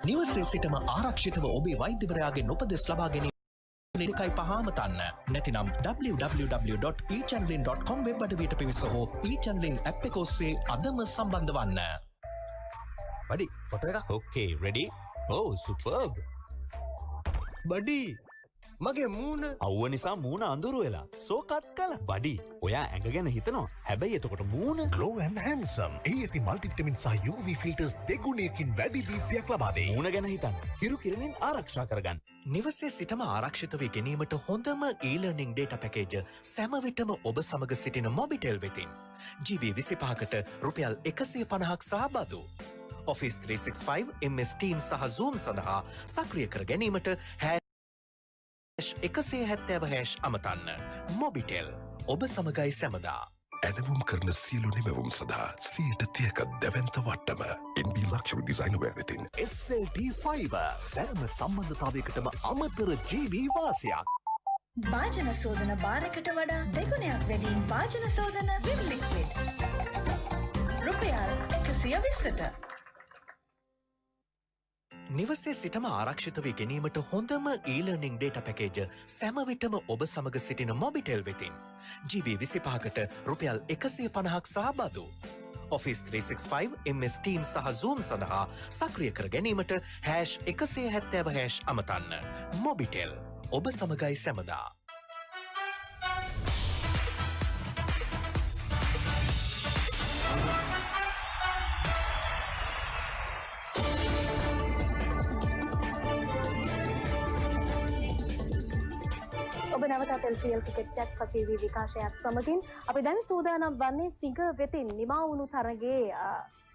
නිවසේ සිටම ආරක්ෂිතව ඔබේ වෛද්‍යවරයාගෙන් උපදෙස් ලබා ගැනීම නිරකයි පහම තන්න. නැතිනම් www.echanlin.com වෙබ් අඩවියට පිවිස හෝ echanlin ඇප් එක ඔස්සේ අදම සම්බන්ධ වන්න. බඩි ෆොටෝ එක ඕකේ රෙඩි ඕ සුපර්බ් බඩි මගේ මූණ අවුව නිසා මූණ අඳුරු වෙලා සෝකත් කළ බඩි ඔයා ඇඟ ගැන හිතනවා හැබැයි එතකොට මූණ Glow and Handsome ඇති මල්ටිවිටමින් සහ UV ෆිල්ටර්ස් දෙගුණයකින් වැඩි දීප්තියක් ලබා දෙයි. මූණ ගැන හිතන්න හිරු කිරණින් ආරක්ෂා කරගන්න. නිවසේ සිටම ආරක්ෂිත වී ගැනීමට හොඳම e-learning data package සෑම විටම ඔබ සමග සිටින මොබිටෙල් වෙතින් GB 25කට රුපියල් 150ක් සහ බදු. Office 365 MS Teams සහ Zoom සඳහා සක්‍රිය කර ගැනීමට #170# අමතන්න. මොබිටෙල් ඔබ සමගයි සැමදා. ඇනවුම් කරන සියලු නිමැවුම් සඳහා 130ක දැවැන්ත වට්ටම NB Luxury Designer everything. SLT Fiber සෑම සම්බන්ධතාවයකටම අමතර GB වාසියක්. භාජන සෝදන බාරකට වඩා දෙගුණයක් වැඩියෙන් භාජන සෝදන විම් ලික්විඩ්. රුපියල් 120ට. නිවසේ සිටම ආරක්ෂිත වී ගැනීමට හොඳම e-learning data package සෑම විටම ඔබ සමග සිටින මොබිටෙල් වෙතින් GB 25කට රුපියල් 150ක් සහ බදු. Office 365 MS Teams සහ Zoom සඳහා සක්‍රිය කර ගැනීමට #170# අමතන්න. මොබිටෙල් ඔබ සමගයි සැමදා. ඔබ නැවතත් LPL ක්‍රිකට් චැට් සජීවී විකාශයත් සමගින් අපි දැන් සූදානම් වන්නේ සිඟ වෙතින් නිමා වුණු තරගයේ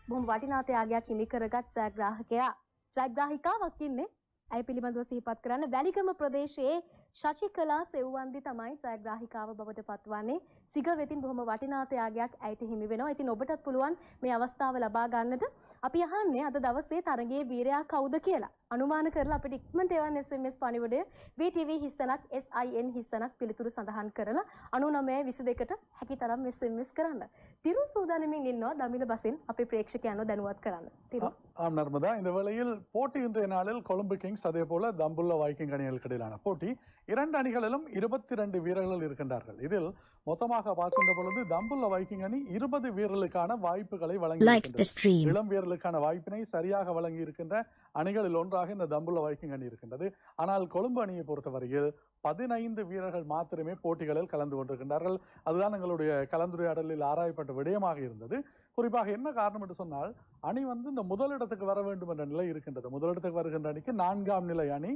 බොහොම වටිනා ත්‍යාගයක් හිමි කරගත් ජයග්‍රාහිකාවක් ඉන්නේ. ඇය පිළිබඳව සිහිපත් කරන්න වැලිගම ප්‍රදේශයේ ශශිකලා සෙව්වන්දි තමයි ජයග්‍රාහිකාව බවට පත්වන්නේ. සිඟ වෙතින් බොහොම වටිනා ත්‍යාගයක් ඇයට හිමි වෙනවා. ඉතින් ඔබටත් පුළුවන් මේ අවස්ථාව ලබා ගන්නට. අපි අහන්නේ අද දවසේ තරගයේ වීරයා කවුද කියලා. අනුමාන කරලා අපිට ඉක්මනට එවන්න SMS පණිවිඩය VTV හිස්සනක් SIN හිස්සනක් පිළිතුරු සඳහන් කරලා 9922ට හැකිතරම් SMS කරන්න. திரு சூதானமின் இன்னும் தமிழ் பஸ்ஸில் அப்படி பிரேட்சைக்கான தனுவாத் கராங்க திரு ஆம் நர்மதா இந்த வேளையில் போட்டி இன்றைய நாளில் கொழும்பு கிங்ஸ் அதே போல தம்புள்ள வைக்கிங் அணிகளுக்கு இடையிலான போட்டி இரண்டு அணிகளிலும் 22 வீரர்கள் இருக்கின்றார்கள். இதில் மொத்தமாக பார்க்கின்ற பொழுது தம்புள்ள வைக்கிங் அணி 20 வீரர்களுக்கான வாய்ப்புகளை வழங்கி இளம் வீரர்களுக்கான வாய்ப்பினை சரியாக வழங்கி இருக்கின்ற அணிகளில் ஒன்றாக இந்த தம்புள்ள வைக்கிங் அணி இருக்கின்றது. ஆனால் கொழும்பு அணியை பொறுத்தவரையில் 15 வீரர்கள் மாத்திரமே போட்டிகளில் கலந்து கொண்டிருக்கின்றார்கள். அதுதான் எங்களுடைய கலந்துரையாடலில் ஆராயப்பட்ட விடயமாக இருந்தது. குறிப்பாக என்ன காரணம் என்று சொன்னால் அணி இந்த முதலிடத்துக்கு வர வேண்டும் என்ற நிலை இருக்கின்றது. முதலிடத்துக்கு வருகின்ற அணிக்கு 4ஆம் நிலை அணி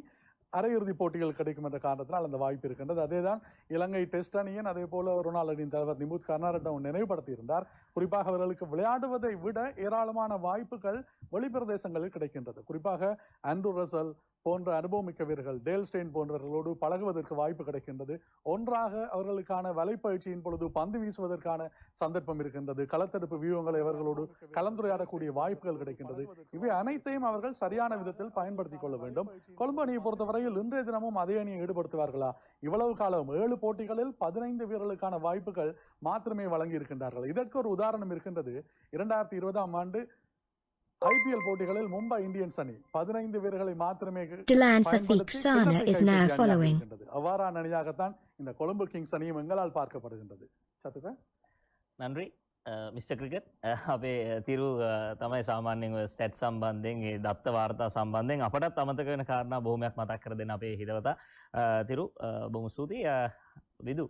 அரையிறுதி போட்டிகள் கிடைக்கும் என்ற காரணத்தினால் அந்த வாய்ப்பு இருக்கின்றது. அதேதான் இலங்கை டெஸ்ட் அணியின் அதே போல ஒரு நாள் அணியின் தலைவர் நிமுத் கர்னாரட்னம் நினைவுபடுத்தி இருந்தார். குறிப்பாக அவர்களுக்கு விளையாடுவதை விட ஏராளமான வாய்ப்புகள் வெளிப்பிரதேசங்களில் கிடைக்கின்றது. குறிப்பாக ஆண்ட்ரூ ரசல் போன்ற அனுபவமிக்க வீரர்கள், டேல் ஸ்டெயின் போன்றவர்களோடு பழகுவதற்கு வாய்ப்பு கிடைக்கின்றது. ஒன்றாக அவர்களுக்கான வலைப்பயிற்சியின் பொழுது பந்து வீசுவதற்கான சந்தர்ப்பம் இருக்கின்றது. களத்தடுப்பு வியூகங்களை அவர்களோடு கலந்துரையாடக்கூடிய வாய்ப்புகள் கிடைக்கின்றது. இவை அனைத்தையும் அவர்கள் சரியான விதத்தில் பயன்படுத்திக் கொள்ள வேண்டும். கொழும்பு அணியை பொறுத்தவரையில் இன்றைய தினமும் அதே அணியை ஈடுபடுத்துவார்களா? இவ்வளவு காலம் 7 போட்டிகளில் 15 வீரர்களுக்கான வாய்ப்புகள் மாத்திரமே வழங்கி இருக்கின்றார்கள். இதற்கு ஒரு உதாரணம் இருக்கின்றது. 2020ஆம் ஆண்டு IPL போட்டிகளில் மும்பை இந்தியன்ஸ் அணி 15 வீரர்களை மாத்திரமே அவ்வாறான அணியாகத்தான் இந்த கொழும்பு கிங்ஸ் அணியும் எங்களால் பார்க்கப்படுகின்றது. சத்துக்க நன்றி මිස්ටර් ක්‍රිකට් අපේ තිරු තමයි සාමාන්‍යයෙන් ඔය ස්ටැට් සම්බන්ධයෙන් ඒ දත්ත වාර්තා සම්බන්ධයෙන් අපටත් අමතක වෙන කාරණා බොහොමයක් මතක් කර දෙන්න අපේ හිතවතා තිරු බොහොම ස්තුතියි විදු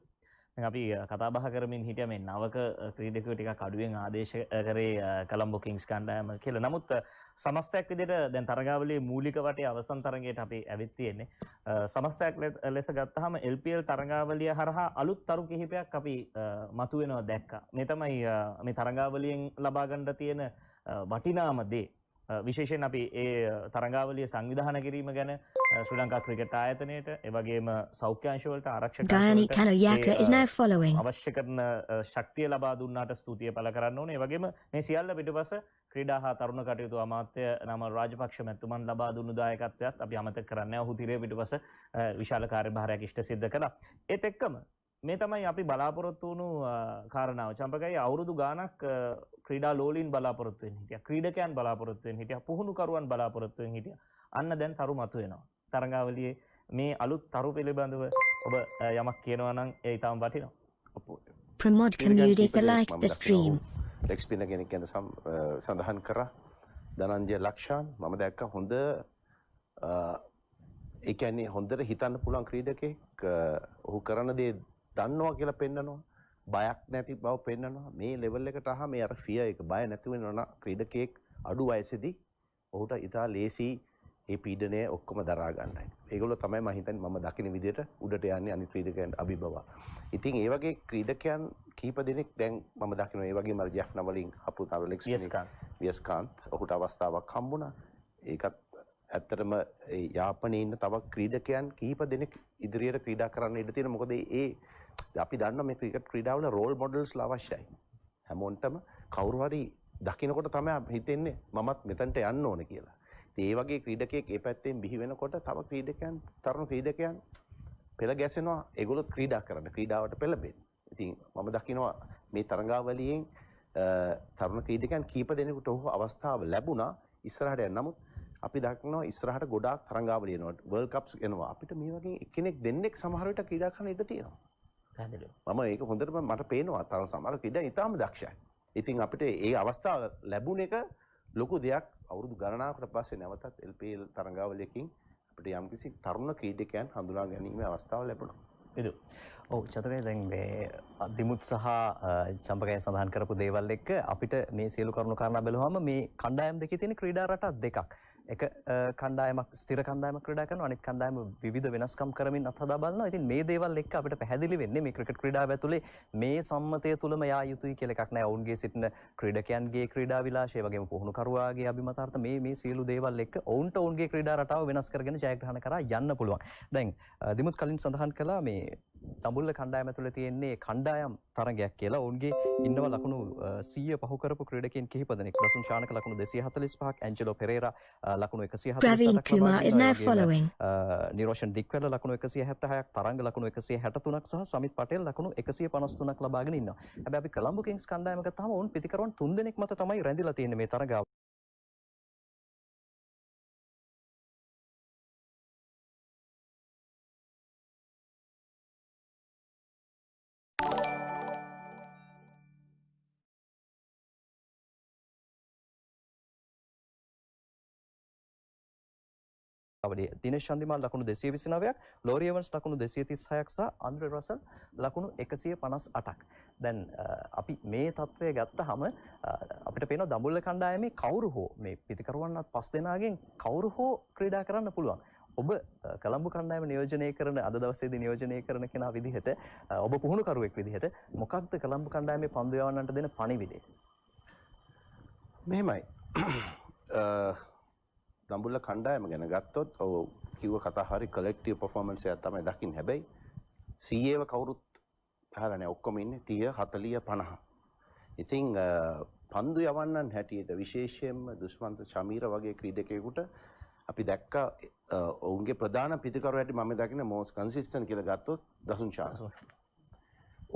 අපි කතා බහ කරමින් හිටිය මේ නවක ක්‍රීඩකයෝ ටිකක් අඩුවෙන් ආදේශ කරේ කොලම්බෝ කිංස් කණ්ඩායම කියලා. නමුත් සමස්තයක් විදිහට දැන් තරගාවලියේ මූලික වටේ අවසන් තරගයට අපි ඇවිත් තියෙන්නේ. සමස්තයක් ලෙස ගත්තාම LPL තරගාවලිය හරහා අලුත් තරු කිහිපයක් අපි මතුවෙනවා දැක්කා. මේ තමයි මේ තරගාවලියෙන් ලබා ගන්න තියෙන වටිනාම දේ. විශේෂයෙන් අපි ඒ තරගාවලිය සංවිධානය කිරීම ගැන ශ්‍රී ලංකා ක්‍රිකට් ආයතනයට ඒ වගේම සෞඛ්‍යාංශ වලට ආරක්ෂක අවශ්‍ය කරන ශක්තිය ලබා දුන්නාට ස්තුතිය පළ කරන්න ඕනේ. ඒ වගේම මේ සියල්ල පිටුපස ක්‍රීඩා හා තරුණ කටයුතු අමාත්‍ය නමල් රාජපක්ෂ මැතිතුමන් ලබා දුන්නු දායකත්වයත් අපි අමතක කරන්නේ නැහැ. ඔහු තිරේ පිටුපස විශාල කාර්යභාරයක් ඉෂ්ට සිද්ධ කළා. ඒත් එක්කම මේ තමයි අපි බලාපොරොත්තු වුණු කාරණාව. චම්පකයි අවුරුදු ගාණක් ක්‍රීඩා ලෝලීන් බලාපොරොත්තු වෙන්න හිටියා. ක්‍රීඩකයන් බලාපොරොත්තු වෙන්න හිටියා. පුහුණුකරුවන් බලාපොරොත්තු වෙන්න හිටියා. අන්න දැන් තරු මතුවෙනවා. තරඟාවලියේ මේ අලුත් තරු පිළිබඳව ඔබ යමක් කියනවා නම් ඒ ඊටම වටිනවා. Pramod Kamudika like the stream. Leg spinner කෙනෙක් ගැන සඳහන් කරා ධනංජය ලක්ෂාන් මම දැක්ක හොඳ ඒ කියන්නේ හොඳට හිතන්න පුළුවන් ක්‍රීඩකෙක් ඔහු කරන දේ දන්නවා කියලා පෙන්නනවා බයක් නැති බව පෙන්නනවා මේ ලෙවල් එකට ආහම මේ අර ෆියර් එක බය නැති වෙනවා ක්‍රීඩකෙක් අඩු වයසේදී ඔහුට ඉතා ලේසි ඒ පීඩනය ඔක්කොම දරා ගන්නයි. ඒගොල්ලෝ තමයි මම හිතන්නේ මම දකින විදිහට උඩට යන්නේ අනිත් ක්‍රීඩකයන් අභිබවා. ඉතින් ඒ වගේ ක්‍රීඩකයන් කීප දෙනෙක් දැන් මම දකිනවා ඒ වගේම අර ජෙෆ් නවලින් අපු තව ලෙග් ස්පිනර් වියස්කාන්ත් ඔහුට අවස්ථාවක් හම්බුණා. ඒකත් ඇත්තටම යාපනයේ ඉන්න තව ක්‍රීඩකයන් කීප දෙනෙක් ඉදිරියට ක්‍රීඩා කරන්න ඉඩ තියෙනවා. මොකද ඒ අපි දන්නවා මේ ක්‍රිකට් ක්‍රීඩාවල රෝල් මොඩල්ස්ලා අවශ්‍යයි. හැමෝන්ටම කවුරු හරි දකින්නකොට තමයි හිතෙන්නේ මමත් මෙතනට යන්න ඕනේ කියලා. ඒ වගේ ක්‍රීඩකයෙක් ඒ පැත්තෙන් බිහි වෙනකොට තව ක්‍රීඩකයන් තරුණ ක්‍රීඩකයන් පෙළ ගැසෙනවා ඒගොල්ලෝ ක්‍රීඩා කරන්න ක්‍රීඩාවට පෙළඹෙන්න. ඉතින් මම දකිනවා මේ තරඟාවලියෙන් තරුණ ක්‍රීඩකයන් කීප දෙනෙකුට ඔහු අවස්ථාව ලැබුණා ඉස්සරහට යන්න. නමුත් අපි දකිනවා ඉස්සරහට ගොඩාක් තරඟාවලිය එනවා. වර්ල්ඩ් කප්ස් එනවා. අපිට මේ වගේ එක්කෙනෙක් දෙන්නෙක් සමහර විට ක්‍රීඩා කරන්න ඉඩ තියෙනවා. මම ඒක හොඳටම මට පේනවා තරුණ සමහර ක්‍රීඩා ඉතාම දක්ෂයි. ඉතින් අපිට ඒ අවස්ථාව ලැබුණ එක ලොකු දෙයක්. අවුරුදු ගණනාවකට පස්සේ නැවතත් LPL තරඟාවලියකින් අපිට යම්කිසි තරුණ ක්‍රීඩකයන් හඳුනා ගැනීමේ අවස්ථාව ලැබුණා. ඉතින් ඔව් චතුරේ දැන් මේ දිමුත් සහ චම්පකයන් සඳහන් කරපු දේවල් එක්ක අපිට මේ සියලු කරුණු කාරණා බැලුවාම මේ කණ්ඩායම් දෙකේ තියෙන ක්‍රීඩා රටා දෙකක්. එක කණ්ඩායමක් ස්ථිර කණ්ඩායමක් ක්‍රීඩා කරනවා අනිත් කණ්ඩායම විවිධ වෙනස්කම් කරමින් අත්හදා බලනවා. ඉතින් මේ දේවල් එක්ක අපිට පැහැදිලි වෙන්නේ මේ ක්‍රිකට් ක්‍රීඩාව ඇතුලේ මේ සම්මතය තුලම යා යුතුයි කියලා එකක් නැහැ. ඔවුන්ගේ සිටින ක්‍රීඩකයන්ගේ ක්‍රීඩා විලාසය වගේම පුහුණුකරුවාගේ අභිමතාර්ථ මේ සියලු දේවල් එක්ක ඔවුන්ට ඔවුන්ගේ ක්‍රීඩා රටාව වෙනස් කරගෙන ජයග්‍රහණ කරා යන්න පුළුවන්. දැන් දිමුත් කලින් සඳහන් කළා මේ තඹුල්ල කණ්ඩායම ඇතුළේ තියෙන්නේ කණ්ඩායම් තරගයක් කියලා. ඔවුන්ගේ ඉන්නවා ලකුණු 100 පහු කරපු ක්‍රීඩකයන් කිහිප දෙනෙක්. දසුන් ශානක ලකුණු 245ක්, ඇන්ජලෝ පෙරේරා ලකුණු 147ක්, Kumar is now following. Niroshan දික්වැල ලකුණු 176ක්, තරංග ලකුණු 163ක් සහ සමිත් පටේල් ලකුණු 153ක් ලබාගෙන ඉන්නවා. හැබැයි අපි කොළඹ කිංස් කණ්ඩායම ගත්තාම ඔවුන් පිතිකරුවන් 3 දෙනෙක් මත තමයි රැඳිලා තියෙන්නේ මේ තරගාව. දිනේෂ් චන්දිමාල් ලකුණු 229ක්, ලෝරි එවන්ස් ලකුණු 236ක් සහ අන්ද්‍රේ රසල් ලකුණු 158ක්. දැන් අපි මේ තත්ත්වය ගත්තාම අපිට පේනවා දඹුල්ල කණ්ඩායමේ කවුරු හෝ මේ පිටිකරුවන්වත් 5 දෙනාගෙන් කවුරු හෝ ක්‍රීඩා කරන්න පුළුවන්. ඔබ කොළඹ කණ්ඩායම නියෝජනය කරන අද දවසේදී නියෝජනය කරන කෙනා විදිහට ඔබ පුහුණුකරුවෙක් විදිහට මොකක්ද කොළඹ කණ්ඩායමේ පන්දු යවන්නන්ට දෙන පණිවිඩය? මෙහෙමයි. දඹුල්ල කණ්ඩායම ගැන ගත්තොත් ඔව් කිව්ව කතා හරි කලෙක්ටිව් පර්ෆෝමන්ස් එකක් තමයි දකින්න. හැබැයි CA කවුරුත් අහලා නැහැ. ඔක්කොම ඉන්නේ 30 40 50. ඉතින් පන්දු යවන්නන් හැටියට විශේෂයෙන්ම දුෂ්මන්ත චමීර වගේ ක්‍රීඩකයෙකුට අපි දැක්කා ඔවුන්ගේ ප්‍රධාන පිතිකරු හැටි මම දකින most consistent කියලා ගත්තොත් දසුන් ශානක.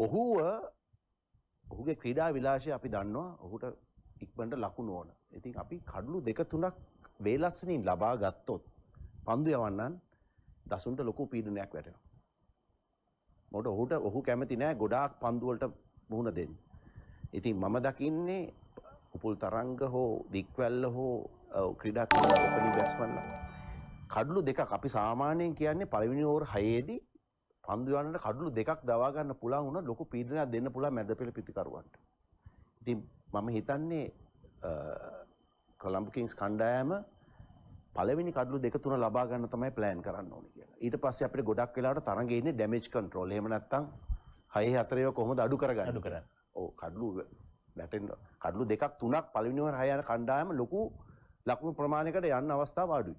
ඔහුගේ ක්‍රීඩා විලාසය අපි දන්නවා. ඔහුට ඉක්මනට ලකුණු ඕන. ඉතින් අපි කඩලු දෙක තුනක් වේලස්සනින් ලබා ගත්තොත් පන්දු යවන්නන් දසුන්ට ලොකු පීඩනයක් වැටෙනවා. මොකද ඔහු කැමති නෑ ගොඩාක් පන්දු වලට මුහුණ දෙන්න. ඉතින් මම දකින්නේ උපුල් තරංග හෝ දික්වැල්ල හෝ ක්‍රීඩා කරන ඕපනින් බැට්ස්මන්ලා කඩලු දෙකක් අපි සාමාන්‍යයෙන් කියන්නේ පළවෙනි ඕවර් 6 දී පන්දු යවන්නට කඩලු දෙකක් දවා ගන්න පුළුවන් වුණා ලොකු පීඩනයක් දෙන්න පුළුවන් මැද පෙළ පිටිකරුවන්ට. ඉතින් මම හිතන්නේ කොළඹ කිංස් කණ්ඩායම පළවෙනි කඩලු දෙක තුන ලබා ගන්න තමයි ප්ලෑන් කරන්න ඕනේ කියලා. ඊට පස්සේ අපිට ගොඩක් වෙලාවට තරඟේ ඉන්නේ ඩැමේජ් කන්ට්‍රෝල්. එහෙම නැත්නම් 6-4 ඒවා කොහොමද අඩු කරගන්නේ? ඔව් කඩලු වැටෙන්න කඩලු දෙකක් තුනක් පළවෙනි ඕවර් 6 යන කණ්ඩායම ලොකු ලකුණු ප්‍රමාණයකට යන්න අවස්ථාව අඩුයි.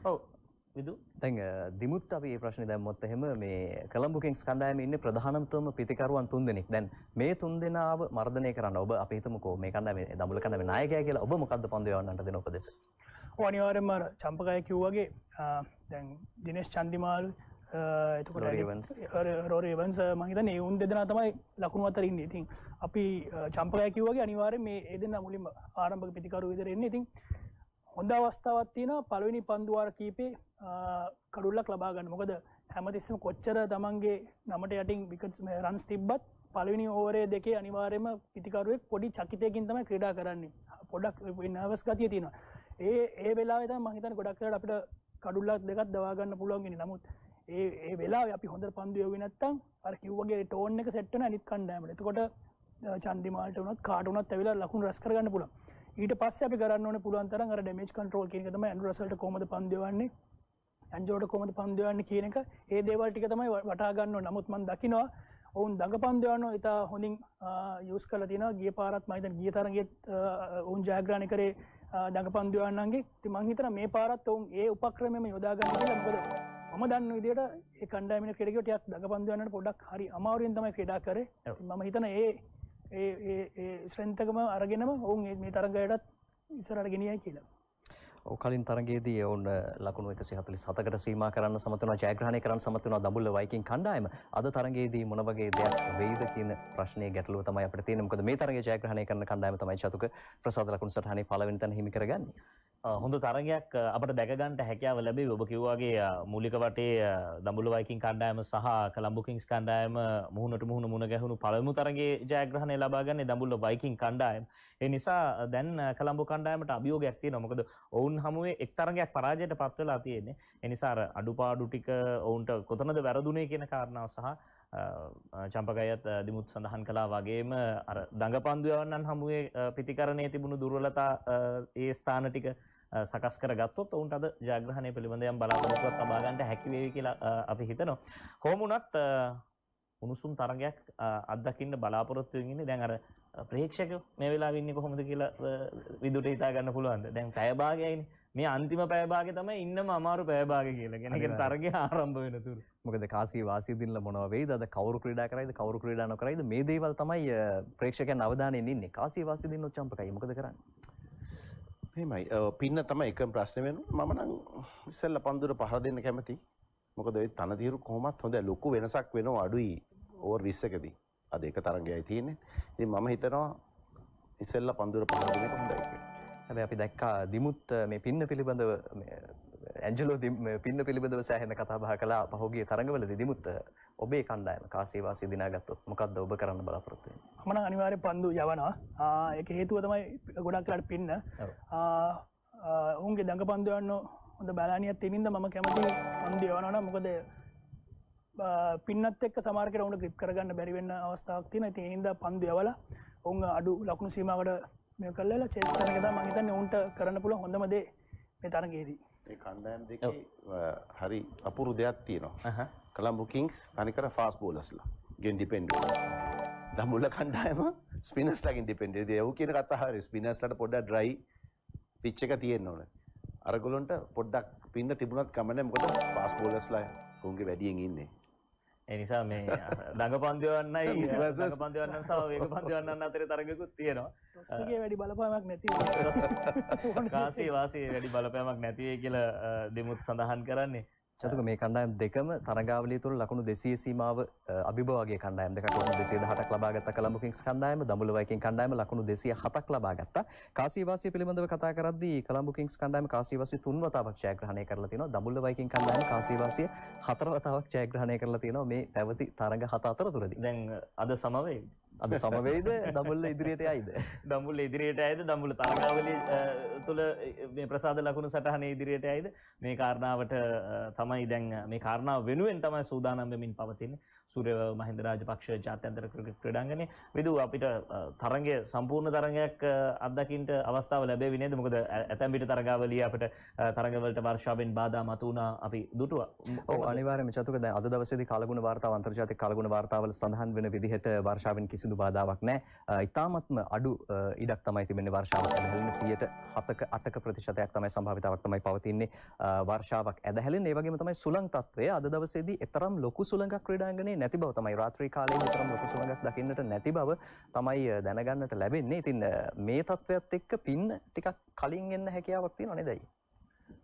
ඔව් විදු දැන් දිමුත් අපි මේ ප්‍රශ්නේ දැම්මොත් එහෙම මේ කොළඹ කිංස් කණ්ඩායමේ ඉන්නේ ප්‍රධානතම පිතිකරුවන් 3 දෙනෙක්. දැන් මේ 3 දෙනාව මර්ධනය කරන්න ඔබ අපි හිතමුකෝ මේ කණ්ඩායමේ දඹුල්ල කණ්ඩායමේ 나යකයා කියලා. ඔබ මොකද්ද පන්දු යවන්නන්ට දෙන උපදෙස? අනිවාර්යෙන්ම චම්පකය කිව්වාගේ දැන් දිනේෂ් චන්දිමාල් රෝරි එවන්ස් මම හිතන්නේ ඒ උන් දෙදෙනා තමයි ලකුණු අතර ඉන්නේ. ඉතින් අපි චම්පකය කිව්වාගේ අනිවාර්යෙන් මේ ඒ දෙන්නා මුලින්ම ආරම්භක ප්‍රතිකරු විදිහට එන්නේ. ඉතින් හොඳ අවස්ථාවක් තියෙනවා පළවෙනි පන්දු වාර කීපේ කඩුල්ලක් ලබා ගන්න. මොකද හැමතිස්සෙම කොච්චර තමන්ගේ නමට යටින් විකට්ස් රන්ස් තිබ්බත් පළවෙනි ඕවරේ දෙකේ අනිවාර්යයෙන්ම පිටිකරුවෙක් පොඩි චකිතයකින් තමයි ක්‍රීඩා කරන්නේ. පොඩක් නර්වස් ගතිය තියෙනවා. ඒ වෙලාවේ තමයි මම හිතන්නේ ගොඩක් වෙලාවට අපිට කඩුල්ලක් දෙකක් දවා ගන්න පුළුවන් වෙන්නේ. නමුත් ඒ වෙලාවේ අපි හොඳ පන්දු යවුවේ නැත්තම් අර කිව්වගේ ටෝන් එක සෙට් වෙන අනිත් කණ්ඩායමට. එතකොට චන්දිමාල්ට උනත් කාට උනත් ඇවිල්ලා ලකුණු රැස් කරගන්න පුළුවන්. ඊට පස්සේ අපි කරන්න ඕනේ පුළුවන් තරම් අර ඩැමේජ් කන්ට්‍රෝල් කියන එක තමයි ඇන්ඩ්‍රු රසල්ට කොහොමද පන්දු යවන්නේ, ඇන්ජෝට කොහොමද පන්දු යවන්නේ කියන එක. ඒ දේවල් ටික තමයි වටහා ගන්න ඕනේ. නමුත් මම දකිනවා ඔවුන් දඟ පන්දු යවනවා ඉතා හොඳින් යූස් කරලා තියෙනවා. ගිය පාරත් මම හිතන්නේ ගිය තරගෙත් ඔවුන් ජයග්‍රහණය කරේ දඟ පන්දු යවන්නන්ගේ. ඉතින් මම හිතනවා මේ පාරත් ඔවුන් ඒ උපක්‍රමෙම යොදා ගන්න කියලා. මොකද මම දන්න විදිහට ඒ කණ්ඩායමේ ක්‍රීඩකයෝ ටිකක් දඟ පන්දු යන්නට පොඩ්ඩක් හරි අමාරුවෙන් තමයි ක්‍රීඩා කරේ. මම හිතනවා ඒ ස්ට්‍රෙන්ත් එකම අරගෙනම ඔවුන් මේ තරගයටත් ඉස්සරහට ගෙනියයි කියලා. කලින් තරගයේදී ඔවුන් ලකුණු 147කට සීමා කරන්න සමත් වෙනවා, ජයග්‍රහණය කරන්න සමත් වෙනවා දඹුල්ල වයිකින් කණ්ඩායම. අද තරගයේදී මොන වගේ දෙයක් වෙයිද කියන ප්‍රශ්නේ ගැටලුව තමයි අපිට තියෙන්නේ. මොකද මේ තරගයේ ජයග්‍රහණය කරන කණ්ඩායම තමයි චතුක ප්‍රසාද ලකුණු සටහනේ පළවෙනි තැන හිමි කරගන්නේ. හොඳ තරගයක් අපට දැකගන්නට හැකියාව ලැබේ. ඔබ කිව්වාගේ මූලික වටේ දඹුල්ල වයිකින් කණ්ඩායම සහ කොළඹ කිංස් කණ්ඩායම මුහුණට මුහුණ ගැහුණු පළමු තරගයේ ජයග්‍රහණය ලබා ගන්නේ දඹුල්ල වයිකින් කණ්ඩායම. ඒ නිසා දැන් කොළඹ කණ්ඩායමට අභියෝගයක් තියෙනවා. මොකද ඔවුන් හමුවේ එක් තරගයක් පරාජයට පත් වෙලා තියෙන්නේ. ඒ නිසා අර අඩුපාඩු ටික ඔවුන්ට කොතනද වැරදුනේ කියන කාරණාව සහ චම්පකයත් දිමුත් සඳහන් කළා වගේම අර දඟපන්දු යවන්නන් හමුවේ පිටිකරණයේ තිබුණු දුර්වලතා ඒ ස්ථාන ටික සකස් කරගත්තොත් ඔවුන්ට අද ජයග්‍රහණය පිළිබඳ යම් බලාපොරොත්තුවක් ලබා ගන්නට හැකි වේවි කියලා අපි හිතනවා. කොහොම වුණත් උණුසුම් තරගයක් අත්දකින්න බලාපොරොත්තු වෙමින් ඉන්නේ. දැන් අර ප්‍රේක්ෂකයෝ මේ වෙලාවේ ඉන්නේ කොහොමද කියලා විදුට හිතා ගන්න පුළුවන්ද? දැන් පැය භාගයයිනේ. මේ අන්තිම පැය භාගය තමයි ඉන්නම අමාරු පැය භාගය කියලා. කියන්නේ තරගය ආරම්භ වෙන තුරු. මොකද කාසිය වාසිය දිනලා මොනවා වෙයිද? අද කවුරු ක්‍රීඩා කරයිද? කවුරු ක්‍රීඩා නොකරයිද? මේ දේවල් තමයි ප්‍රේක්ෂකයන් අවධානයෙන් ඉන්නේ. කාසිය වාසිය දිනනොත් චම්පකයි මොකද කරන්නේ? මෙහෙමයි පින්න තමයි එකම ප්‍රශ්නේ වෙනවා. මම නම් ඉස්සෙල්ලා පන්දුර පහර දෙන්න කැමතියි. මොකද ඒ තනතිරු කොහොමත් හොඳ ලොකු වෙනසක් වෙනවා අඩුයි ඕවර් 20කදී. අද එක තරගයයි තියෙන්නේ. ඉතින් මම හිතනවා ඉස්සෙල්ලා පන්දුර පහර දෙන එක හොඳයි කියලා. හැබැයි අපි දැක්කා දිමුත් මේ පින්න පිළිබඳව ඇන්ජලෝ පින්න පිළිබඳව සෑහෙන කතා බහ කළා පහුගිය තරඟවලදී. දිමුත් ඔබේ කණ්ඩායම කාසිය වාසිය දිනාගත්තොත් මොකද්ද ඔබ කරන්න බලාපොරොත්තු වෙන්නේ? මම නම් අනිවාර්යෙන් පන්දු යවනවා. ඒක හේතුව තමයි ගොඩක් වෙලාට පින්න. උන්ගේ දඟ පන්දු යවන්න හොඳ බැලණියක් තියෙනින්ද මම කැමති පන්දු යවනවා නම්. මොකද පින්නත් එක්ක සමහර කෙනෙක් උන්ට ග්‍රිප් කරගන්න බැරි වෙන අවස්ථාවක් තියෙනවා. ඉතින් ඒ හින්දා පන්දු යවලා උන් අඩු ලකුණු සීමාවකට මේ කල්ලලා චේස් කරන එක තමයි මම හිතන්නේ උන්ට කරන්න පුළුවන් හොඳම දේ මේ තරගයේදී. ඒ කණ්ඩායම් දෙකේ හරි අපූර්ව දෙයක් තියෙනවා. කොළඹ කිංස් තනිකර ෆාස්ට් බෝලර්ස්ලා ගෙන් ඩිපෙන්ඩ් වෙනවා. දඹුල්ල කණ්ඩායම ස්පිනර්ස්ලාගෙන් ඩිපෙන්ඩ් වෙනවා. ඒ කියන කතාව හරි. ස්පිනර්ස්ලාට පොඩ්ඩක් ඩ්‍රයි පිච් එක තියෙන්න ඕනේ. අරගොල්ලන්ට පොඩ්ඩක් පින්න තිබුණත් කමන්නේ. මොකද ෆාස්ට් බෝලර්ස්ලා උන්ගේ වැඩියෙන් ඉන්නේ. ඒ නිසා මේ දඟ පන්දු යවන්නයි දඟ පන්දු යවන්නන් සහ වේග පන්දු යවන්නන් අතරේ තරගයකුත් තියෙනවා. ටොස් එකේ වැඩි බලපෑමක් නැති කාසිය වාසිය වැඩි බලපෑමක් නැති වෙයි කියලා දෙමුත් සඳහන් කරන්නේ. චතුක මේ කණ්ඩායම් දෙකම තරගාවලිය තුළ ලකුණු 200 සීමාව අභිභවගේ කණ්ඩායම් දෙකක් ලකුණු 218ක් ලබා ගත්තා. කොළඹ කිංස් කණ්ඩායම දඹුල්ල වයිකින් කණ්ඩායම ලකුණු 207ක් ලබා ගත්තා. කාසිය වාසිය පිළිබඳව කතා කරද්දී කොළඹ කිංස් කණ්ඩායම කාසිය වාසිය 3 වතාවක් ජයග්‍රහණය කරලා තිනවා. දඹුල්ල වයිකින් කණ්ඩායම කාසිය වාසිය 4 වතාවක් ජයග්‍රහණය කරලා තිනවා මේ පැවති තරග 7 අතරතුරදී. දැන් අද සම වෙයිද? අද සම වෙයිද? දඹුල්ල ඉදිරියට යයිද? දඹුල්ල ඉදිරියට යයිද? දඹුල්ල තරගාවලිය තුළ මේ ප්‍රසාද ලකුණු සටහනේ ඉදිරියට යයිද? මේ කාරණාවට තමයි දැන් මේ කාරණාව වෙනුවෙන් තමයි සූදානම් වෙමින් පවතින්නේ. සූර්ය මහින්ද රාජපක්ෂ ජාත්‍යන්තර ක්‍රිකට් ක්‍රීඩාංගණයේ විදු අපිට තරගයේ සම්පූර්ණ තරගයක් අත්දකින්න අවස්ථාව ලැබෙවි නේද? මොකද ඇතැම් විට තරගාවලිය අපිට තරගවලට වර්ෂාවෙන් බාධා මතු වුණා අපි දුටුවා. ඔව් අනිවාර්යයෙන්ම චතුක දැන් අද දවසේදී කාලගුණ වාර්තාව අන්තර්ජාතික කාලගුණ වාර්තාවල සඳහන් වෙන විදිහට වර්ෂාවෙන් කිසිදු බාධාවක් නැහැ. ඉතාමත්ම අඩු ඉඩක් තමයි තිබෙන්නේ වර්ෂාවක් ඇදහැලෙන 7%ක 8%ක ප්‍රතිශතයක් තමයි සම්භාවිතාවක් තමයි පවතින්නේ වර්ෂාවක් ඇදහැලෙන. ඒ වගේම තමයි සුළං තත්ත්වය අද දවසේදී එතරම් ලොකු සුළඟක් ක්‍රීඩාංගණයේ නැති බව තමයි රාත්‍රී කාලයේ එතරම් ලොකු සුළඟක් දකින්නට නැති බව තමයි දැනගන්නට ලැබෙන්නේ. ඉතින් මේ තත්ත්වයත් එක්ක පින්න ටිකක් කලින් එන්න හැකියාවක් තියෙනව නේද?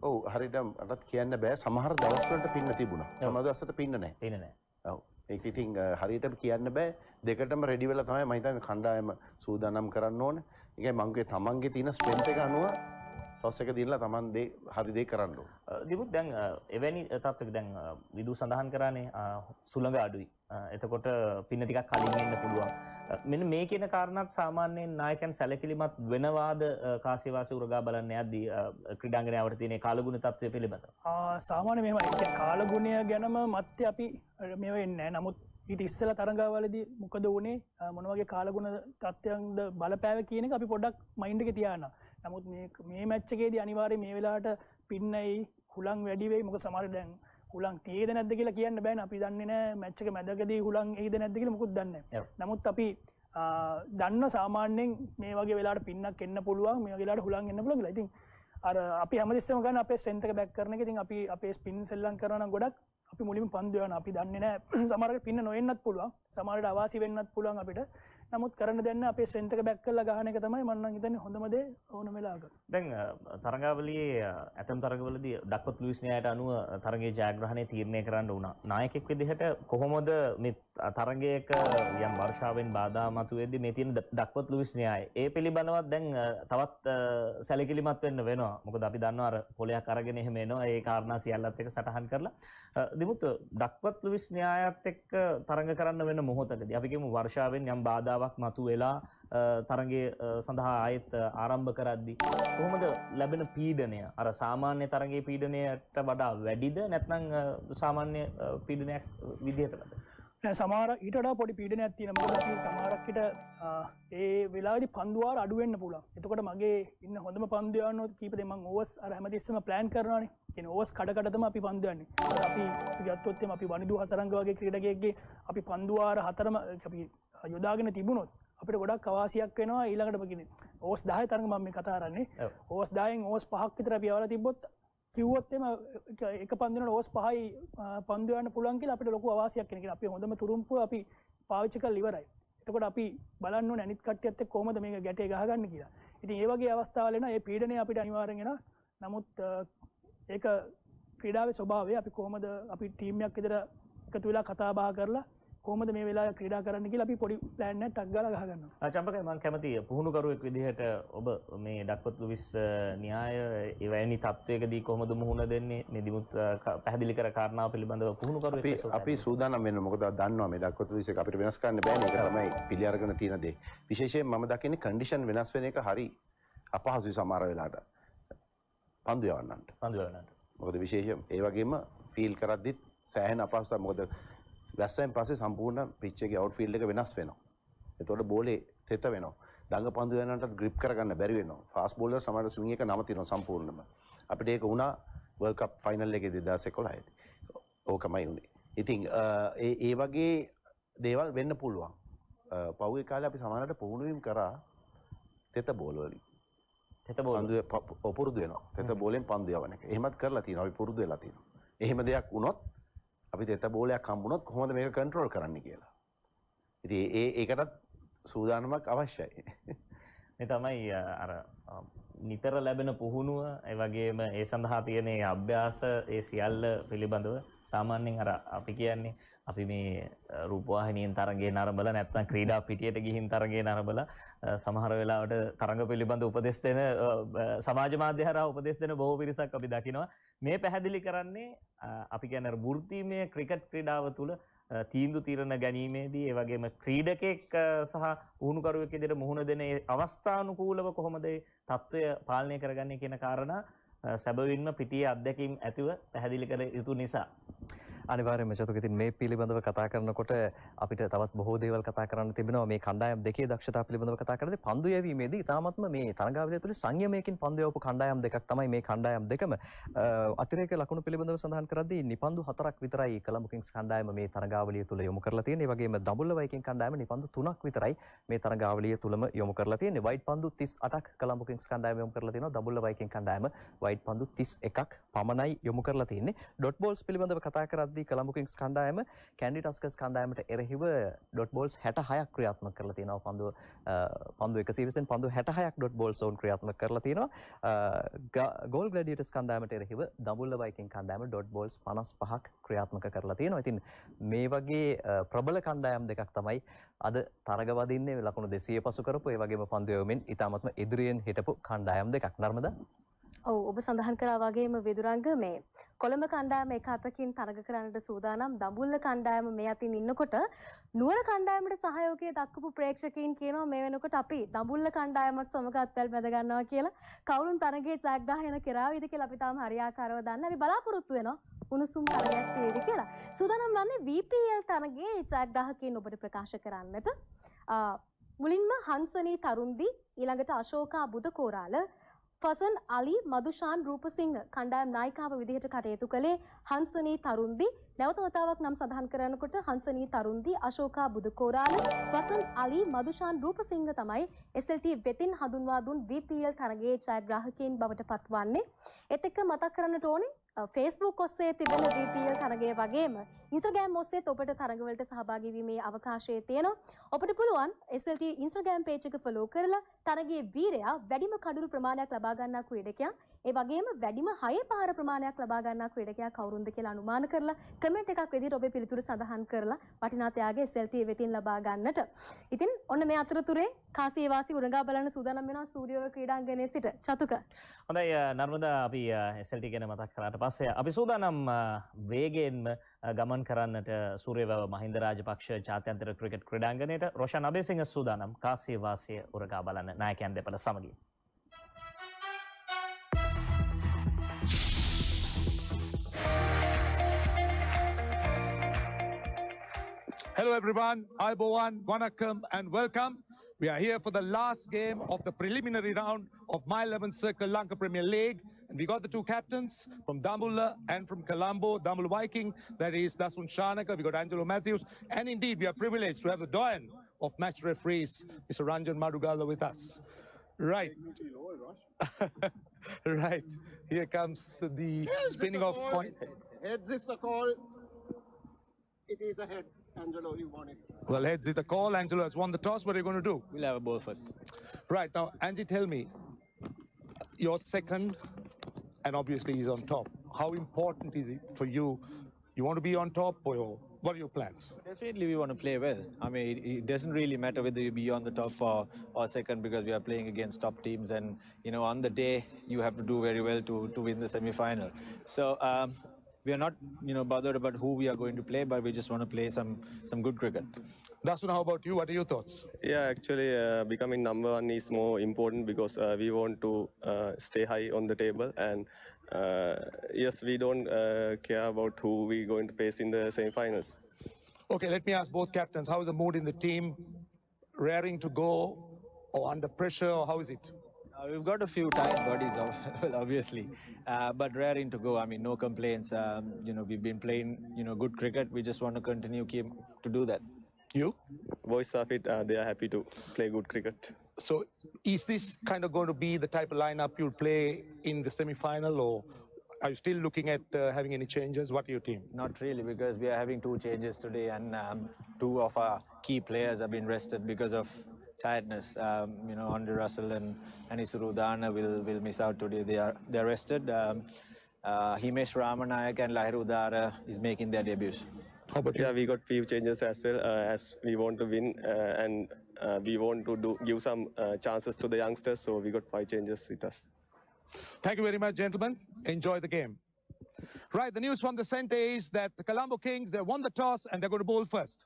ඔව් හරියට මටත් කියන්න බෑ සමහර දවස්වලට පින්න තිබුණා. සමහර දවස්වලට පින්න නැහැ. පින්න නැහැ. ඔව්. ඒක ඉතින් හරියටම කියන්න බෑ. දෙකටම රෙඩි වෙලා තමයි මම හිතන්නේ කණ්ඩායම සූදානම් කරන්න ඕනේ. ඒකයි මංගේ තමන්ගේ තියෙන ස්ට්‍රෙන්ත් එක අනුව ටොස් එක දීලා තමන් හරි දේ කරන්න ඕනේ. දිමුත් දැන් එවැනි තත්ත්වයක දැන් විදු සඳහන් කරානේ සුළඟ අඩුයි. එතකොට පින්න ටිකක් කලින් එන්න පුළුවන්. මෙන්න මේ කියන කාරණාත් සාමාන්‍යයෙන් නායකයන් සැලකිලිමත් වෙනවාද කාසිවාසී උරගා බලන්න යද්දී ක්‍රීඩාංගණයට තියෙන කාලගුණ තත්ත්වය පිළිබඳව? සාමාන්‍ය මෙහෙමයි. කාලගුණය ගැනම මත්තේ අපි මේව එන්නේ නැහැ. නමුත් ඊට ඉස්සෙල්ලා තරඟාවලදී මොකද වුනේ මොන වගේ කාලගුණ තත්ත්වයන්ද බලපෑව කියන එක අපි පොඩ්ඩක් මයින්ඩ් එකේ තියාගන්න. නමුත් මේ මැච් එකේදී අනිවාර්යයෙන් මේ වෙලාවට පින්නයි හුලං වැඩි වෙයි. මොකද සමහර දැන් හුලං තියෙද නැද්ද කියලා කියන්න බෑනේ. අපි දන්නේ නැහැ මැච් එක මැදකදී හුලං එයිද නැද්ද කියලා මොකුත් දන්නේ නැහැ. නමුත් අපි දන්න සාමාන්‍යයෙන් මේ වගේ වෙලාවට පින්නක් එන්න පුළුවන්, මේ වගේ වෙලාවට හුලං එන්න පුළුවන් කියලා. ඉතින් අර අපි හැමදෙස්සම ගන්න අපේ ස්ට්‍රෙන්ත් එක බෑක් කරන එක. ඉතින් අපි අපේ ස්පින් සෙල්ලම් කරනවා නම් ගොඩක් අපි මුලින්ම පන්දු යවන අපි දන්නේ නැහැ සමහරවිට පින්න නොවෙන්නත් පුළුවන්, සමහරවිට අවාසි වෙන්නත් පුළුවන් අපිට. නමුත් කරන්න දෙන්න අපේ ස්ට්‍රෙන්ත් එක බෑක් කරලා ගහන එක තමයි මම නම් හිතන්නේ හොඳම දේ ඕනම වෙලාවක. දැන් තරඟාවලියේ ඇතම් තරඟවලදී ඩක්වර්ත් ලුයිස් න්‍යායට අනුව තරගයේ ජයග්‍රහණය තීරණය කරන්න වුණා. නායකයෙක් විදිහට කොහොමද මේ තරගයක යම් වර්ෂාවෙන් බාධා මතුවේදී මේ තියෙන ඩක්වර්ත් ලුයිස් න්‍යාය ඒ පිළිබඳවත් දැන් තවත් සැලකිලිමත් වෙන්න වෙනවා. මොකද අපි දන්නවා අර පොලයක් අරගෙන එහෙම එනවා. ඒ කාරණා සියල්ලත් එක්ක සටහන් කරලා දිමුත් ඩක්වර්ත් ලුයිස් න්‍යායත් එක්ක තරඟ කරන්න වෙන මොහොතකදී අපි කියමු වර්ෂාවෙන් යම් බාධාවක් මතුවෙලා තරගයේ සඳහා ආයෙත් ආරම්භ කරද්දී කොහොමද ලැබෙන පීඩනය අර සාමාන්‍ය තරගයේ පීඩනයට වඩා වැඩිද නැත්නම් සාමාන්‍ය පීඩනයක් විදිහටද? සමහර ඊට වඩා පොඩි පීඩනයක් තියෙනවා. මොකද අපි සමහරක් විට ඒ වෙලාවේදී පන්දු වාර අඩු වෙන්න පුළුවන්. එතකොට මගේ ඉන්න හොඳම පන්දු යවන්නොත් කීප දෙනෙක් මම ඕවර්ස් අර හැමතිස්සෙම ප්ලෑන් කරනවානේ. කියන්නේ ඕවර්ස් කඩ තමයි අපි පන්දු යන්නේ. අපි ගත්තොත් එම අපි වනිදු හසරංග වගේ ක්‍රීඩකයෙක්ගේ අපි පන්දු වාර හතරම අපි යොදාගෙන තිබුණොත් අපිට ගොඩක් අවාසියක් වෙනවා. ඊළඟට කියන්නේ ඕවර්ස් 10 තරඟ මම මේ කතා කරන්නේ. ඕවර්ස් 10න් ඕවර්ස් 5ක් විතර අපි යවලා තිබ්බොත් කිව්වොත් එම එක පන්දුවකට ඕවර්ස් 5යි පන්දු යන්න පුළුවන් කියලා අපිට ලොකු අවාසියක් වෙන. අපි හොඳම තුරුම්පුව අපි පාවිච්චි කරලා ඉවරයි. එතකොට අපි බලන්න ඕනේ අනිත් කට්ටියත් එක්ක කොහොමද මේක ගැටේ ගහගන්නේ කියලා. ඉතින් ඒ වගේ අවස්ථාවල එන ඒ පීඩනය අපිට අනිවාර්යෙන් එනවා. නමුත් ඒක ක්‍රීඩාවේ ස්වභාවය. අපි කොහොමද අපි ටීම් එකක් විතර එකතු වෙලා කතා බහ කරලා කොහොමද මේ වෙලාවේ ක්‍රීඩා කරන්න කියලා අපි පොඩි ප්ලෑන් එකක් ටක් ගාලා ගහගන්නවා. චම්පකයි මම කැමති පුහුණුකරුවෙක් විදිහට ඔබ මේ ඩක්වර්ත් ලුයිස් න්‍යාය එවැනි තත්වයකදී කොහොමද මුහුණ දෙන්නේ? මේ දිමුත් පැහැදිලි කර කාරණාව පිළිබඳව පුහුණුකරුවෙක් අපි සූදානම් වෙන්න. මොකද දන්නවා මේ ඩක්වර්ත් ලුයිස් එක අපිට වෙනස් කරන්න බෑනේ. ඒක තමයි පිළි අරගෙන තියෙන දේ. විශේෂයෙන් මම දකින්නේ කන්ඩිෂන් වෙනස් වෙන එක හරි අපහසුයි සමහර වෙලාවට. පන්දු යවන්නන්ට. මොකද විශේෂයෙන් ඒ වගේම ෆීල් කරද්දිත් සෑහෙන අපහසුතාවක්. මොකද වැස්සෙන් පස්සේ සම්පූර්ණ පිච් එකේ අවුට්ෆීල්ඩ් එක වෙනස් වෙනවා. එතකොට බෝලේ තෙත වෙනවා. දඟ පන්දු යනටත් ග්‍රිප් කරගන්න බැරි වෙනවා. ෆාස්ට් බෝලර් සමහර ස්විං එක නවතිනවා සම්පූර්ණයෙන්ම. අපිට ඒක වුණා වර්ල්ඩ් කප් ෆයිනල් එකේ 2011 දී. ඕකමයි උනේ. ඉතින් ඒ වගේ දේවල් වෙන්න පුළුවන්. පහුගිය කාලේ අපි සමහරකට පුහුණුවීම් කරා තෙත බෝල වලින්. තෙත බෝල පන්දු පුරුදු වෙනවා. තෙත බෝලෙන් පන්දු යවන එක. එහෙමත් කරලා තියෙනවා. අපි පුරුදු වෙලා තියෙනවා. එහෙම දෙයක් වුණොත් අපි තෙත බෝලයක් හම්බුනොත් කොහොමද මේක කන්ට්‍රෝල් කරන්න කියලා. ඉතින් ඒකටත් සූදානමක් අවශ්‍යයි. මේ තමයි අර නිතර ලැබෙන පුහුණුව, ඒ වගේම ඒ සඳහා තියෙන ඒ අභ්‍යාස, ඒ සියල්ල පිළිබඳව සාමාන්‍යයෙන් අර අපි කියන්නේ අපි මේ රූපවාහිනියෙන් තරගයේ නරඹලා නැත්නම් ක්‍රීඩා පිටියට ගිහින් තරගයේ නරඹලා සමහර වෙලාවට තරඟ පිළිබඳ උපදෙස් දෙන සමාජ මාධ්‍ය හරහා උපදෙස් දෙන බොහෝ පිරිසක් අපි දකිනවා. මේ පැහැදිලි කරන්නේ අපි කියන්නේ වෘත්තීමය ක්‍රිකට් ක්‍රීඩාව තුළ තීන්දුව తీරන ගැනීමේදී ඒ වගේම ක්‍රීඩකෙක් සහ පුහුණුකරුවෙක් විදිහට මුහුණ දෙන අවස්ථානුකූලව කොහොමද ඒ තත්ත්වය පාලනය කරගන්නේ කියන කාරණා සැබවින්ම පිටියේ අත්දැකීම් ඇතිව පැහැදිලි කළ යුතු නිසා. අනිවාර්යයෙන්ම චතුක ඉතින් මේ පිළිබඳව කතා කරනකොට අපිට තවත් බොහෝ දේවල් කතා කරන්න තිබෙනවා. මේ කණ්ඩායම් දෙකේ දක්ෂතා පිළිබඳව කතා කරද්දී පන්දු යැවීමේදී ඉතාමත්ම මේ තරඟාවලිය තුළ සංයමයකින් පන්දු යවපු කණ්ඩායම් දෙකක් තමයි මේ කණ්ඩායම් දෙකම. අතිරේක ලකුණු පිළිබඳව සඳහන් කරද්දී නිපන්දු 4ක් විතරයි කොළඹ කිංස් කණ්ඩායම මේ තරඟාවලිය තුළ යොමු කරලා තියෙන්නේ. ඒ වගේම දඹුල්ල වයිකින් කණ්ඩායම නිපන්දු 3ක් විතරයි මේ තරඟාවලිය තුළම යොමු කරලා තියෙන්නේ. වයිට් පන්දු 38ක් කොළඹ කිංස් කණ්ඩායම යොමු කරලා තියෙනවා. දඹුල්ල වයිකින් කණ්ඩායම වයිට් පන්දු 31ක් පමණයි යොමු කරලා තියෙන්නේ. ඩොට් බෝල්ස් පිළිබඳව කතා කරද්දී අවස්ථාවේදී කොළඹ කිංස් කණ්ඩායම කැන්ඩි ටස්කර්ස් කණ්ඩායමට එරෙහිව ඩොට් බෝල්ස් 66ක් ක්‍රියාත්මක කරලා තියෙනවා. පන්දු 120න් පන්දු 66ක් ඩොට් බෝල්ස් වුන් ක්‍රියාත්මක කරලා තියෙනවා. ගෝල් ග්ලැඩියටර්ස් කණ්ඩායමට එරෙහිව දඹුල්ල වයිකින් කණ්ඩායම ඩොට් බෝල්ස් 55ක් ක්‍රියාත්මක කරලා තියෙනවා. ඉතින් මේ වගේ ප්‍රබල කණ්ඩායම් දෙකක් තමයි අද තරග වදින්නේ. ලකුණු 200 පසු කරපු ඒ වගේම පන්දු යවමින් ඉතාමත්ම ඉදිරියෙන් හිටපු කණ්ඩායම් දෙකක්. නර්මදා. ඔව් ඔබ සඳහන් කරා වගේම විදුරංග මේ කොළඹ කණ්ඩායම එක අතකින් තරග කරන්නට සූදානම්. දඹුල්ල කණ්ඩායම මේ අතින් ඉන්නකොට නුවර කණ්ඩායමට සහයෝගය දක්වපු ප්‍රේක්ෂකයින් කියනවා මේ වෙනකොට අපි දඹුල්ල කණ්ඩායමත් සමග අත්වැල් බැඳ ගන්නවා කියලා. කවුරුන් තරගයේ ජයග්‍රහණය කරාවිද කියලා අපි තාම හරියාකාරව දන්නේ. අපි බලාපොරොත්තු වෙනවා උණුසුම් තරගයක් වේවි කියලා. සූදානම් වන්නේ VPL තරගයේ ජයග්‍රාහකයින් ඔබට ප්‍රකාශ කරන්නට. මුලින්ම හංසනී තරුන්දි, ඊළඟට අශෝකා බුදකෝරාල, ෆසන් අලි මදුෂාන් රූපසිංහ කණ්ඩායම් නායිකාව විදිහට කටයුතු කළේ හංසනී තරුන්දි. නැවත වතාවක් නම් සඳහන් කරනකොට හංසනී තරුන්දි, අශෝකා බුදකෝරාල, ෆසන් අලි මදුෂාන් රූපසිංහ තමයි SLT වෙතින් හඳුන්වා දුන් VPL තරගයේ ජයග්‍රාහකයින් බවට පත්වන්නේ. ඒත් එක්ක මතක් කරන්නට ඕනේ Facebook ඔස්සේ තිබෙන VPL තරගය වගේම Instagram ඔස්සේ ඔබට තරගවලට සහභාගී වීමේ අවකාශය තියෙනවා. ඔබට පුළුවන් SLT Instagram page එක follow කරලා තරගයේ වීරයා වැඩිම කඩුළු ප්‍රමාණයක් ලබා ගන්නා ක්‍රීඩකයා, ඒ වගේම වැඩිම 6 පාර ප්‍රමාණයක් ලබා ගන්නා ක්‍රීඩකයා කවුරුන්ද කියලා අනුමාන කරලා කමෙන්ට් එකක් විදිහට ඔබේ පිළිතුරු සඳහන් කරලා වටිනා ත්‍යාගය SLT වෙතින් ලබා ගන්නට. ඉතින් ඔන්න මේ අතරතුරේ කාසියේ වාසී උරගා බලන්න සූදානම් වෙනවා ස්ටුඩියෝ ක්‍රීඩාංගණයේ සිට. චතුක. හොඳයි නර්මදා, අපි SLT ගැන මතක් කරාට පස්සේ අපි සූදානම් වේගයෙන්ම ගමන් කරන්නට සූර්යවැව මහින්ද රාජපක්ෂ ජාත්‍යන්තර ක්‍රිකට් ක්‍රීඩාංගණයට. රොෂන් අබේසිංහ සූදානම් කාසියේ වාසිය උරගා බලන්න නායකයන් දෙපළ සමගින්. Hello everyone, Ayubowan, Vanakkam and welcome. We are here for the last game of the preliminary round of My 11 Circle Lanka Premier League. And we got the two captains from Dambulla and from Colombo, Dambulla Viking, that is Dasun Shanaka, we got Angelo Matthews, and indeed we are privileged to have the doyen of match referees, Mr. Ranjan Madugala with us. Right. Right. Here comes the spinning of coin. Heads is the call. It is a head. Angelo, you want it. Well, heads is the call. Angelo has won the toss. What are you going to do? We'll have a ball first. Right. Now, Angie, tell me, you're second, and obviously he's on top. How important is it for you? You want to be on top, or what are your plans? Definitely we want to play well. I mean, it doesn't really matter whether you be on the top or second, because we are playing against top teams, and you know, on the day you have to do very well to win the semi-final. So we are not, you know, bothered about who we are going to play, but we just want to play some good cricket. Dasun, how about you? What are your thoughts? Yeah, actually becoming number one is more important because we want to stay high on the table, and yes, we don't care about who we're going to face in the semi-finals. Okay, let me ask both captains, how is the mood in the team? Raring to go or under pressure, or how is it? We've got a few tired bodies, obviously, but raring to go. I mean, no complaints. You know, we've been playing, you know, good cricket. We just want to continue to do that. You? Boys are fit. They are happy to play good cricket. So, is this kind of going to be the type of lineup you'll play in the semi-final, or are you still looking at having any changes? What are your team? Not really, because we are having two changes today, and two of our key players have been rested because of tiredness. You know, Andre Russell and Anisuru Udana will miss out today. They're rested. Himesh Ramanayak and Lahiru Udara is making their debuts. How about we got few changes as well, as we want to win and we want to give some chances to the youngsters. So we got 5 changes with us. Thank you very much, gentlemen. Enjoy the game. Right, the news from the centre is that the Colombo Kings, they won the toss and they're going to bowl first.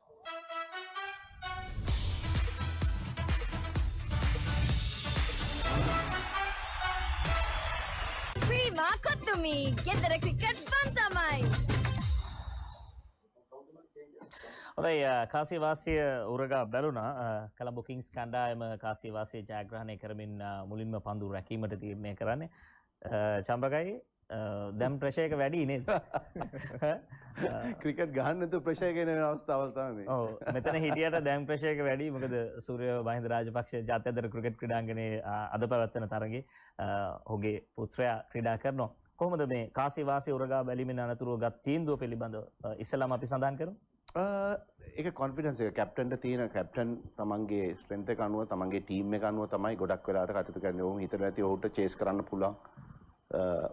Makotumi, ගෙදර cricket fun තමයි. හොඳයි, කාසිය වාසිය උරගා බැලුණා. Colombo kings කණ්ඩායම කාසිය වාසිය ජයග්‍රහණය කරමින් මුලින්ම පන්දු රැකීමට තීරණය කරන්නේ. චම්පකයි දැන් ප්‍රෙෂර් එක වැඩි නේද? ක්‍රිකට් ගහන්න නැතුව ප්‍රෙෂර් එක එන අවස්ථාවල් තමයි මේ. ඔව්, මෙතන හිටියට දැන් ප්‍රෙෂර් එක වැඩි. මොකද සූර්ය මහින්ද රාජපක්ෂ ජාත්‍යන්තර ක්‍රිකට් ක්‍රීඩාංගණයේ අද පැවැත්වෙන තරගයේ ඔහුගේ පුත්‍රයා ක්‍රීඩා කරනවා. කොහොමද මේ කාසි වාසි උරගා බැලීමෙන් අනතුරුව ගත් තීන්දුව පිළිබඳව ඉස්සෙල්ලාම අපි සඳහන් කරමු. ඒක කොන්ෆිඩන්ස් එක කැප්ටන්ට තියෙන කැප්ටන් තමන්ගේ ස්ට්‍රෙන්ත් එක අනුව තමන්ගේ ටීම් එක අනුව තමයි ගොඩක් වෙලාවට කටයුතු කරන්නේ. ඔහු හිතලා ඇති ඔහුට චේස් කරන්න පුළුවන්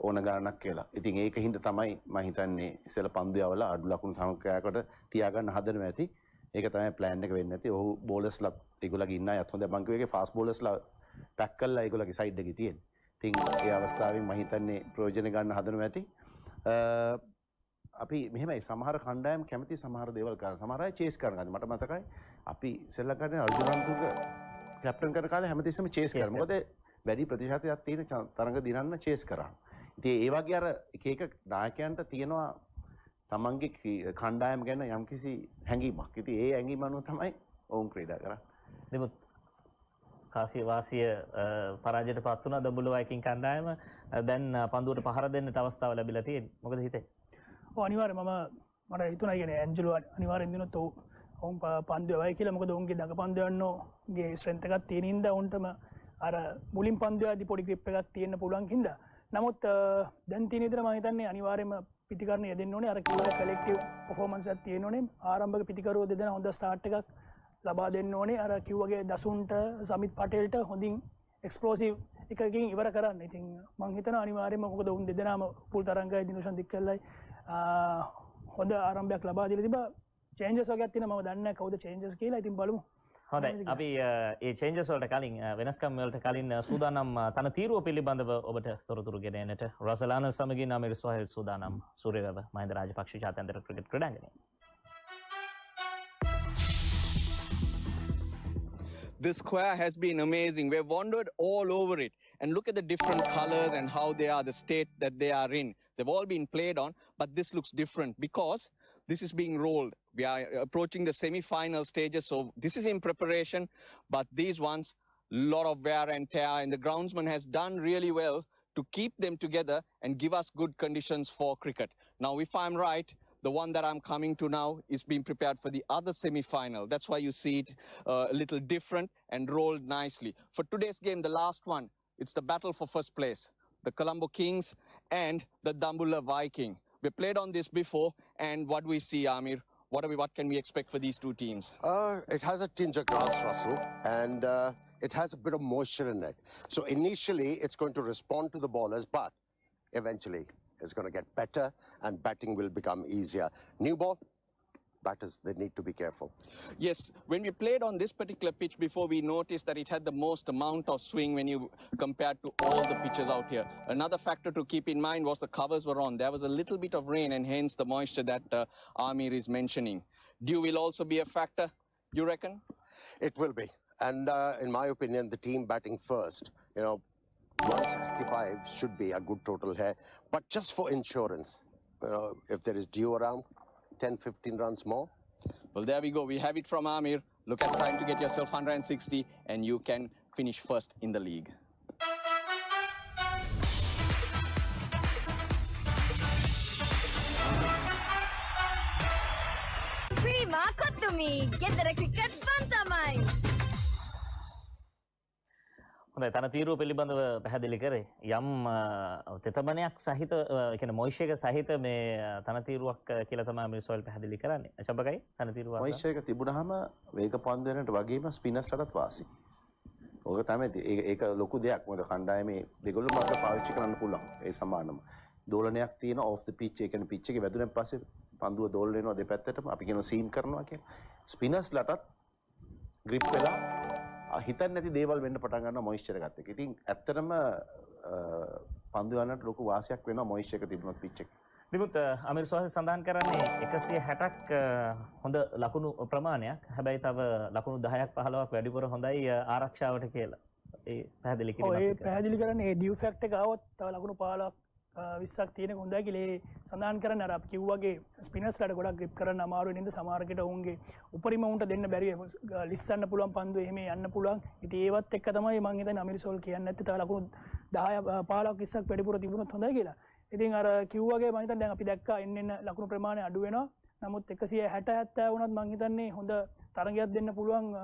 ඕන ගානක් කියලා. ඉතින් ඒක හින්දා තමයි මම හිතන්නේ ඉස්සෙල්ලා පන්දු යවලා අඩු ලකුණු සංඛ්‍යාවකට තියාගන්න හදනවා ඇති. ඒක තමයි ප්ලෑන් එක වෙන්නේ නැති. ඔහු බෝලර්ස්ලා ඒගොල්ලන්ගේ ඉන්න අයත් හොඳයි. මං කිව්වේ ෆාස්ට් බෝලර්ස්ලා පැක් කරලා ඒගොල්ලන්ගේ සයිඩ් එකේ තියෙන්නේ. ඉතින් ඒ අවස්ථාවෙන් මම හිතන්නේ ප්‍රයෝජන ගන්න හදනවා ඇති. අපි මෙහෙමයි සමහර කණ්ඩායම් කැමති සමහර දේවල් කරන සමහර අය චේස් කරනවා. මට මතකයි අපි ඉස්සෙල්ලා කරන්නේ අර්ජුනන්තුක කැප්ටන් කරන කාලේ හැමතිස්සෙම චේස් කරා. මොකද වැඩි ප්‍රතිශතයක් තියෙන තරඟ දිනන්න චේස් කරා. ඉතින් ඒ වගේ අර එක එක නායකයන්ට තියෙනවා තමන්ගේ කණ්ඩායම ගැන යම්කිසි හැඟීමක්. ඉතින් ඒ හැඟීම අනුව තමයි ඔවුන් ක්‍රීඩා කරන්නේ. දෙමුත් කාසිය වාසිය පරාජයට පත් වුණා දඹුල්ල වයිකින් කණ්ඩායම. දැන් පන්දුවට පහර දෙන්නට අවස්ථාව ලැබිලා තියෙන්නේ. මොකද හිතේ? ඔව් අනිවාර්යයෙන්ම මට හිතුණා කියන්නේ ඇන්ජලෝ අනිවාර්යෙන් දිනොත් ඔවුන් පන්දු යවයි කියලා. මොකද ඔවුන්ගේ දඟ පන්දු යන්නෝගේ ස්ට්‍රෙන්ත් එකක් තියෙන හින්දා ඔවුන්ටම අර මුලින් පන්දු යද්දි පොඩි ග්‍රිප් එකක් තියෙන්න පුළුවන් හින්දා. නමුත් දැන් තියෙන විදිහට මම හිතන්නේ අනිවාර්යයෙන්ම පිටිකරණ යෙදෙන්න ඕනේ. අර කිව්ව කලෙක්ටිව් පර්ෆෝමන්ස් එකක් තියෙන්න ඕනේ. ආරම්භක පිටිකරුවෝ දෙදෙනා හොඳ ස්ටාර්ට් එකක් ලබා දෙන්න ඕනේ. අර කිව්වගේ දසුන්ට සමිත් පටේල්ට හොඳින් එක්ස්ප්ලෝසිව් එකකින් ඉවර කරන්න. ඉතින් මම හිතනවා අනිවාර්යයෙන්ම මොකද උන් දෙදෙනාම පුල් තරංගයි දිනුෂන් දික්කල්ලයි හොඳ ආරම්භයක් ලබා දීලා තිබා. චේන්ජස් වගේක් තියෙනවා. මම දන්නේ නැහැ කවුද චේන්ජස් කියලා. ඉතින් බලමු. හොඳයි. අපි ඒ චේන්ජස් වලට කලින් වෙනස්කම් වලට කලින් සූදානම් තන තීරුව පිළිබඳව ඔබට තොරතුරු ගෙන එන්නට රසලාන සමගින් අමීර් සොහයිල් සූදානම් සූර්යවැව මහින්ද රාජපක්ෂ ජාත්‍යන්තර cricket ක්‍රීඩාංගණයේ. This square has been amazing. We've wandered all over it and look at the different colors and how they are, the state that they are in. They've all been played on, but this looks different because this is being rolled. We are approaching the semi-final stages, so this is in preparation, but these ones, lot of wear and tear, and the groundsman has done really well to keep them together and give us good conditions for cricket. Now, if I'm right, the one that I'm coming to now is being prepared for the other semi-final. That's why you see it a little different and rolled nicely. For today's game, the last one, it's the battle for first place. The Colombo Kings and the Dambulla Viking. We played on this before, and what we see, Amir, what can we expect for these two teams? It has a tinge of grass, Russell, and it has a bit of moisture in it. So initially, it's going to respond to the bowlers, but eventually, it's going to get better, and batting will become easier. New ball, batters, they need to be careful. Yes, when we played on this particular pitch before, we noticed that it had the most amount of swing when you compared to all the pitches out here. Another factor to keep in mind was the covers were on. There was a little bit of rain and hence the moisture that Amir is mentioning. Dew will also be a factor, you reckon? It will be. And in my opinion, the team batting first, 165 should be a good total here. But just for insurance, if there is dew around, 10-15 runs more. Well, there we go. We have it from Amir. Look at trying to get yourself 160 and you can finish first in the league. Prima Kotumi, get the cricket fun tamai. හොඳයි තන තීරුව පිළිබඳව පැහැදිලි කරේ. යම් තෙතමනයක් සහිත කියන්නේ මොයිෂ් එක සහිත මේ තන තීරුවක් කියලා තමයි මේ සොයිල් පැහැදිලි කරන්නේ. අචබකයි තන තීරුව මොයිෂ් එක තිබුණාම වේග පන්දුවලට වගේම ස්පිනර්ස්ලටත් වාසි. ඕක තමයි ඒක ලොකු දෙයක්. මොකද කණ්ඩායමේ දෙගොල්ලම අපිට පාවිච්චි කරන්න පුළුවන්. ඒ සමානම. දෝලනයක් තියෙන ඔෆ් ද පිච් ඒ කියන්නේ පිච් එකේ වැදුනන් පස්සේ පන්දුව දෝලන වෙනවා දෙපැත්තටම. අපි කියනවා සීම් කරනවා කියලා. ස්පිනර්ස්ලටත් ග්‍රිප් වෙලා හිතන්නේ නැති දේවල් වෙන්න පටන් ගන්නවා මොයිස්චර් එකත් එක්ක. ඉතින් ඇත්තටම පන්දු යනට ලොකු වාසියක් වෙනවා මොයිස්චර් එක තිබුණොත් පිච් එක. දිමුත් අමීර් සොහයිල් සඳහන් කරන්නේ 160ක් හොඳ ලකුණු ප්‍රමාණයක්. හැබැයි තව ලකුණු 10ක් 15ක් වැඩිපුර හොඳයි ආරක්ෂාවට කියලා. ඒ පැහැදිලි කිරීමක්. ඔය පැහැදිලි කරන්නේ ඒ ඩියු ෆැක්ට් එක આવොත් තව ලකුණු 15ක් 20ක් තියෙන හොඳයි කියලා ඒ සඳහන් කරන්නේ. අර අපි කිව්වාගේ ස්පිනර්ස්ලාට ගොඩක් ග්‍රිප් කරන්න අමාරු වෙන ඉඳ සමහරකට උන්ගේ උපරිම උන්ට දෙන්න බැරි ලිස්සන්න පුළුවන් පන්දු එහෙම යන්න පුළුවන්. ඉතින් ඒවත් එක්ක තමයි මම හිතන්නේ අමීර් සොහයිල් කියන්නේ නැත්තේ තව ලකුණු 10 15ක් 20ක් වැඩිපුර තිබුණොත් හොඳයි කියලා. ඉතින් අර කිව්වාගේ මම හිතන්නේ දැන් අපි දැක්කා එන්න ලකුණු ප්‍රමාණය අඩු වෙනවා. නමුත් 160 70 වුණත් මම හිතන්නේ හොඳ තරගයක් දෙන්න පුළුවන්.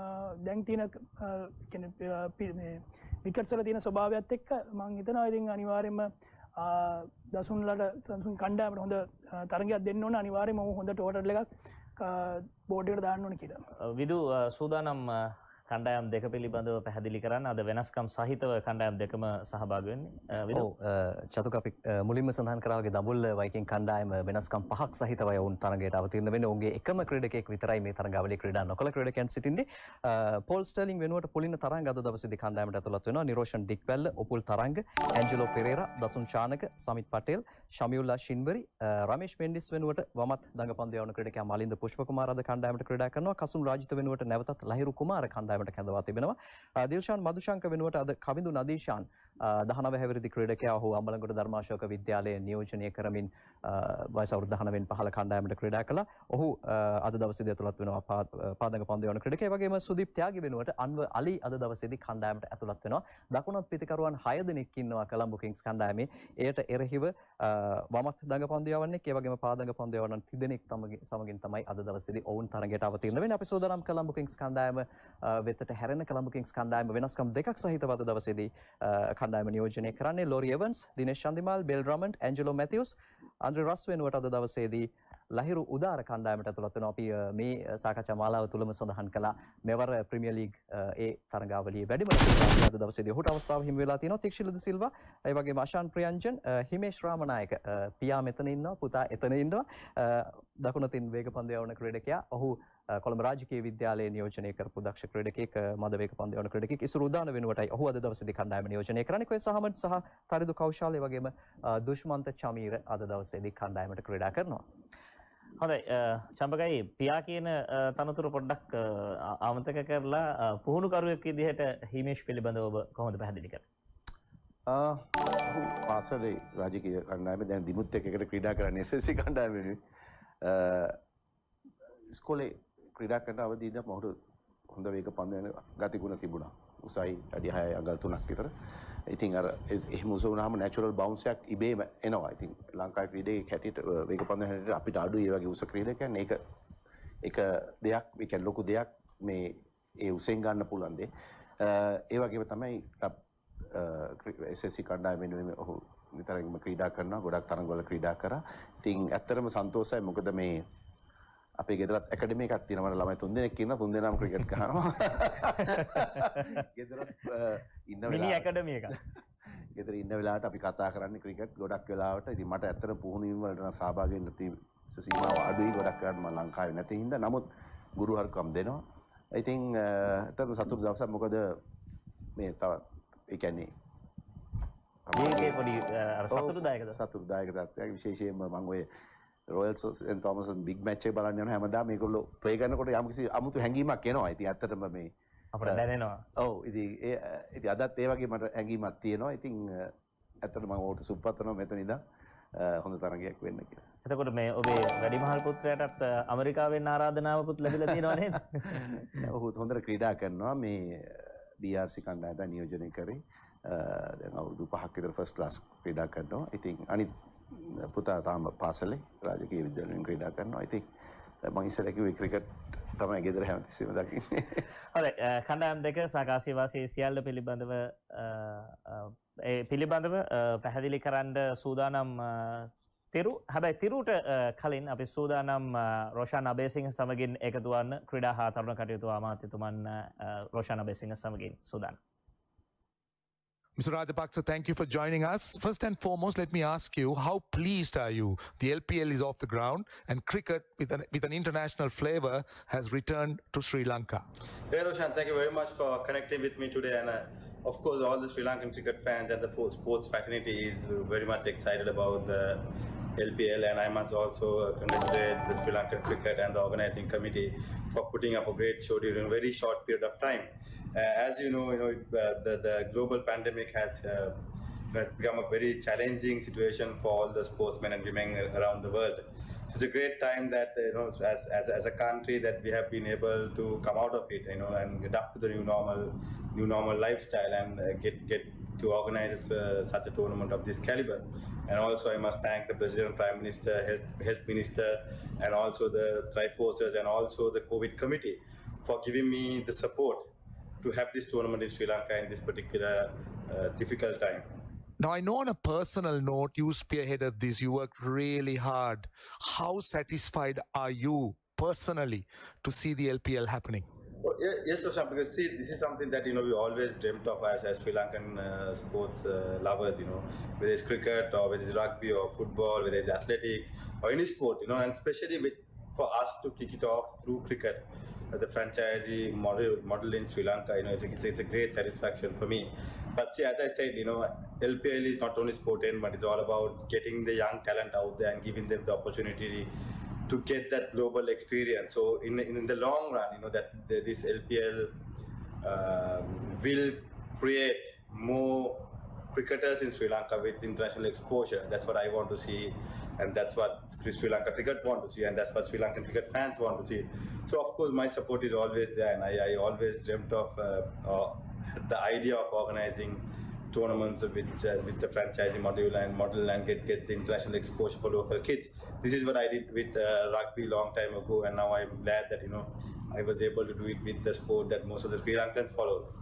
දැන් තියෙන කියන්නේ මේ විකට්ස් වල තියෙන ස්වභාවයත් එක්ක මම හිතනවා ඉතින් අනිවාර්යයෙන්ම දසුන්ලට සසුන් කණ්ඩායමට හොඳ තරගයක් දෙන්න ඕන අනිවාර්යයෙන්ම හොඳ ටෝටල් එකක් බෝඩ් එකට දාන්න ඕන කියලා. විදු සූදානම් කණ්ඩායම් දෙක පිළිබඳව පැහැදිලි කරන්න අද වෙනස්කම් සහිතව කණ්ඩායම් දෙකම සහභාගී වෙන්නේ. ඔව් චතුක අපි මුලින්ම සඳහන් කරා වගේ දඹුල්ල වයිකින් කණ්ඩායම වෙනස්කම් පහක් සහිතවයි ඔවුන් තරගයට අවතීර්ණ වෙන්නේ. ඔවුන්ගේ එකම ක්‍රීඩකයෙක් විතරයි මේ තරගාවලියේ ක්‍රීඩා නොකළ ක්‍රීඩකයන් සිටින්නේ. පෝල් ස්ටර්ලින් වෙනුවට පුලින තරංග අද දවසේදී කණ්ඩායමට ඇතුළත් වෙනවා. නිරෝෂන් ඩික්වැල්ල, උපුල් තරංග, ඇන්ජලෝ පෙරේරා, දසුන් ශානක, සමිත් පටේල්, ශමියුල්ලා ශින්වරි, රමේෂ් මෙන්ඩිස් වෙනුවට වමත් දඟපන්දු යවන ක්‍රීඩකයා මලින්ද පුෂ්පකුමාර අද කණ්ඩායමට ක්‍රීඩා කරනවා. කසුන් රාජිත වෙනුවට නැවතත් ලහිරු කුමාර කණ්ඩායමට කැඳවා තිබෙනවා. දිල්ෂාන් මදුශංක වෙනුවට අද කවිඳු නදීෂාන් 19 හැවිරිදි ක්‍රීඩකයා ඔහු අම්බලන්ගොඩ ධර්මාශෝක විද්‍යාලයේ නියෝජනය කරමින් වයස අවුරුදු 19 වෙනි පහළ කණ්ඩායමට ක්‍රීඩා කළා. ඔහු අද දවසේදී ඇතුළත් වෙනවා පාදඟ පන්දු යවන ක්‍රීඩකයා. ඒ වගේම සුදීප් ත්‍යාගි වෙනුවට අන්වර් අලි අද දවසේදී කණ්ඩායමට ඇතුළත් වෙනවා. දකුණත් පිටිකරුවන් 6 දෙනෙක් ඉන්නවා කොළඹ කිංස් කණ්ඩායමේ. එයට එරෙහිව වමත් දඟ පන්දු යවන්නේ ඒ වගේම පාදඟ පන්දු යවන තිදෙනෙක් සමගින් තමයි අද දවසේදී ඔවුන් තරගයට අවතීර්ණ වෙන්නේ. අපි සෝදානම් කොළඹ කිංස් කණ්ඩායම වෙතට හැරෙන කොළඹ කිංස් කණ්ඩායම වෙනස්කම් දෙකක් සහිතව අද දවසේදී කණ්ඩායම නියෝජනය කරන්නේ. Laurie Evans, Dinesh Chandimal, Bell Drummond, Angelo Mathews, Andre Russell වෙනුවට අද දවසේදී ලහිරු උදාර කණ්ඩායමට ඇතුළත් වෙනවා. අපි මේ සාකච්ඡා මාලාව තුලම සඳහන් කළා මෙවර ප්‍රීමියර් ලීග් ඒ තරගාවලියේ වැඩිම අද දවසේදී ඔහුට අවස්ථාව හිමි වෙලා තියෙනවා. තික්ෂිල ද සිල්වා, ඒ වගේම අශාන් ප්‍රියංජන්, හිමේෂ් රාමනායක පියා මෙතන ඉන්නවා, පුතා එතන ඉන්නවා. දකුණතින් වේග පන්දු යවන ක්‍රීඩකයා ඔහු කොළඹ රාජකීය විද්‍යාලයේ නියෝජනය කරපු දක්ෂ ක්‍රීඩකයෙක්, මද වේග පන්දු යවන ක්‍රීඩකයෙක්. ඉසුරු උදාන වෙනුවටයි ඔහු අද දවසේදී කණ්ඩායම නියෝජනය කරන්නේ. කොයි සහමඩ් සහ තරිදු කෞශාල, ඒ වගේම දුෂ්මන්ත චමීර අද දවසේදී කණ්ඩායමට ක්‍රීඩා කරනවා. හොඳයි චම්පකයි පියා කියන තනතුර පොඩ්ඩක් අමතක කරලා පුහුණුකරුවෙක් විදිහට හිමේෂ් පිළිබඳව ඔබ කොහොමද පැහැදිලි කරන්නේ? පාසලේ රාජකීය කණ්ඩායමේ දැන් දිමුත් එකට ක්‍රීඩා කරන්නේ SSC කණ්ඩායමේ. ඉස්කෝලේ ක්‍රීඩා කරන අවදීදී මට හොඳ වේග පන්දු යන ගතිගුණ තිබුණා. උසයි අඩි 6 අඟල් 3ක් විතර. ඉතින් අර එහෙම උස වුණාම නැචරල් බවුන්ස් එකක් ඉබේම එනවා. ඉතින් ලංකාවේ ක්‍රීඩකයෙක් හැටියට වේග පන්දු හැටියට අපිට අඩුයි ඒ වගේ උස ක්‍රීඩකයන්. ඒක දෙයක්, ඒ කියන්නේ ලොකු දෙයක් මේ ඒ උසෙන් ගන්න පුළුවන් දේ. ඒ වගේම තමයි SSC කණ්ඩායම වෙනුවෙන් ඔහු විතරක්ම ක්‍රීඩා කරනවා. ගොඩක් තරඟවල ක්‍රීඩා කරා. ඉතින් ඇත්තටම සන්තෝෂයි. මොකද මේ අපේ ගෙදරත් ඇකඩමි එකක් තියෙනවා. මට ළමයි 3 දෙනෙක් ඉන්නවා. 3 දෙනාම ක්‍රිකට් ගහනවා. ගෙදරත් ඉන්න වෙලාවට මිනි ඇකඩමි එකක්. ගෙදර ඉන්න වෙලාවට අපි කතා කරන්නේ ක්‍රිකට් ගොඩක් වෙලාවට. ඉතින් මට ඇත්තට පුහුණු වීම වලට නම් සහභාගී වෙන්න තියෙන සීමාව අඩුයි. ගොඩක් වෙලාවට මම ලංකාවේ නැති හින්දා. නමුත් ගුරුහරුකම් දෙනවා. ඉතින් ඇත්තටම සතුටු දවසක්. මොකද මේ තව ඒ කියන්නේ මේකේ පොඩි සතුටුදායක තත්ත්වයක්. විශේෂයෙන්ම මම ඔය රොයල් සෙන් තෝමසන් බිග් මැච් එක බලන්න යනවා. හැමදාම මේගොල්ලෝ ප්ලේ කරනකොට යම්කිසි අමුතු හැඟීමක් එනවා. ඉතින් ඇත්තටම මේ අපිට දැනෙනවා. ඔව් ඉතින් අදත් ඒ වගේ මට හැඟීමක් තියෙනවා. ඉතින් ඇත්තටම මම ඕට සුබපතනවා මෙතන ඉඳන් හොඳ තරගයක් වෙන්න කියලා. එතකොට මේ ඔබේ වැඩිමහල් පුත්‍රයාටත් ඇමරිකාවෙන් ආරාධනාවකුත් ලැබිලා තියෙනවා නේද? ඔහු හොඳට ක්‍රීඩා කරනවා. මේ DRC කණ්ඩායමට නියෝජනය කරේ. දැන් අවුරුදු 5ක් විතර ෆස්ට් ක්ලාස් ක්‍රීඩා කරනවා. ඉතින් අනිත් පුතා තාම පාසලේ රාජකීය විද්‍යාලයෙන් ක්‍රීඩා කරනවා. ඉතින් මම ඉස්සෙල්ලා කිව්වේ ක්‍රිකට් තමයි ගෙදර හැමතිස්සෙම දකින්නේ. හරි කණ්ඩායම් දෙක සාකාසී වාසී සියල්ල පිළිබඳව පැහැදිලි කරන්න සූදානම් තිරු. හැබැයි තිරුට කලින් අපි සූදානම් රෝෂාන් අබේසිංහ සමගින් එකතු වන්න ක්‍රීඩා හා තරුණ කටයුතු අමාත්‍යතුමන් රෝෂාන් අබේසිංහ සමගින් සූදානම්. Mr. Rajapaksa, thank you for joining us. First and foremost, let me ask you, how pleased are you? The LPL is off the ground and cricket with an international flavor has returned to Sri Lanka. Hey Roshan, thank you very much for connecting with me today. And of course, all the Sri Lankan cricket fans and the sports fraternity is very much excited about the LPL. And I must also congratulate the Sri Lankan cricket and the organizing committee for putting up a great show during a very short period of time. As you know, the global pandemic has become a very challenging situation for all the sportsmen and women around the world. So it's a great time that as a country that we have been able to come out of it, and adapt to the new normal lifestyle and get to organize such a tournament of this caliber. And also I must thank the President, Prime Minister, Health Minister, and also the Triforces and also the COVID committee for giving me the support to have this tournament in Sri Lanka in this particular difficult time. Now, I know on a personal note, you spearheaded this, you worked really hard. How satisfied are you personally to see the LPL happening? Yes, Roshan, because see, this is something that, we always dreamt of as Sri Lankan sports lovers, whether it's cricket or whether it's rugby or football, whether it's athletics or any sport, and especially for us to kick it off through cricket, the franchisee model in Sri Lanka, it's a great satisfaction for me. But see, as I said, LPL is not only sport but it's all about getting the young talent out there and giving them the opportunity to get that global experience. So in the long run, this LPL will create more cricketers in Sri Lanka with international exposure. That's what I want to see, and that's what Sri Lanka cricket want to see, and that's what Sri Lankan cricket fans want to see. So of course my support is always there, and I always dreamt of the idea of organizing tournaments with the franchising model and get the international exposure for local kids. This is what I did with rugby long time ago, and now I'm glad that I was able to do it with the sport that most of the Sri Lankans follow.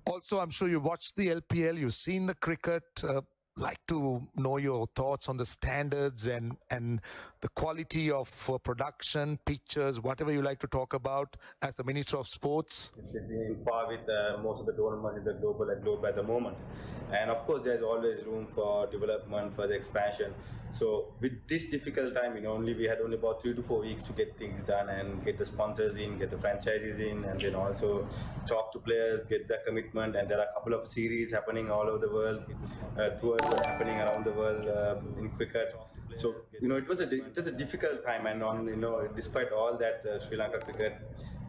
Also, I'm sure you've watched the LPL, you've seen the cricket. Like to know your thoughts on the standards and the quality of production, pictures, whatever you like to talk about as the Minister of Sports. It's in par with most of the tournaments in the globe at the moment. And of course, there's always room for development, for the expansion. So with this difficult time, we had only about 3 to 4 weeks to get things done and get the sponsors in, get the franchises in, and then also talk to players, get their commitment. And there are a couple of series happening all over the world, tours are happening around the world in cricket. So it was a difficult time, and despite all that, Sri Lanka cricket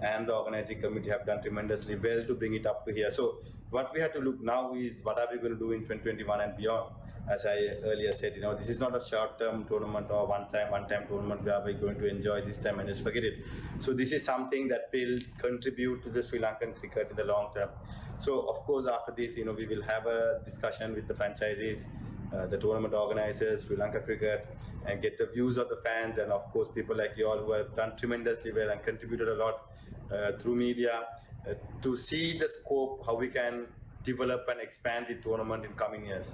and the organizing committee have done tremendously well to bring it up to here. So what we have to look now is what are we going to do in 2021 and beyond. As I earlier said, this is not a short-term tournament or one-time tournament where we're going to enjoy this time and just forget it. So this is something that will contribute to the Sri Lankan cricket in the long term. So of course, after this, we will have a discussion with the franchisees, the tournament organizers, Sri Lanka cricket, and get the views of the fans, and of course people like you all who have done tremendously well and contributed a lot through media to see the scope, how we can develop and expand the tournament in coming years.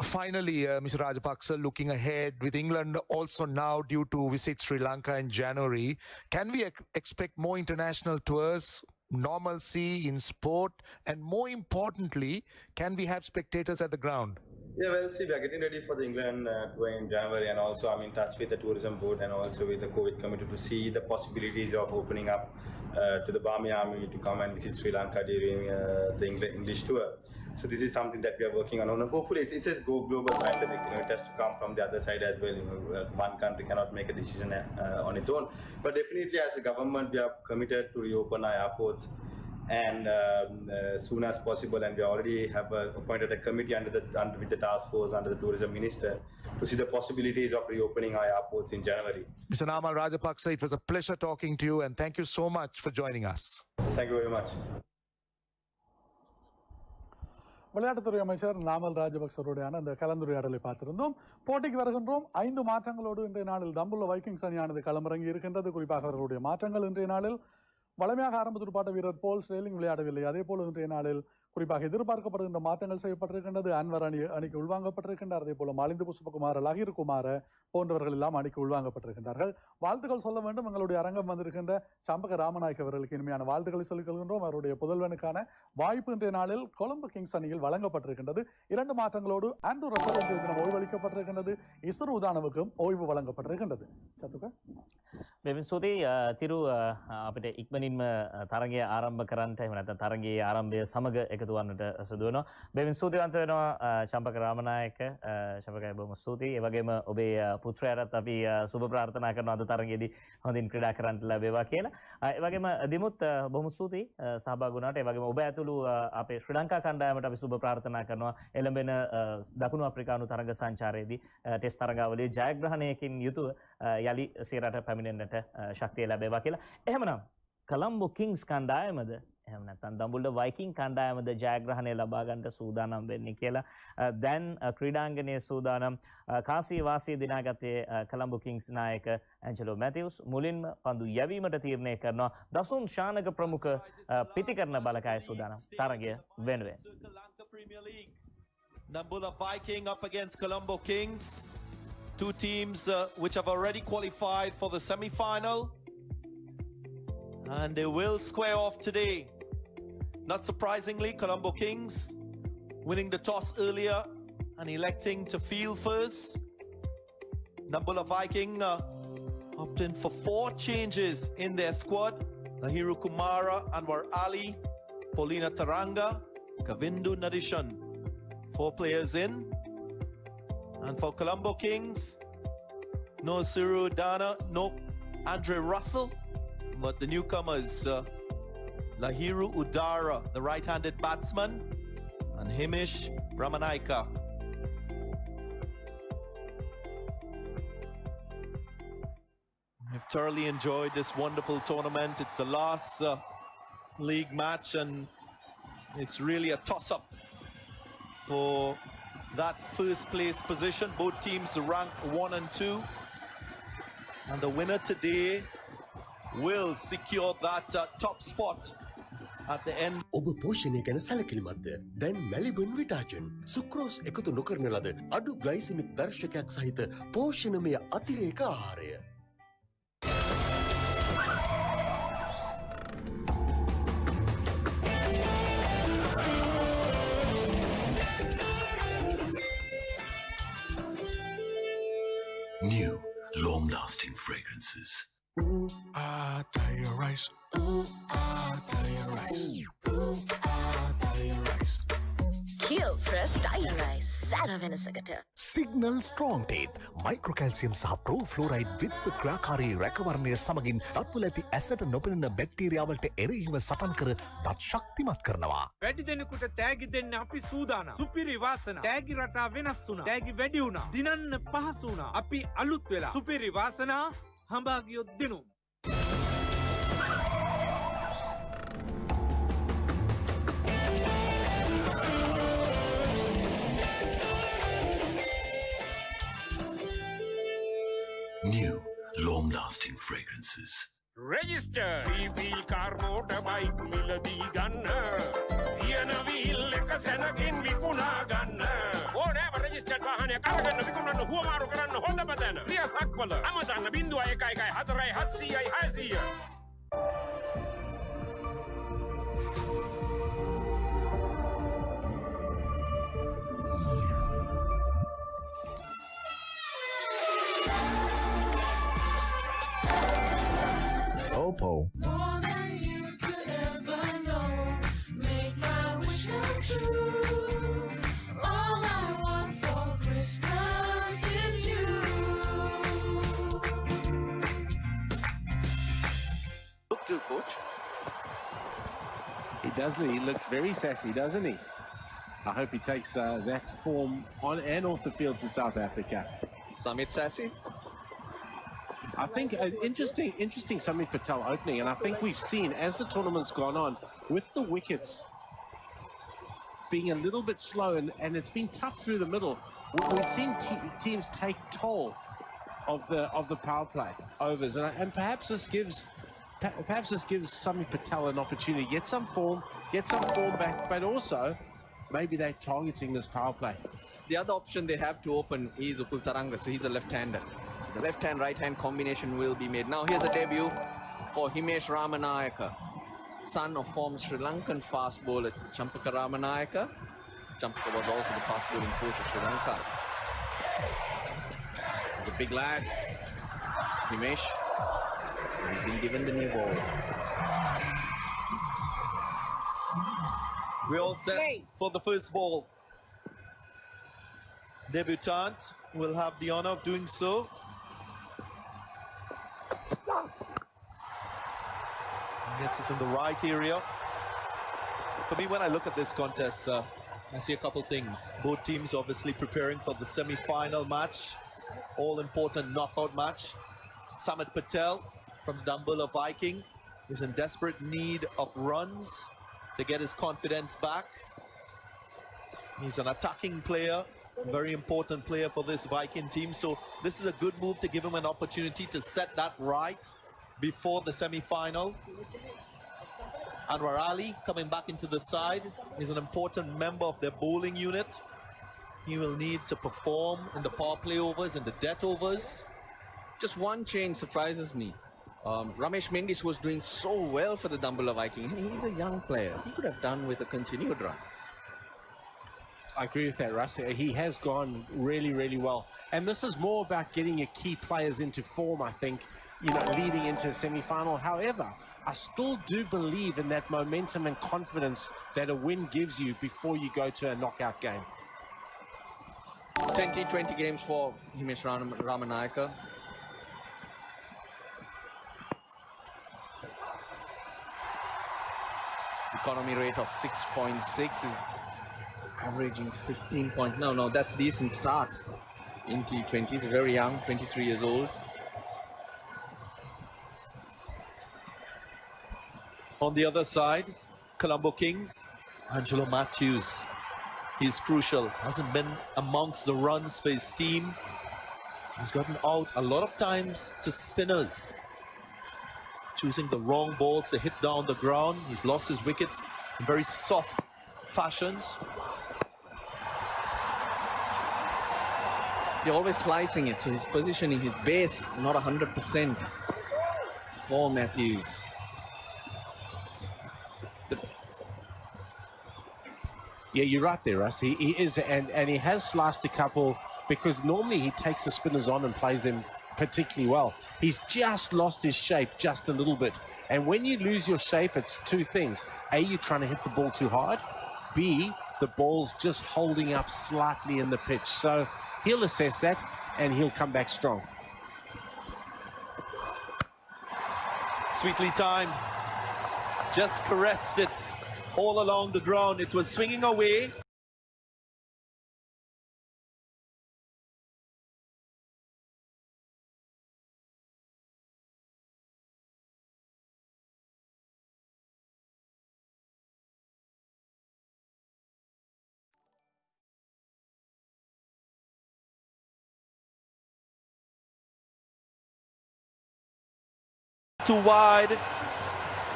Finally, Mr. Rajapaksa, looking ahead with England also now due to visit Sri Lanka in January, can we expect more international tours, normalcy in sport, and more importantly, can we have spectators at the ground? Yeah, well, see, we are getting ready for the England tour in January, and also I'm in touch with the tourism board and also with the COVID committee to see the possibilities of opening up to the Barmy Army to come and visit Sri Lanka during the English tour. So this is something that we are working on. Hopefully, it's a global pandemic. It has to come from the other side as well. One country cannot make a decision on its own. But definitely, as a government, we are committed to reopen our airports and as soon as possible. And we already have appointed a committee with the task force under the tourism minister to see the possibilities of reopening our airports in January. Mr. Namal Rajapaksa, it was a pleasure talking to you, and thank you so much for joining us. Thank you very much. விளையாட்டுத்துறை அமைச்சர் நாமல் ராஜபக்சருடையான இந்த கலந்துரையாடலை பார்த்திருந்தோம். போட்டிக்கு வருகின்றோம். 5 மாற்றங்களோடு இன்றைய நாளில் Dambulla Vikings அணியானது களமிறங்கி இருக்கின்றது. குறிப்பாக அவர்களுடைய மாற்றங்கள் இன்றைய நாளில் வலிமையாக ஆரம்ப துடுப்பாட்ட வீரர் போல் ஸ்ரேலிங் விளையாடவில்லை. அதே போல இன்றைய நாளில் குறிப்பாக எதிர்பார்க்கப்படுகின்ற மாற்றங்கள் செய்யப்பட்டிருக்கின்றது. அன்வர் அணிக்கு உள்வாங்கப்பட்டிருக்கின்றார். அதே போல மலிந்து புஷ்பகுமார், லஹீர் குமார் போன்றவர்கள் எல்லாம் அணிக்கு உள்வாங்கப்பட்டிருக்கின்றார்கள். வாழ்த்துக்கள் சொல்ல வேண்டும். எங்களுடைய அரங்கம் வந்திருக்கின்ற சம்பக ராமநாயக் அவர்களுக்கு இனிமையான வாழ்த்துக்களை சொல்லிக் கொள்கின்றோம். அவருடைய புதல்வனுக்கான வாய்ப்பு இன்றைய நாளில் கொழும்பு கிங்ஸ் அணியில் வழங்கப்பட்டிருக்கின்றது. 2 மாற்றங்களோடு ஆண்ட்ரூ ரசல் இன்றைய தினம் ஓய்வளிக்கப்பட்டிருக்கின்றது. இஸ்ரு உதானவுக்கும் ஓய்வு வழங்கப்பட்டிருக்கின்றது. சத்துக்க මෙවින් සූතියි තිරු අපිට ඉක්මනින්ම තරගය ආරම්භ කරන්නට එහෙම නැත්නම් තරගයේ ආරම්භය සමග එකතු වන්නට සිදු වෙනවා. මෙවින් ස්තුතිවන්ත වෙනවා චම්පක රාමනායක. චම්පකයි බොහොම ස්තුතියි. ඒ වගේම ඔබේ පුත්‍රයාටත් අපි සුබ ප්‍රාර්ථනා කරනවා අද තරගයේදී හොඳින් ක්‍රීඩා කරන්නට ලැබේවා කියලා. ඒ වගේම දිමුත් බොහොම ස්තුතියි සහභාගී වුණාට. ඒ වගේම ඔබ ඇතුළු අපේ ශ්‍රී ලංකා කණ්ඩායමට අපි සුබ ප්‍රාර්ථනා කරනවා. එළඹෙන දකුණු අප්‍රිකානු තරග සංචාරයේදී ටෙස්ට් තරගාවලියේ ජයග්‍රහණයකින් යුතුව යලි සියරට පැමිණෙන්නට ශක්තිය ලැබේවා කියලා. එහෙමනම් කොළඹ කිංස් කණ්ඩායමද එහෙම නැත්නම් දඹුල්ල වයිකින් කණ්ඩායමද ජයග්‍රහණය ලබා ගන්නට සූදානම් වෙන්නේ කියලා දැන් ක්‍රීඩාංගණයේ සූදානම් කාසී වාසී දිනාගත්තේ කොළඹ කිංස් නායක ඇන්ජලෝ මැතිව්ස් මුලින්ම පන්දු යැවීමට තීරණය කරනවා. දසුන් ශානක ප්‍රමුඛ පිටිකරන බලකාය සූදානම් තරගය වෙනුවෙන්. Nambula Viking up against Colombo Kings. Two teams which have already qualified for the semi-final. And they will square off today. Not surprisingly, Colombo Kings winning the toss earlier and electing to field first. Nambula Viking opting for 4 changes in their squad. Nahiru Kumara, Anwar Ali, Paulina Taranga, Kavindu Nadishan. 4 players in. And for Colombo Kings, no Siru Dana, no Andre Russell, but the newcomers, Lahiru Udara, the right-handed batsman, and Himish Ramanaika. I've thoroughly enjoyed this wonderful tournament. It's the last league match, and it's really a toss-up for that first place position. Both teams rank 1 and 2, and the winner today will secure that top spot at the end. ඔබ පෝෂණය ගැන සැලකිලිමත්ද? දැන් Maliban විටාජන් sucrose එකතු නොකරන ලද අඩු ග්ලයිසෙමික් දර්ශකයක් සහිත පෝෂණමය අතිරේක ආහාරය. New, long-lasting fragrances. Ooh, ah, Daya rice. Ooh, ah, Daya rice. Ooh, ah, Daya rice. Kills fresh Daya rice. Sara වෙනසකට. Signal Strong Teeth මයික්‍රෝකැල්සියම් සහ ප්‍රෝෆ්ලෝරයිඩ් විද්‍යුත් ක්‍රියාකාරී රැකවරණය සමගින් දත්වල ඇති ඇසට නොපෙනෙන බැක්ටීරියාවලට එරෙහිව සටන් කර දත් ශක්තිමත් කරනවා. වැඩි දෙනෙකුට තෑගි දෙන්න අපි සූදානම්. සුපිරි වාසන. තෑගි රටා වෙනස් වුණා. තෑගි වැඩි වුණා. දිනන්න පහසු වුණා. අපි අලුත් වෙලා. සුපිරි වාසනා හඹා ගියොත් දිනුම්. New, long-lasting fragrances. Register! 3-wheel car motorbike මිලදී ගන්න. තියන wheel එක සැනකින් විකුණා ගන්න. ඕනෑම registered වාහනයක් අරගන්න විකුණන්න හුවමාරු කරන්න හොඳම තැන. ලිය සක්වල. අමතන්න 0114 Oppo. More than you could ever know. Make my wish come true. All I want for Christmas is you. Look to coach. He doesn't. He looks very sassy, doesn't he? I hope he takes that form on and off the field to South Africa. Samit sassy. I think an interesting Samit Patel opening, and I think we've seen as the tournament's gone on with the wickets being a little bit slow and it's been tough through the middle. We've seen teams take toll of the power play overs, and perhaps this gives Samit Patel an opportunity to get some form back, but also maybe they're targeting this power play. The other option they have to open is Ukul Taranga, so he's a left-hander. So the left-hand, right-hand combination will be made. Now here's a debut for Himesh Ramanayaka, son of former Sri Lankan fast bowler Champaka Ramanayaka. Champaka was also the fast bowling coach of Sri Lanka. He's a big lad, Himesh. He's been given the new ball. We're all set for the first ball. Debutant will have the honor of doing so. Gets it in the right area. For me, when I look at this contest, I see a couple things. Both teams obviously preparing for the semi-final match, all-important knockout match. Samit Patel from Dambula Viking is in desperate need of runs to get his confidence back. He's an attacking player, very important player for this Viking team. So this is a good move to give him an opportunity to set that right before the semi-final. Anwar Ali coming back into the side. He's an important member of their bowling unit. he will need to perform in the power play overs and the death overs. Just one change surprises me. Ramesh Mendis, who was doing so well for the Dambulla Viking, he's a young player. He could have done with a continued run. I agree with that, Russ. He has gone really, really well. And this is more about getting your key players into form, I think, leading into a semi-final. However, I still do believe in that momentum and confidence that a win gives you before you go to a knockout game. 20 games for Himesh Ramanayaka. Economy rate of 6.6 is averaging 15 point. No, that's decent start in T20. He's very young, 23 years old. On the other side, Colombo Kings, Angelo Matthews. He's crucial, hasn't been amongst the runs for his team. He's gotten out a lot of times to spinners, choosing the wrong balls to hit down the ground. He's lost his wickets in very soft fashions. You're always slicing it, so his positioning, his base, not 100% for Matthews. Yeah, you're right there, Russ. He is, and he has sliced a couple, because normally he takes the spinners on and plays them particularly well. He's just lost his shape just a little bit. And when you lose your shape, it's two things. A, you're trying to hit the ball too hard. B, the ball's just holding up slightly in the pitch. So he'll assess that and he'll come back strong. Sweetly timed. Just caressed it all along the ground. It was swinging away. Too wide,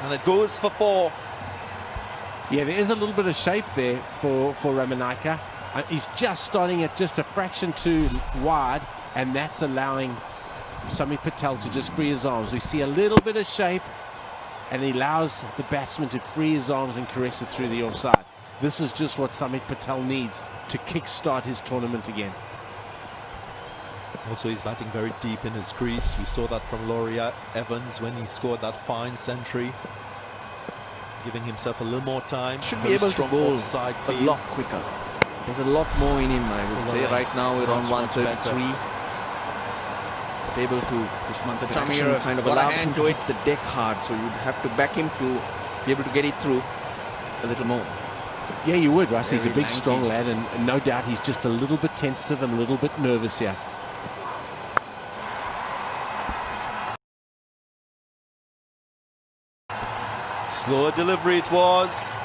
and it goes for 4. Yeah, there is a little bit of shape there for Ramanayaka. He's just starting at just a fraction too wide, and that's allowing Samit Patel to just free his arms. We see a little bit of shape, and he allows the batsman to free his arms and caress it through the offside. This is just what Samit Patel needs to kickstart his tournament again. Also, he's batting very deep in his crease. We saw that from Laurie Evans when he scored that fine century, giving himself a little more time. Should be able to bowl a lot quicker. There's a lot more in him, I would say. Right now we're on 133. But able to Shamir kind of allows him to hit the deck hard, so you'd have to back him to be able to get it through a little more. Yeah, you would, Russ. He's a big, strong lad, and no doubt he's just a little bit tentative and a little bit nervous here. Slower delivery it was.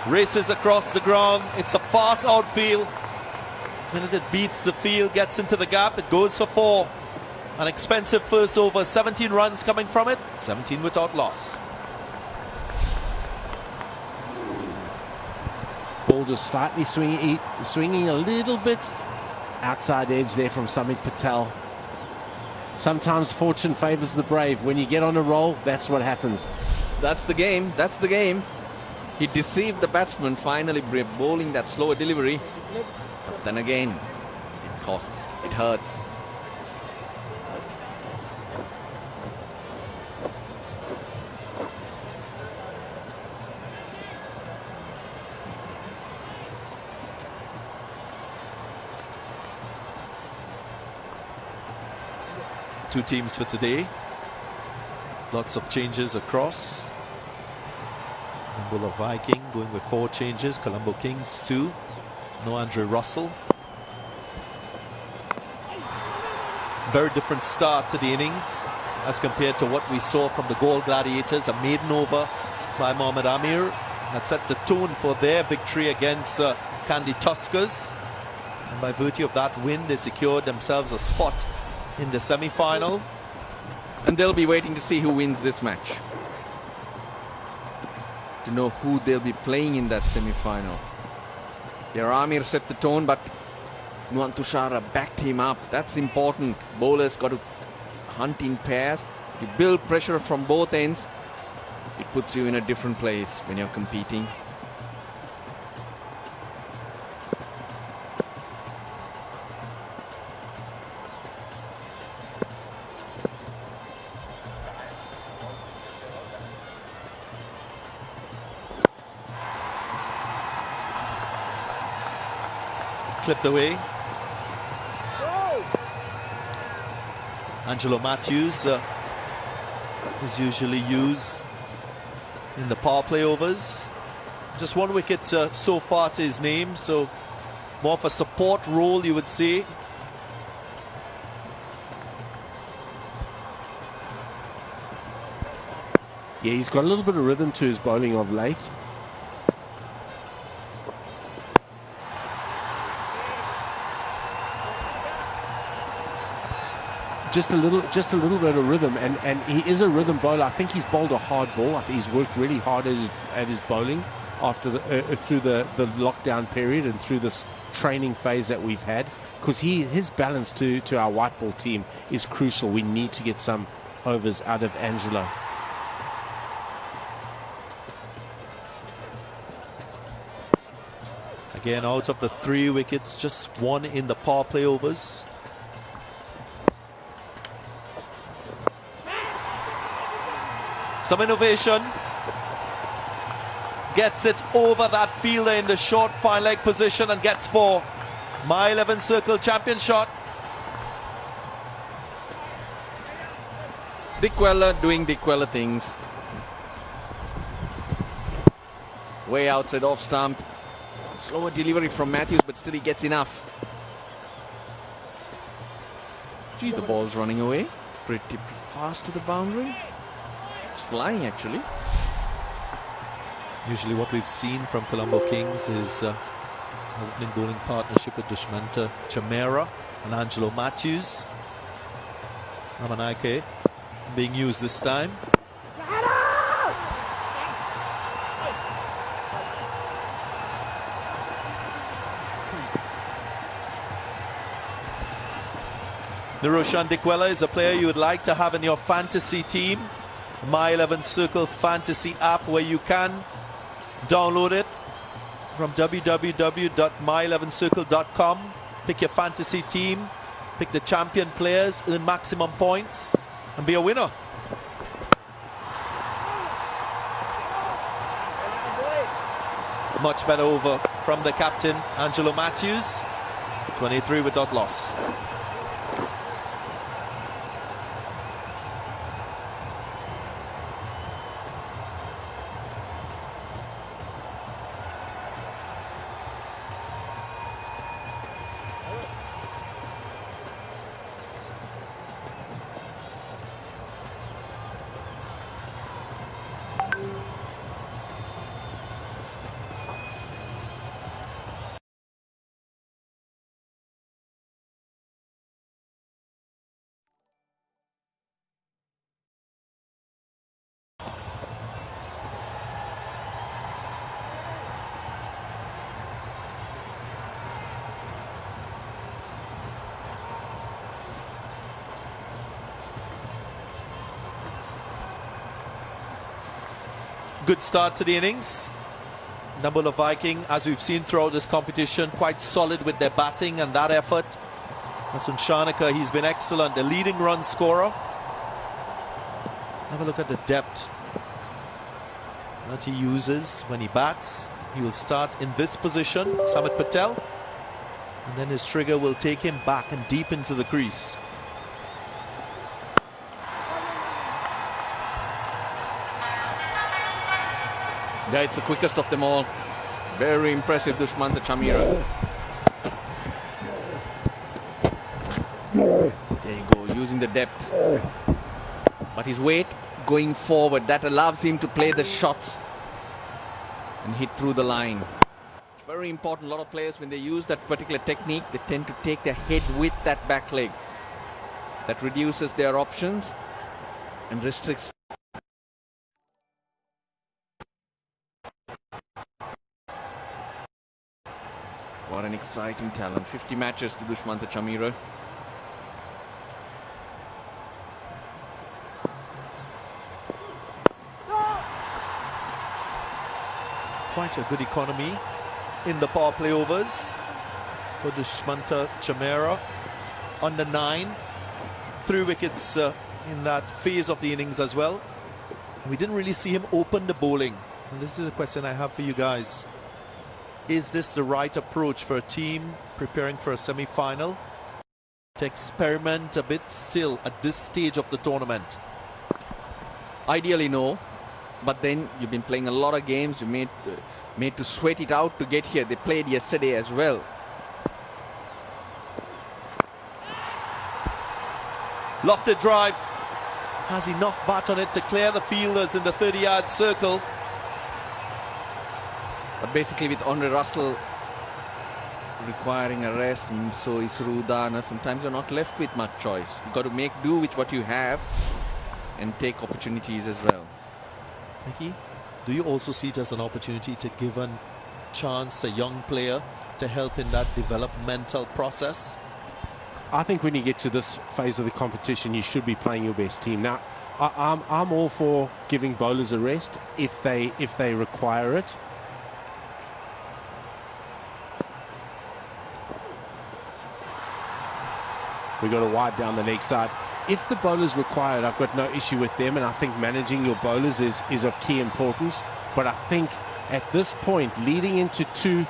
Races across the ground. It's a fast outfield. When it beats the field, gets into the gap, it goes for 4. An expensive first over, 17 runs coming from it, 17 without loss. Ball just slightly swinging a little bit outside edge there from Samit Patel. Sometimes fortune favors the brave. When you get on a roll, that's what happens. That's the game. That's the game. He deceived the batsman, finally bowling that slower delivery. But then again, it costs. It hurts. Two teams for today. Lots of changes across. Dambulla Viking going with 4 changes. Colombo Kings 2. No Andre Russell. Very different start to the innings as compared to what we saw from the Galle Gladiators. A maiden over by Mohammad Amir that set the tone for their victory against Kandy Tuskers. And by virtue of that win, they secured themselves a spot in the semi-final. And they'll be waiting to see who wins this match, to know who they'll be playing in that semi-final. Yeah, Amir set the tone, but Nuwan Tushara backed him up. That's important. Bowlers got to hunt in pairs. You build pressure from both ends. It puts you in a different place when you're competing. Clipped away. Angelo Matthews is usually used in the power play overs. Just one wicket so far to his name, so more of a support role, you would say. Yeah, he's got a little bit of rhythm to his bowling of late. Just a little bit of rhythm, and he is a rhythm bowler. I think he's bowled a hard ball. I think he's worked really hard at his bowling after through the lockdown period and through this training phase that we've had, because his balance to our white ball team is crucial. We need to get some overs out of Angelo. Again, out of the 3 wickets, just 1 in the power play overs. Some innovation. Gets it over that fielder in the short fine leg position and gets 4. My 11 circle champion shot. Dickwella doing Dickwella things. Way outside off stump. Slower delivery from Matthews, but still he gets enough. Gee, the ball's running away. Pretty fast to the boundary. It's flying actually. Usually what we've seen from Colombo Kings is opening bowling partnership with Dushmanta Chamera and Angelo Matthews. Ramanaike being used this time. Niroshan Dickwella is a player you would like to have in your fantasy team. My 11 Circle Fantasy app, where you can download it from www.my11circle.com. Pick your fantasy team, pick the champion players, earn maximum points, and be a winner. Much better over from the captain, Angelo Matthews. 23 without loss. Good start to the innings. Nambula Viking, as we've seen throughout this competition, quite solid with their batting and that effort. Masoon Shanaka, he's been excellent, the leading run scorer. Have a look at the depth that he uses when he bats. He will start in this position, Samit Patel, and then his trigger will take him back and deep into the crease. Yeah, it's the quickest of them all. Very impressive, Dushmanta Chamera. There you go, using the depth. But his weight going forward, that allows him to play the shots and hit through the line. It's very important. A lot of players, when they use that particular technique, they tend to take their head with that back leg. That reduces their options and restricts. What an exciting talent. 50 matches to Dushmantha Chameera. Quite a good economy in the power play overs for Dushmantha Chameera. Under 9. 3 wickets in that phase of the innings as well. We didn't really see him open the bowling. And this is a question I have for you guys. Is this the right approach for a team preparing for a semi-final? To experiment a bit still at this stage of the tournament? Ideally, no. But then you've been playing a lot of games. You made to sweat it out to get here. They played yesterday as well. Lofted drive. Has enough bat on it to clear the fielders in the 30-yard circle. But basically with Andre Russell requiring a rest, and so is Rudana, sometimes you're not left with much choice. You've got to make do with what you have and take opportunities as well. Mickey, do you also see it as an opportunity to give a chance to a young player to help in that developmental process? I think when you get to this phase of the competition, you should be playing your best team. Now, I'm all for giving bowlers a rest if they require it. We've got to wide down the leg side. If the bowlers require it, I've got no issue with them, and I think managing your bowlers is of key importance. But I think at this point, leading into 2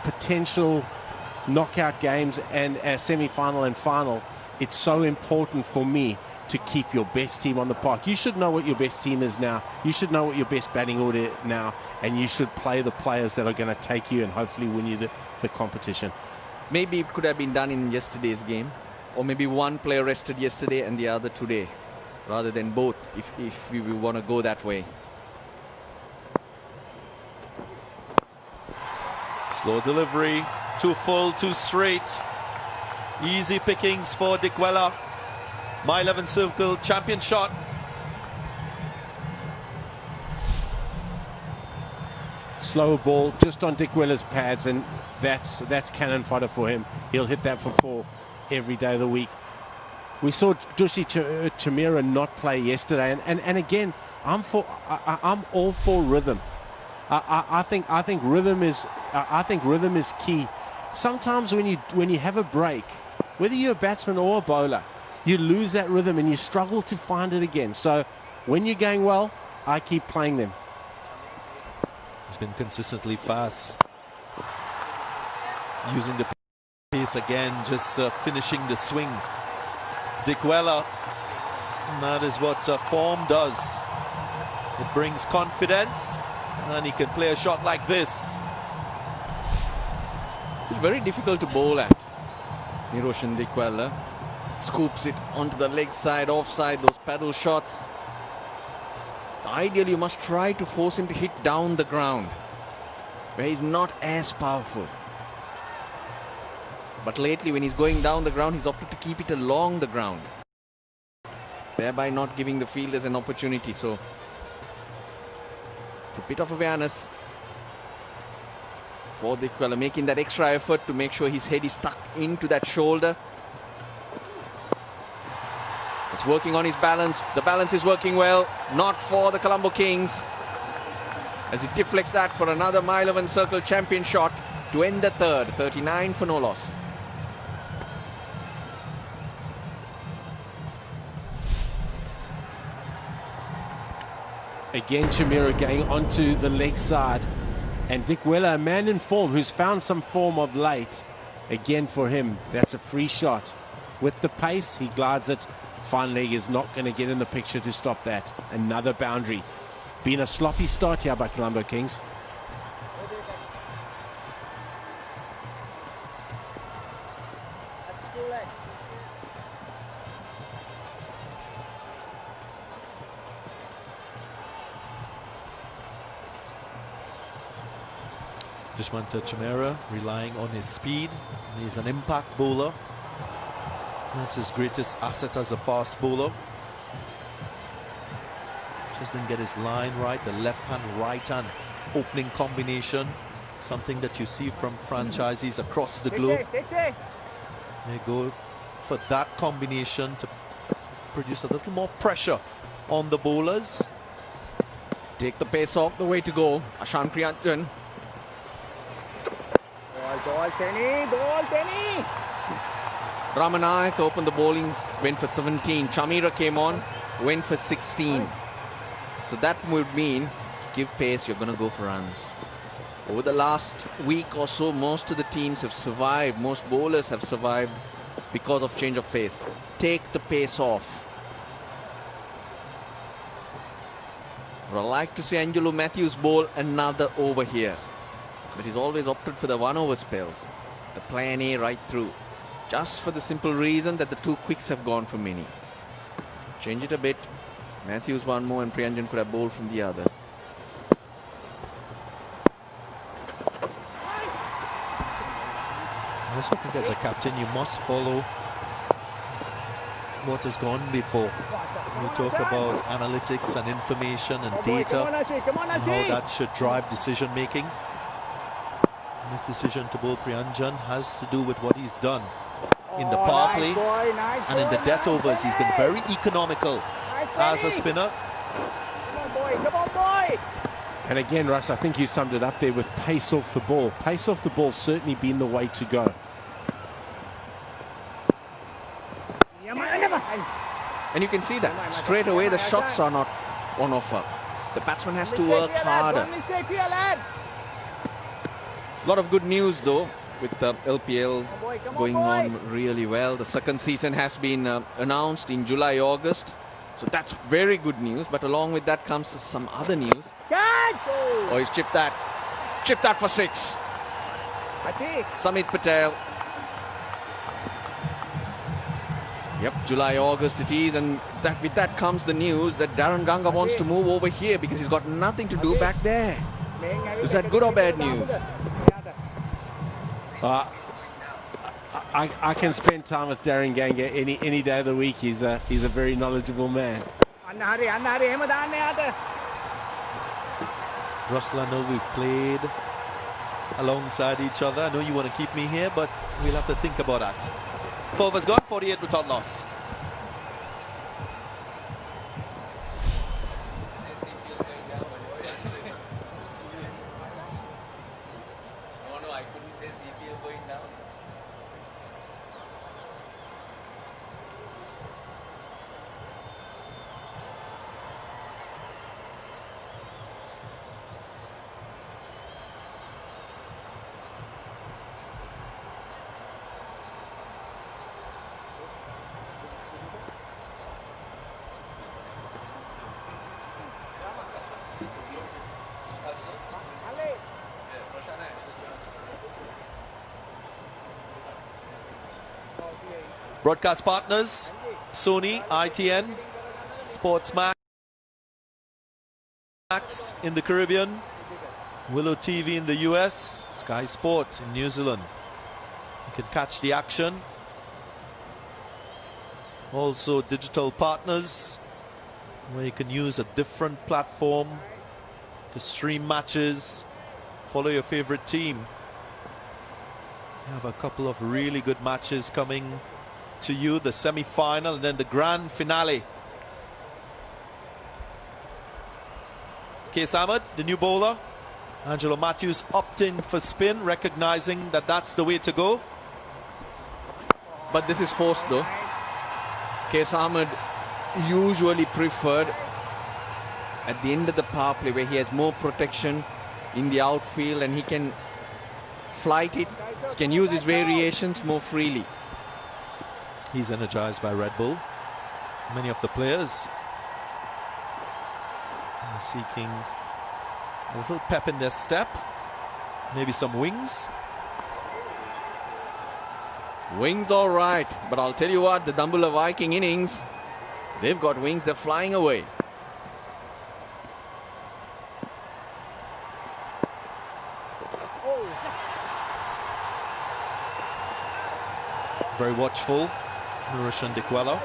potential knockout games and a semi-final and final, it's so important for me to keep your best team on the park. You should know what your best team is now. You should know what your best batting order now, and you should play the players that are going to take you and hopefully win you the competition. Maybe it could have been done in yesterday's game, or maybe one player rested yesterday and the other today, rather than both, if we want to go that way. Slow delivery, too full, too straight. Easy pickings for Dickwella. My 11 circle champion shot. Slower ball just on Dickwella's pads, and that's cannon fodder for him. He'll hit that for 4 every day of the week. We saw Dushi Chameera not play yesterday, and again, I'm all for rhythm. I think rhythm is key. Sometimes when you have a break, whether you're a batsman or a bowler, you lose that rhythm and you struggle to find it again. So when you're going well, I keep playing them. He's been consistently fast, using the pace again, just finishing the swing. Dickwella, that is what form does. It brings confidence, and he can play a shot like this. It's very difficult to bowl at. Niroshan Dickwella scoops it onto the leg side, offside, those paddle shots. Ideally, you must try to force him to hit down the ground, where he's not as powerful. But lately, when he's going down the ground, he's opted to keep it along the ground, thereby not giving the fielders an opportunity. So it's a bit of awareness for Dickwella, making that extra effort to make sure his head is stuck into that shoulder. It's working on his balance. The balance is working well. Not for the Colombo Kings, as he deflects that for another My 11 circle champion shot to end the third. 39 for no loss. Again, Chameera going onto the leg side, and Dickwella, a man in form who's found some form of late. Again for him, that's a free shot. With the pace, he glides it. Fine leg is not going to get in the picture to stop that. Another boundary. Been a sloppy start here by Colombo Kings. Dushmantha Chameera relying on his speed. He's an impact bowler. That's his greatest asset as a fast bowler. Just didn't get his line right. The left hand, right hand opening combination Something that you see from franchisees across the globe. They go for that combination to produce a little more pressure on the bowlers. Take the pace off, the way to go. Ashan Priyanjan. Ball, Tenny. Ramanayak opened the bowling, went for 17. Chamira came on, went for 16. So that would mean, give pace, you're going to go for runs. Over the last week or so, most of the teams have survived. Most bowlers have survived because of change of pace. Take the pace off. But I'd like to see Angelo Matthews bowl another over here. But he's always opted for the 1 over spells. The plan A right through. Just for the simple reason that the 2 quicks have gone for many. Change it a bit. Matthews one more and Priyanjan could have bowled from the other. I also think as a captain you must follow what has gone before. We talk about analytics and information and data and how that should drive decision making. And this decision to bowl Priyanjan has to do with what he's done in the power play and in the death overs. He's been very economical as a spinner. Come on, boy! And again, Russ, I think you summed it up there with pace off the ball. Pace off the ball certainly been the way to go. And you can see that straight away the shots are not on offer. The batsman has to work harder. A lot of good news though with the LPL going on really well. The second season has been announced in July, August. So that's very good news. But along with that comes some other news. Oh, he's chipped that. Chipped that for 6. Samit Patel. Yep, July, August it is, and with that comes the news that Darren Ganga wants to move over here because he's got nothing to do back there. Is that good or bad news? I can spend time with Darren Ganga any day of the week. He's a very knowledgeable man. Russell, I know we've played alongside each other. I know you want to keep me here, but we'll have to think about that. 4 overs gone, 48 without loss. Broadcast partners, Sony, ITN, Sportsmax in the Caribbean, Willow TV in the US, Sky Sport in New Zealand. You can catch the action. Also digital partners, where you can use a different platform to stream matches, follow your favorite team. We have a couple of really good matches coming to you, the semi-final and then the grand finale. Qais Ahmed, the new bowler. Angelo Matthews opting for spin, recognizing that that's the way to go. But this is forced though. Qais Ahmed usually preferred at the end of the power play where he has more protection in the outfield and he can flight it, he can use his variations more freely. He's energized by Red Bull. Many of the players are seeking a little pep in their step. Maybe some wings. Wings all right, but I'll tell you what, the Dambulla Viking innings, they've got wings, they're flying away. Very watchful, Nurushan Dikwala.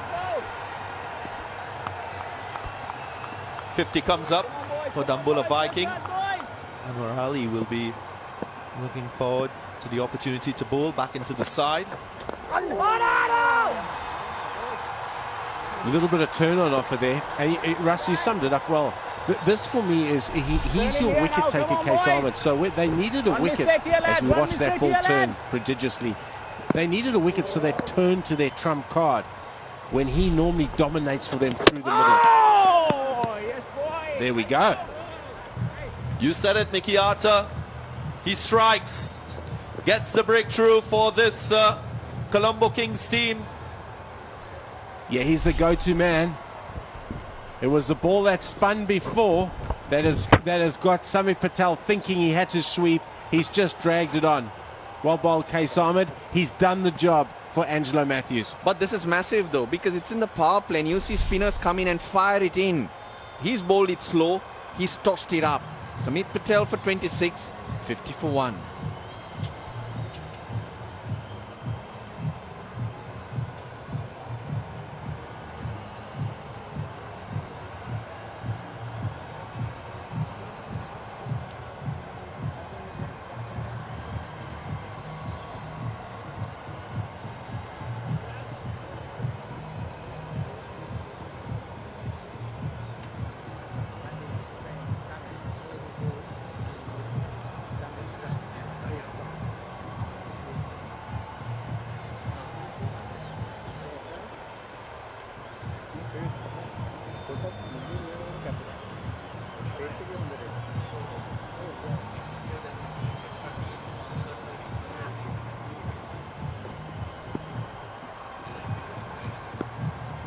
50 comes up for Dambulla Viking. Anwar Ali will be Looking forward to the opportunity to bowl back into the side. A little bit of turn on offer there. And Russ, you summed it up well. This for me is he's your wicket taker, Case Ahmed. So they needed a wicket as we watched that ball turn prodigiously. They needed a wicket so they turned to their trump card when he normally dominates for them through the middle. There we go. You said it, Mickey Arthur. He strikes, gets the breakthrough for this Colombo Kings team. Yeah, he's the go-to man. It was the ball that spun before that has got Samit Patel thinking he had to sweep. He's just dragged it on. Well bowled, Case Ahmed. He's done the job for Angelo Matthews. But this is massive though, because it's in the power play and you see spinners come in and fire it in. He's bowled it slow. He's tossed it up. Samit Patel for 26, 50 for 1.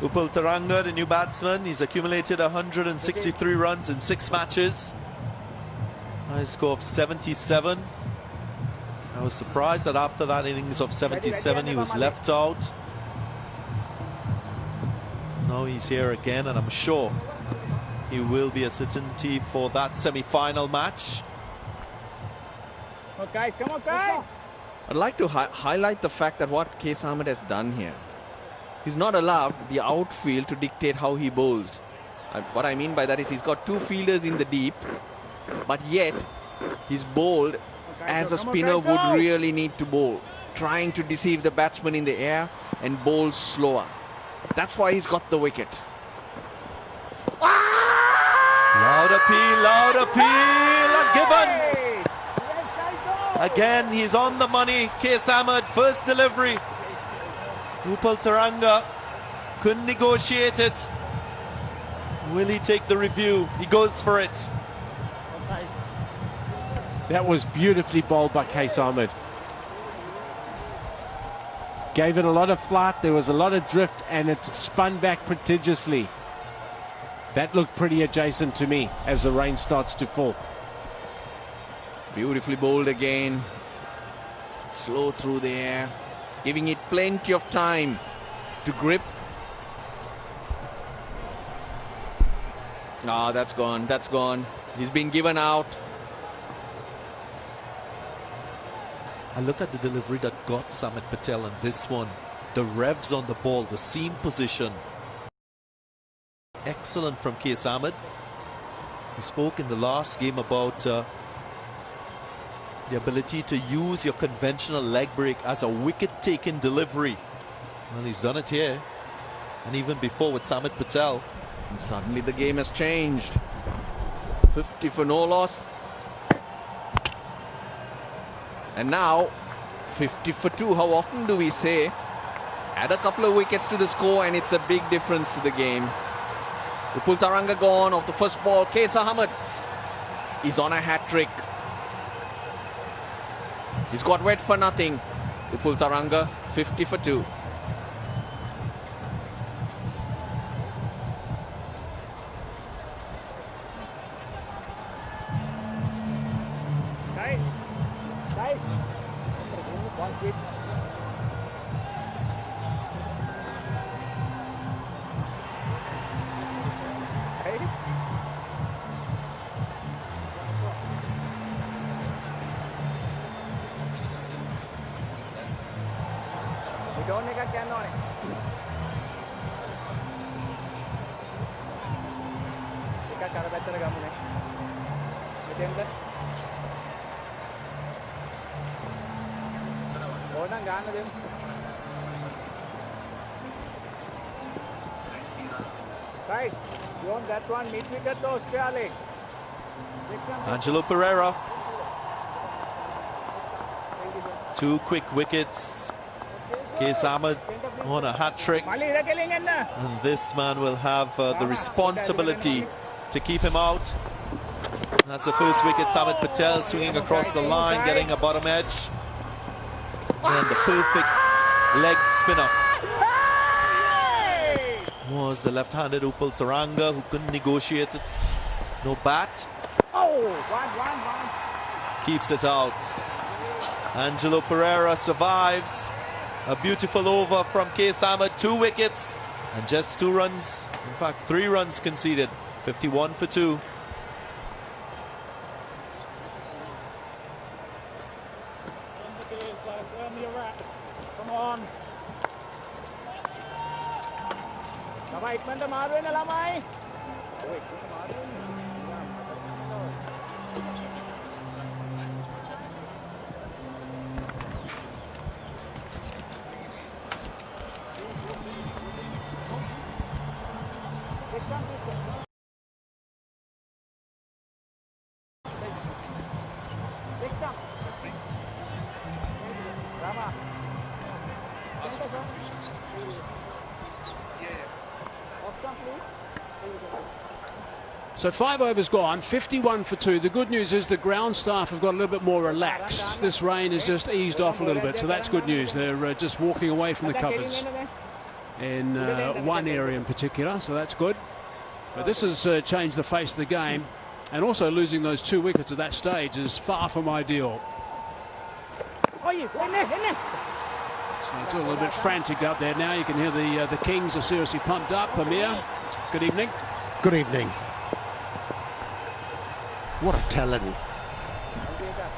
Upal Taranga, the new batsman, he's accumulated 163 runs in 6 matches. High score of 77. I was surprised that after that innings of 77 he was left out. Now he's here again and I'm sure he will be a certainty for that semi-final match. Come on guys, come on guys! I'd like to highlight the fact that what Case Ahmed has done here. He's not allowed the outfield to dictate how he bowls. What I mean by that is he's got 2 fielders in the deep, but yet he's bowled as a spinner would really need to bowl, trying to deceive the batsman in the air and bowl slower. That's why he's got the wicket. Loud appeal, and given. Again, he's on the money. Case Ahmed, first delivery. Upal Taranga couldn't negotiate it. Will he take the review? He goes for it. That was beautifully bowled by Case Ahmed. Gave it a lot of flight, there was a lot of drift, and it spun back prodigiously. That looked pretty adjacent to me as the rain starts to fall. Beautifully bowled again. Slow through the air, giving it plenty of time to grip. Ah, that's gone, that's gone. He's been given out. I look at the delivery that got Samit Patel in this one. The revs on the ball, the seam position. Excellent from Case Ahmed. We spoke in the last game about the ability to use your conventional leg break as a wicket-taking delivery. Well, he's done it here. And even before with Samit Patel. And suddenly the game has changed. 50 for no loss. And now 50 for 2. How often do we say add a couple of wickets to the score and it's a big difference to the game? Upal Taranga gone off the first ball. Case Ahmed is on a hat-trick. He's got wet for nothing. Upal Taranga 50 for 2. ඕනනම් ගන්න දෙමු. Guys, you want that one mid wicket or square leg? Angelo Pereira. 2 quick wickets. Qais Ahmed on a hat-trick. And this man will have the responsibility to keep him out. That's the first wicket. Samit Patel swinging across the line, getting a bottom edge. And the perfect leg spinner was the left-handed Upal Taranga, who couldn't negotiate it. No bat. Oh, one. Keeps it out. Angelo Pereira survives. A beautiful over from Qais Ahmed. 2 wickets and just 2 runs. In fact, 3 runs conceded. 51 for 2. Come on. ළමයි ඉක්මනට මාරු වෙන්න ළමයි. ඔය ඉක්මනට මාරු වෙන්න. So 5 overs gone, 51 for 2. The good news is the ground staff have got a little bit more relaxed. This rain has just eased off a little bit, so that's good news. They're just walking away from the covers in one area in particular, so that's good. But this has changed the face of the game, and also losing those 2 wickets at that stage is far from ideal. So it's all a little bit frantic up there now. You can hear the Kings are seriously pumped up. Amir, good evening. Good evening. What a talent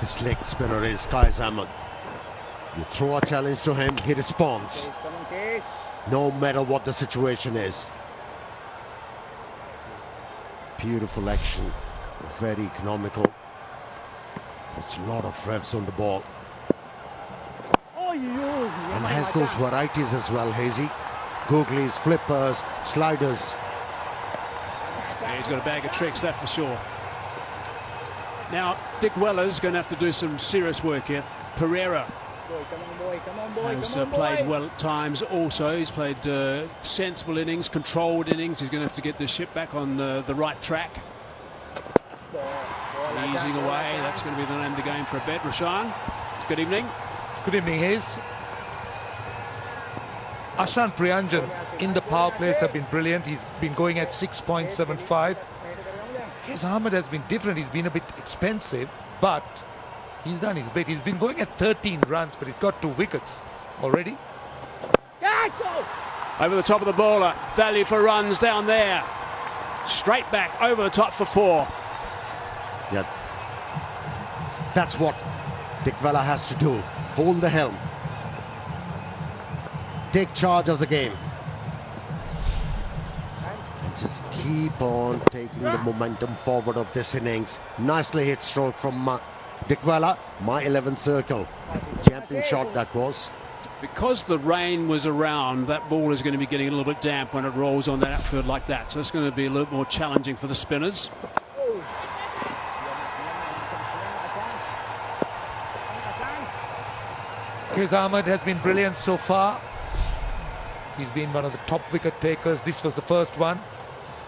this leg spinner is, Qais Ahmed. You throw a challenge to him, he responds. No matter what the situation is. Beautiful action, very economical. There's a lot of revs on the ball. And has those varieties as well, Hazy. Googlies, flippers, sliders. Yeah, he's got a bag of tricks, that for sure. Now, Dick Weller's going to have to do some serious work here. Pereira has played well at times also. He's played sensible innings, controlled innings. He's going to have to get the ship back on the right track. Easing away, that's going to be the name of the game for a bet. Rashan, good evening. Good evening, Hayes. Ashan Priyanjan in the power plays have been brilliant. He's been going at 6.75. Qais Ahmed has been different. He's been a bit expensive, but he's done his bit. He's been going at 13 runs, but he's got 2 wickets already. Over the top of the bowler. Value for runs down there. Straight back over the top for 4. Yeah. That's what Dick Weller has to do. Hold the helm. Take charge of the game. And just keep on taking the momentum forward of this innings. Nicely hit stroke from Dick Weller. My 11th circle. Champion shot that was. Because the rain was around, that ball is going to be getting a little bit damp when it rolls on that outfield like that. So it's going to be a little more challenging for the spinners. Qais Ahmed has been brilliant so far. He's been one of the top wicket takers. This was the first one.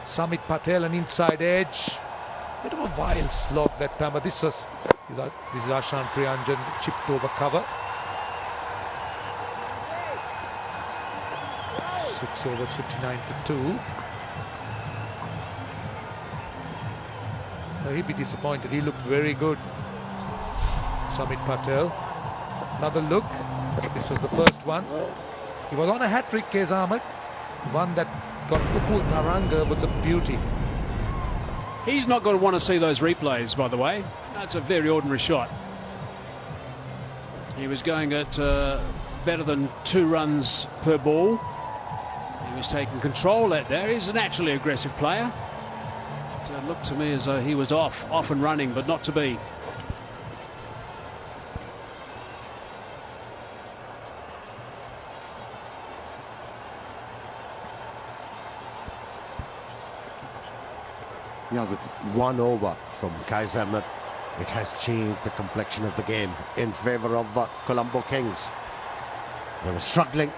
Samit Patel, an inside edge. Bit of a wild slog that time, but this is Ashan Priyanjan, chipped over cover. 6 overs, 59 for 2. He'd be disappointed. He looked very good. Samit Patel. Another look. This was the first one. He was on a hat-trick, Qais Ahmed. One that got Upal Taranga was a beauty. He's not going to want to see those replays, by the way. That's a very ordinary shot. He was going at better than 2 runs per ball. He was taking control out there. He's a naturally aggressive player. So it looked to me as though he was off and running, but not to be. Yeah, with 1 over from Qais Ahmed, it has changed the complexion of the game in favour of Colombo Kings. They were struggling,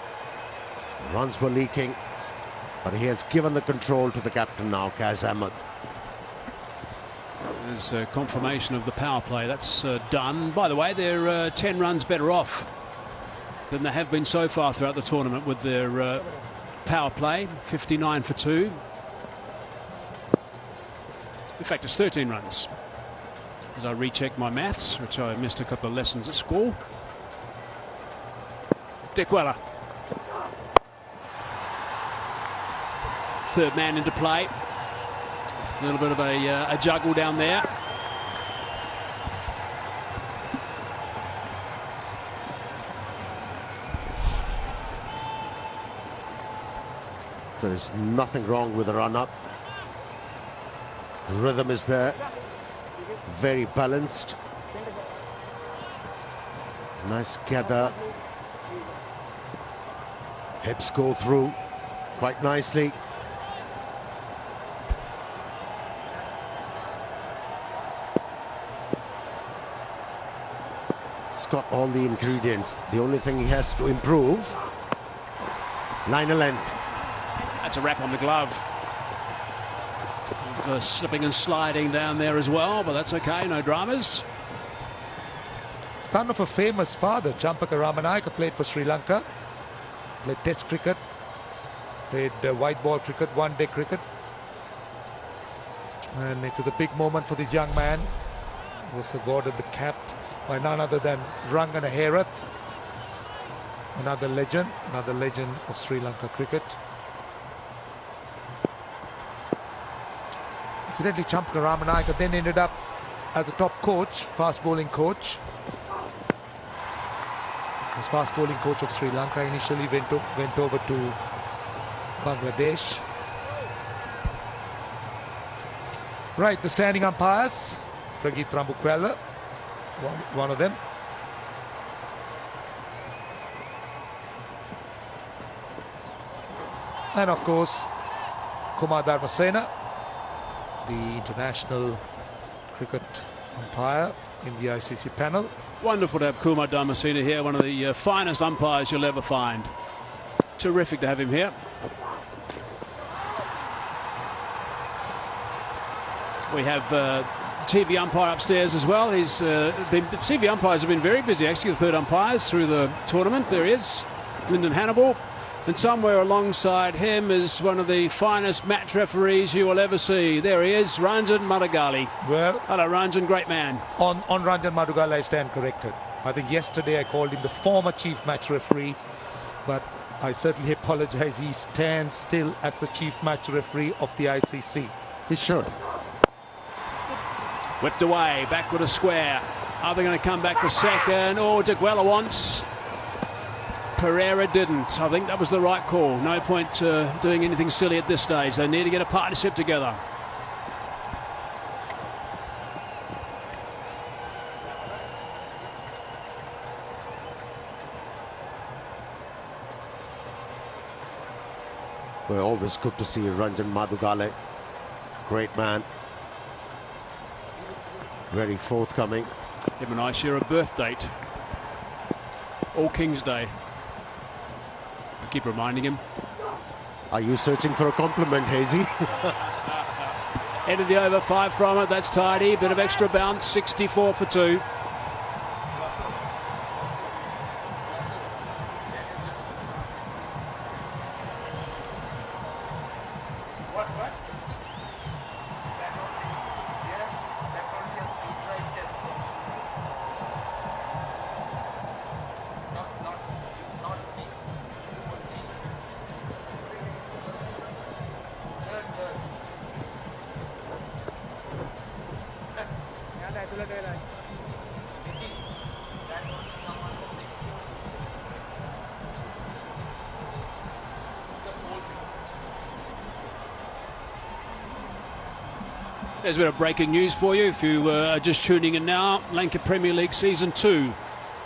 runs were leaking, but he has given the control to the captain now, Qais Ahmed. There's confirmation of the power play. That's done. By the way, they're 10 runs better off than they have been so far throughout the tournament with their power play. 59 for 2. In fact, it's 13 runs. As I recheck my maths, which I missed a couple of lessons at school. Dequella. Third man into play. A little bit of a juggle down there. There is nothing wrong with the run-up. The rhythm is there. Very balanced. Nice gather. Hips go through quite nicely. He's got all the ingredients. The only thing he has to improve, liner length. That's a wrap on the glove. Slipping and sliding down there as well, but that's okay, no dramas. Son of a famous father, Champaka Ramanayaka played for Sri Lanka, played test cricket, played white ball cricket, one-day cricket. And it was a big moment for this young man. He was awarded the cap by none other than Rangana Herath, another legend of Sri Lanka cricket. Incidentally, Champaka Ramanayaka then ended up as a top coach, fast bowling coach. He was fast bowling coach of Sri Lanka. Initially went over to Bangladesh. Right, the standing umpires, Prageet Rambukwala, one of them. And of course, Kumar Dharmasena, the international cricket umpire in the ICC panel. Wonderful to have Kumar Dharmasena here, one of the finest umpires you'll ever find. Terrific to have him here. We have TV umpire upstairs as well. TV umpires have been very busy, actually, the third umpires through the tournament. There he is, Lyndon Hannibal. And somewhere alongside him is one of the finest match referees you will ever see. There he is, Ranjan Madugali. Well, hello, Ranjan, great man. On Ranjan Madugali, I stand corrected. I think yesterday I called him the former chief match referee, but I certainly apologize. He stands still as the chief match referee of the ICC. He should. Whipped away, back with a square. Are they going to come back for second? Oh, Dequella wants. Pereira didn't. I think that was the right call. No point doing anything silly at this stage. They need to get a partnership together. Well, always good to see Ranjan Madugali. Great man. Very forthcoming. Him and I share a birth date. All King's Day. I keep reminding him. Are you searching for a compliment, Hazy? End of the over, 5 from it. That's tidy. Bit of extra bounce. 64 for 2. There's a bit of breaking news for you. If you are just tuning in now, Lanka Premier League Season 2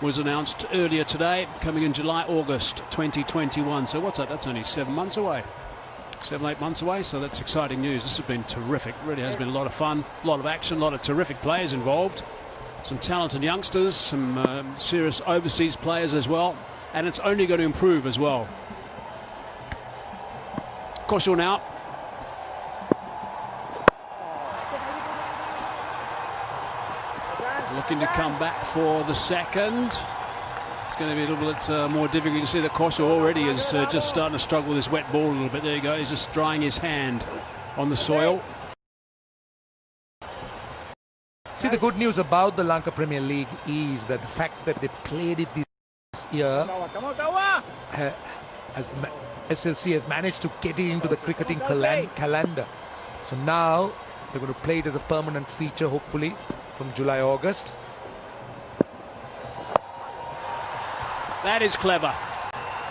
was announced earlier today, coming in July, August 2021. So what's that? That's only 7 months away. 7-8 months away, so that's exciting news. This has been terrific. Really has been a lot of fun, a lot of action, a lot of terrific players involved. Some talented youngsters, some serious overseas players as well, and it's only going to improve as well. Koshal now. Looking to come back for the second. It's going to be a little bit more difficult. You can see that Koshal already is just starting to struggle with this wet ball a little bit. There you go. He's just drying his hand on the soil. See, the good news about the Lanka Premier League is that the fact that they played it this year, SLC has managed to get it into the cricketing calendar. So now they're going to play it as a permanent feature, hopefully, from July, August. That is clever.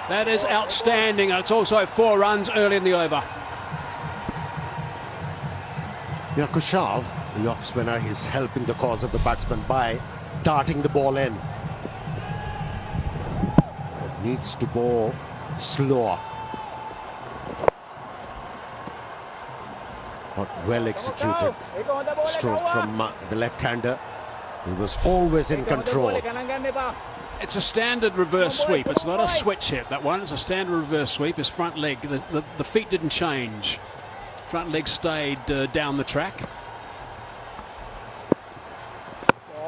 That is outstanding. And it's also 4 runs early in the over. Yeah, Kushal, the off spinner, is helping the cause of the batsman by darting the ball in. Needs to bowl slower. But well executed. Stroke from the left-hander. He was always in control. It's a standard reverse sweep. It's not a switch hit, that one. It's a standard reverse sweep. His front leg, the feet didn't change. Front leg stayed down the track.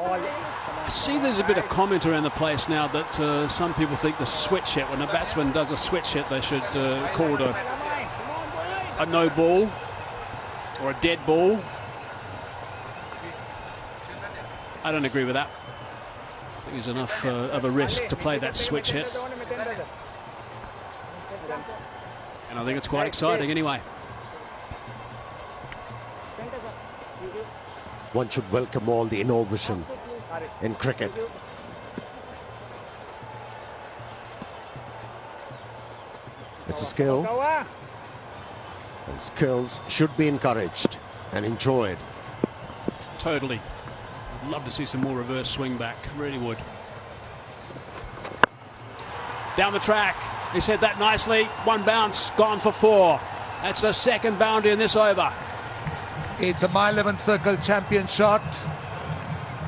I see there's a bit of comment around the place now that some people think the switch hit, when a batsman does a switch hit, they should call it a no ball or a dead ball. I don't agree with that. I think there's enough of a risk to play that switch hit. And I think it's quite exciting anyway. One should welcome all the innovation in cricket. It's a skill, and skills should be encouraged and enjoyed. Totally. I'd love to see some more reverse swing back, really would. Down the track, he said that nicely. One bounce, gone for 4. That's the second boundary in this over. It's a My 11 Circle champion shot.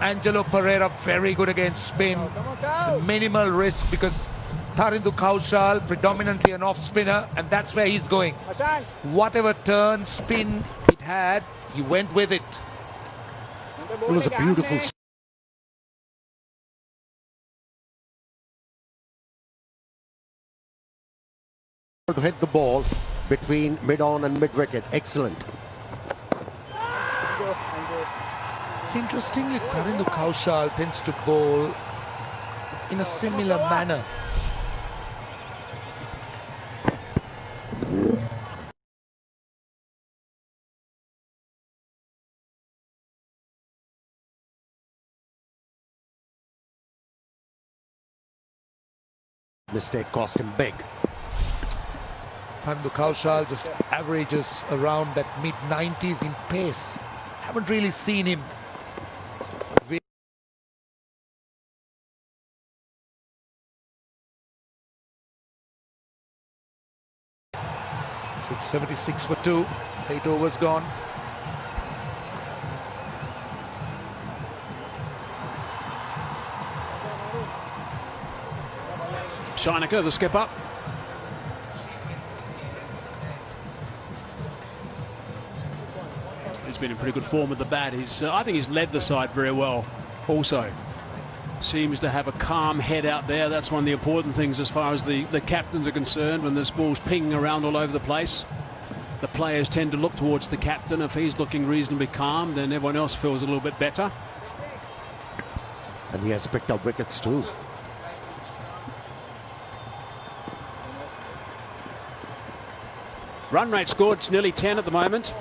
Angelo Pereira very good against spin. Minimal risk because Tharindu Kaushal predominantly an off spinner, and that's where he's going. Whatever turn, spin it had, he went with it. It was a beautiful to hit the ball between mid-on and mid-wicket. Excellent. Interestingly, Tharindu Kaushal tends to bowl in a similar manner. Mistake cost him big. Tharindu Kaushal just averages around that mid-90s in pace. Haven't really seen him. So it's 76 for 2. 8 overs gone. Shinaka, the skip up. He's been in pretty good form with the bat. I think he's led the side very well also. Seems to have a calm head out there. That's one of the important things as far as the captains are concerned. When this ball's pinging around all over the place, the players tend to look towards the captain. If he's looking reasonably calm, then everyone else feels a little bit better. And he has picked up wickets too. Run rate scored, it's nearly 10 at the moment.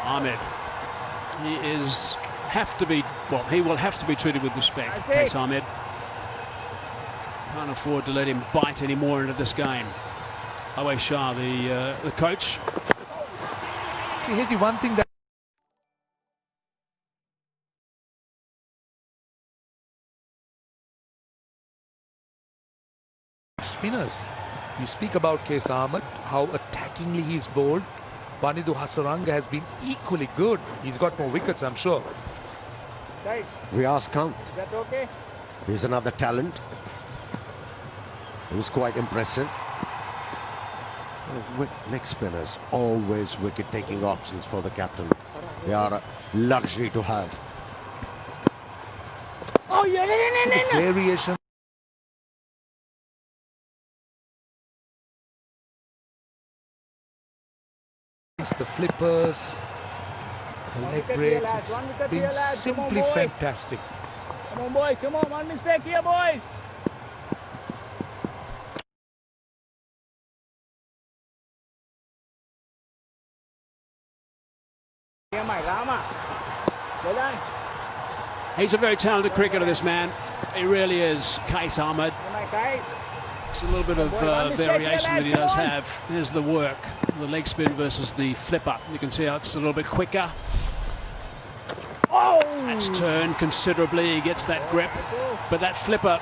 Ahmed, he will have to be treated with respect. Pace Ahmed. Can't afford to let him bite any more into this game. Awais Shah, the coach. See, here's the one thing that spinners. You speak about Qais Ahmed, how attackingly he's bowled. Banidu Hasaranga has been equally good. He's got more wickets, I'm sure. Riaz Khan. Is that okay? He's another talent. He was quite impressive. Leg spinners, always wicket-taking options for the captain. They are a luxury to have. Oh, yeah, no. Variation. The flippers, the leg breaks, it's been simply fantastic. Come on, boys, come on, one mistake here, boys. He's a very talented cricketer, this man. He really is, Qais Ahmed. It's a little bit of variation that he does have. Here's the work, the leg spin versus the flipper. You can see how it's a little bit quicker. Oh! That's turned considerably. He gets that grip, but that flipper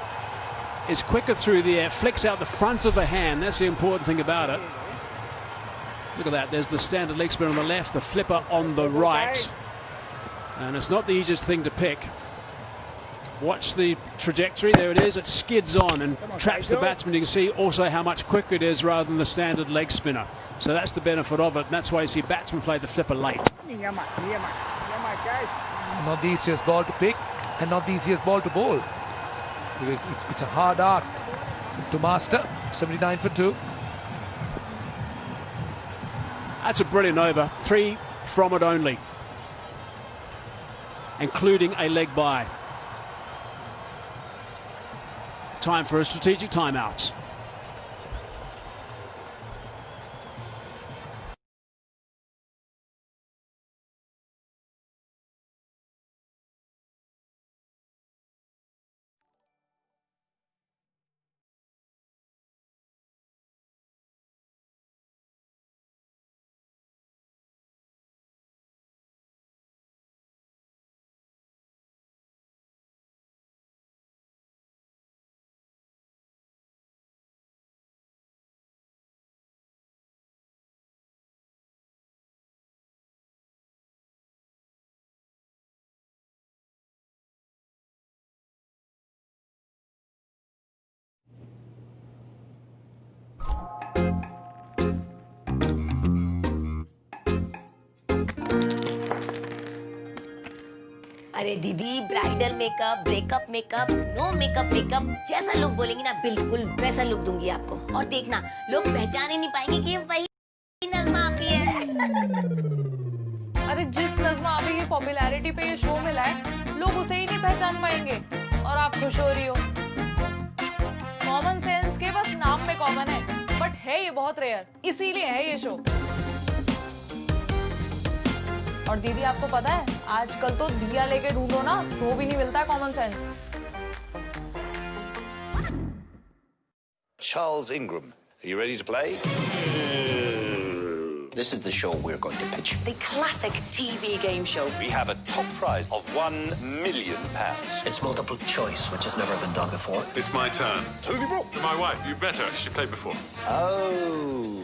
is quicker through the air, flicks out the front of the hand. That's the important thing about it. Look at that. There's the standard leg spin on the left, the flipper on the right. And it's not the easiest thing to pick. Watch the trajectory. There it is. It skids on and traps the batsman. You can see also how much quicker it is rather than the standard leg spinner. So that's the benefit of it. And that's why you see batsmen play the flipper late. Not the easiest ball to pick and not the easiest ball to bowl. It's a hard art to master. 79 for 2. That's a brilliant over. 3 from it only, including a leg bye. Time for a strategic timeout. अरे दीदी bridal makeup breakup makeup no makeup जैसा look बोलेंगी ना बिल्कुल वैसा look दूंगी आपको और देखना लोग पहचान ही नहीं पाएंगे कि वही नज़मा आपी है। अरे जिस नज़मा आपी की पॉपुलैरिटी पे ये शो मिला है लोग उसे ही नहीं पहचान पाएंगे और आप खुश हो रही हो। कॉमन सेंस के बस नाम में कॉमन है बट है ये बहुत रेयर, इसीलिए है ये शो। और दीदी आपको पता है आजकल तो दिया लेके ढूंढो ना तो भी नहीं मिलता common sense. Charles Ingram, are you ready to play? This is the show we're going to pitch. The classic TV game show. We have a top prize of £1 million. It's multiple choice, which has never been done before. It's my turn. Who have you brought? My wife. You better. She played before. Oh.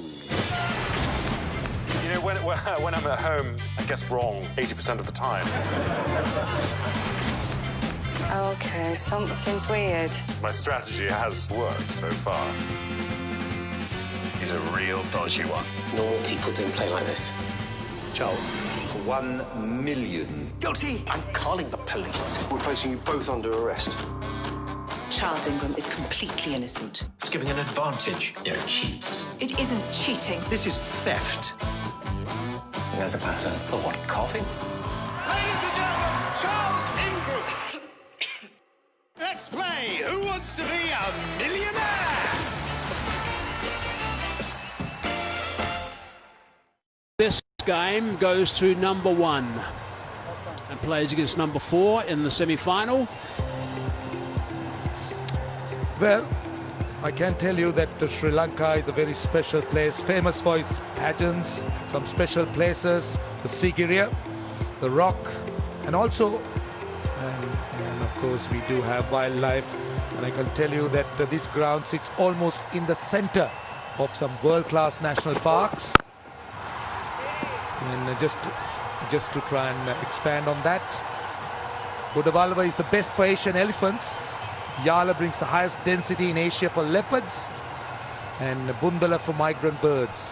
You know, when I'm at home, I guess wrong 80% of the time. Okay, something's weird. My strategy has worked so far. He's a real dodgy one. Normal people don't play like this. Charles, for £1 million. Guilty! I'm calling the police. We're placing you both under arrest. Charles Ingram is completely innocent. It's giving an advantage. They're cheats. It isn't cheating. This is theft. There's a pattern. Oh, what, coffee? Ladies and gentlemen, Charles Ingram. Let's play Who Wants to Be a Millionaire? This game goes to number 1 and plays against number 4 in the semi-final. Well, I can tell you that Sri Lanka is a very special place, famous for its pageants, some special places, the Sigiriya, the rock, and also, and of course, we do have wildlife. And I can tell you that this ground sits almost in the center of some world-class national parks. And just to try and expand on that, Budavalva is the best for Asian elephants. Yala brings the highest density in Asia for leopards, and Bundala for migrant birds.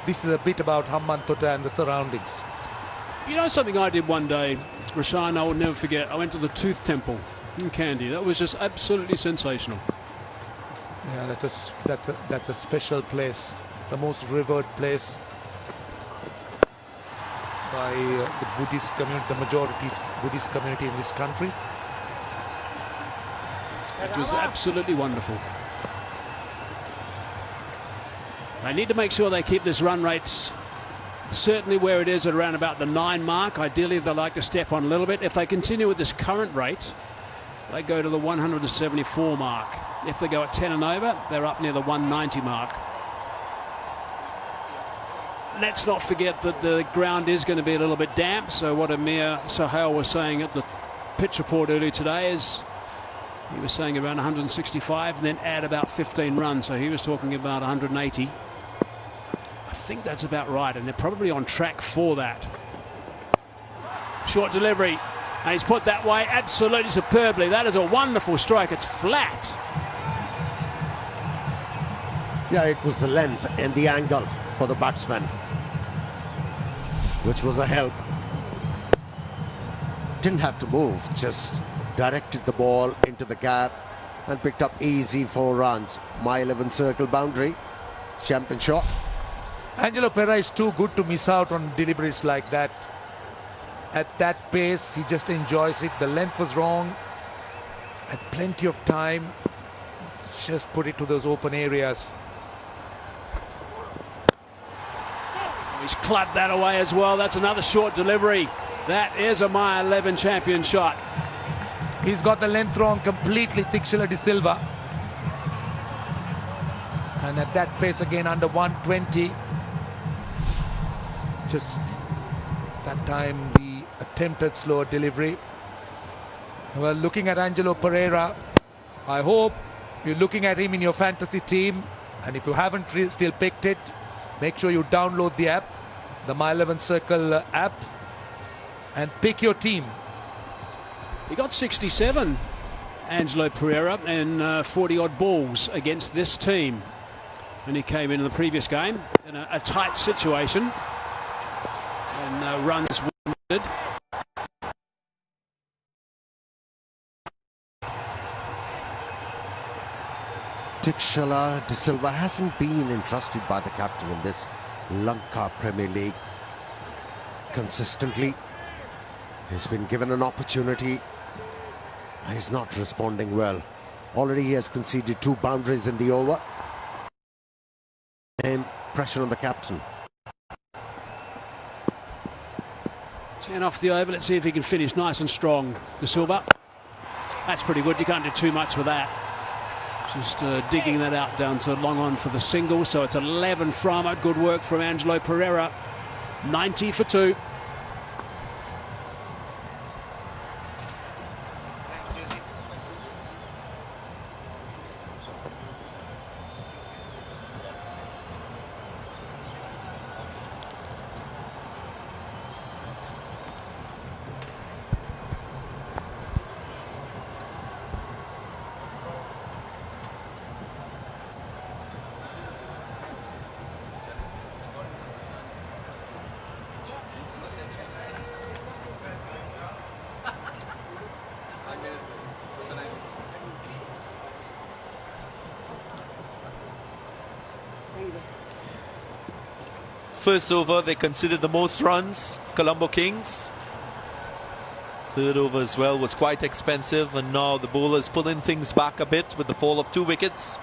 This is a bit about Hambantota and the surroundings. You know something I did one day, Rashan, I will never forget. I went to the Tooth Temple in Kandy. That was just absolutely sensational. Yeah, that's a special place, the most revered place by the Buddhist community, the majority Buddhist community in this country. It was absolutely wonderful. They need to make sure they keep this run rates certainly where it is at around about the 9 mark. Ideally, they'd like to step on a little bit. If they continue with this current rate, they go to the 174 mark. If they go at 10 and over, they're up near the 190 mark. Let's not forget that the ground is going to be a little bit damp. So what Amir Sohail was saying at the pitch report earlier today is he was saying around 165 and then add about 15 runs. So he was talking about 180. I think that's about right, and they're probably on track for that. Short delivery, and he's put that way absolutely superbly. That is a wonderful strike. It's flat. Yeah, it was the length and the angle for the batsman, which was a help. Didn't have to move, just directed the ball into the gap and picked up easy 4 runs. My 11 circle boundary, champion shot. Angelo Pereira is too good to miss out on deliveries like that. At that pace, he just enjoys it. The length was wrong. Had plenty of time. Just put it to those open areas. He's clubbed that away as well. That's another short delivery. That is a My 11 champion shot. He's got the length wrong completely, Tixila De Silva. And at that pace again, under 120. Just that time the attempted slower delivery. Well, looking at Angelo Pereira, I hope you're looking at him in your fantasy team, and if you haven't still picked it, make sure you download the app, the My 11 Circle app, and pick your team. He got 67, Angelo Pereira, and 40 odd balls against this team. And he came in the previous game in a tight situation, and runs wanted. Tixila De Silva hasn't been entrusted by the captain in this Lanka Premier League consistently. He's been given an opportunity. He's not responding well. Already he has conceded 2 boundaries in the over. And pressure on the captain. 10 off the over. Let's see if he can finish nice and strong. De Silva. That's pretty good. You can't do too much with that. Just digging that out down to long on for the single. So it's 11 from it. Good work from Angelo Pereira. 90 for 2. First over, they considered the most runs, Colombo Kings. Third over as well was quite expensive, and now the bowlers pulling things back a bit with the fall of 2 wickets.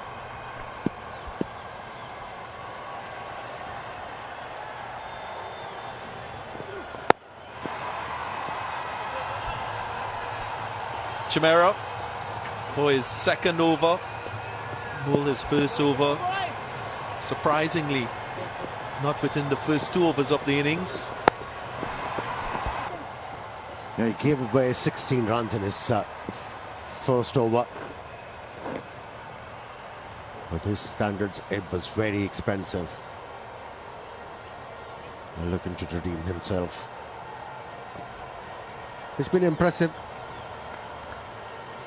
Chimera for his second over, bowled his first over. Surprisingly, not within the first 2 overs of the innings. Yeah, he gave away 16 runs in his first over. With his standards, it was very expensive. Looking to redeem himself. It's been impressive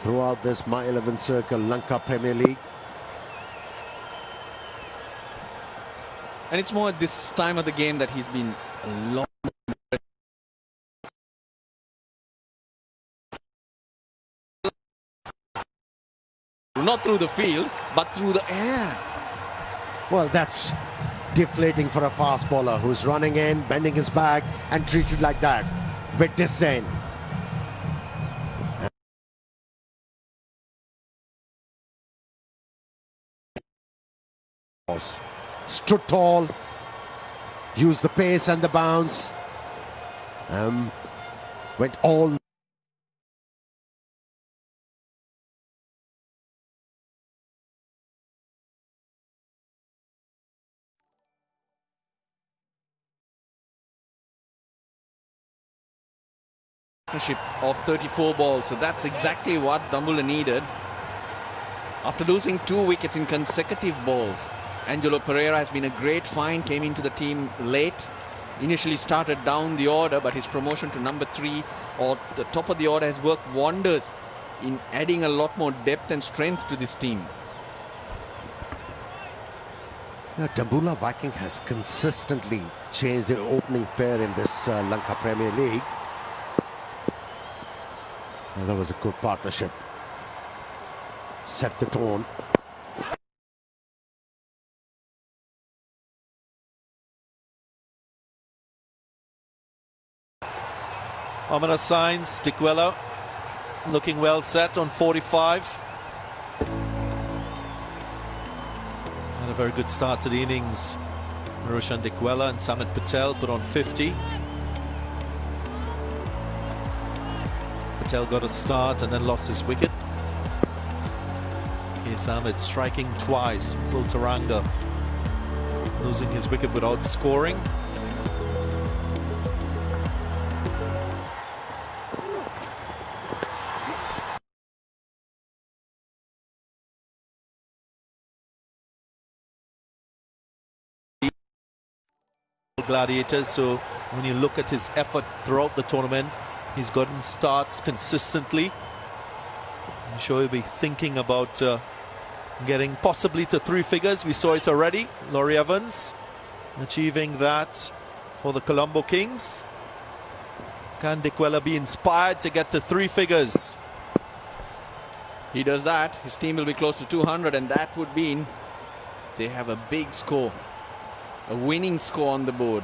throughout this My 11 Circle Lanka Premier League. And it's more at this time of the game that he's been a lot not through the field, but through the air. Well, that's deflating for a fast bowler who's running in, bending his back, and treated like that with disdain. Stood tall, used the pace and the bounce, went all. Of 34 balls, so that's exactly what Dambulla needed. After losing 2 wickets in consecutive balls, Angelo Pereira has been a great find, came into the team late, initially started down the order, but his promotion to number 3 or the top of the order has worked wonders in adding a lot more depth and strength to this team. Dambulla Viking has consistently changed the opening pair in this Lanka Premier League. Well, that was a good partnership. Set the tone. Ominous signs. Dickwella looking well set on 45. Had a very good start to the innings. Roshan Dickwella and Samit Patel put on 50. Patel got a start and then lost his wicket. Here's Samit striking twice. Pultaranga losing his wicket without scoring. Gladiators, so when you look at his effort throughout the tournament, he's gotten starts consistently. I'm sure he'll be thinking about getting possibly to 3 figures. We saw it already. Laurie Evans achieving that for the Colombo Kings. Can Dickwella be inspired to get to 3 figures? He does that, his team will be close to 200, and that would mean they have a big score, a winning score on the board.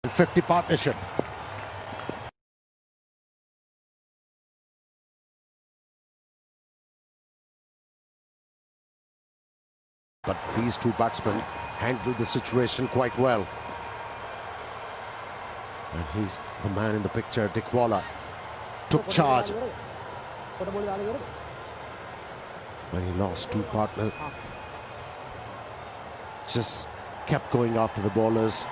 And 50 partnership. But these 2 batsmen handled the situation quite well. And he's the man in the picture. Dickwella took charge when he lost 2 partners. Just kept going after the bowlers,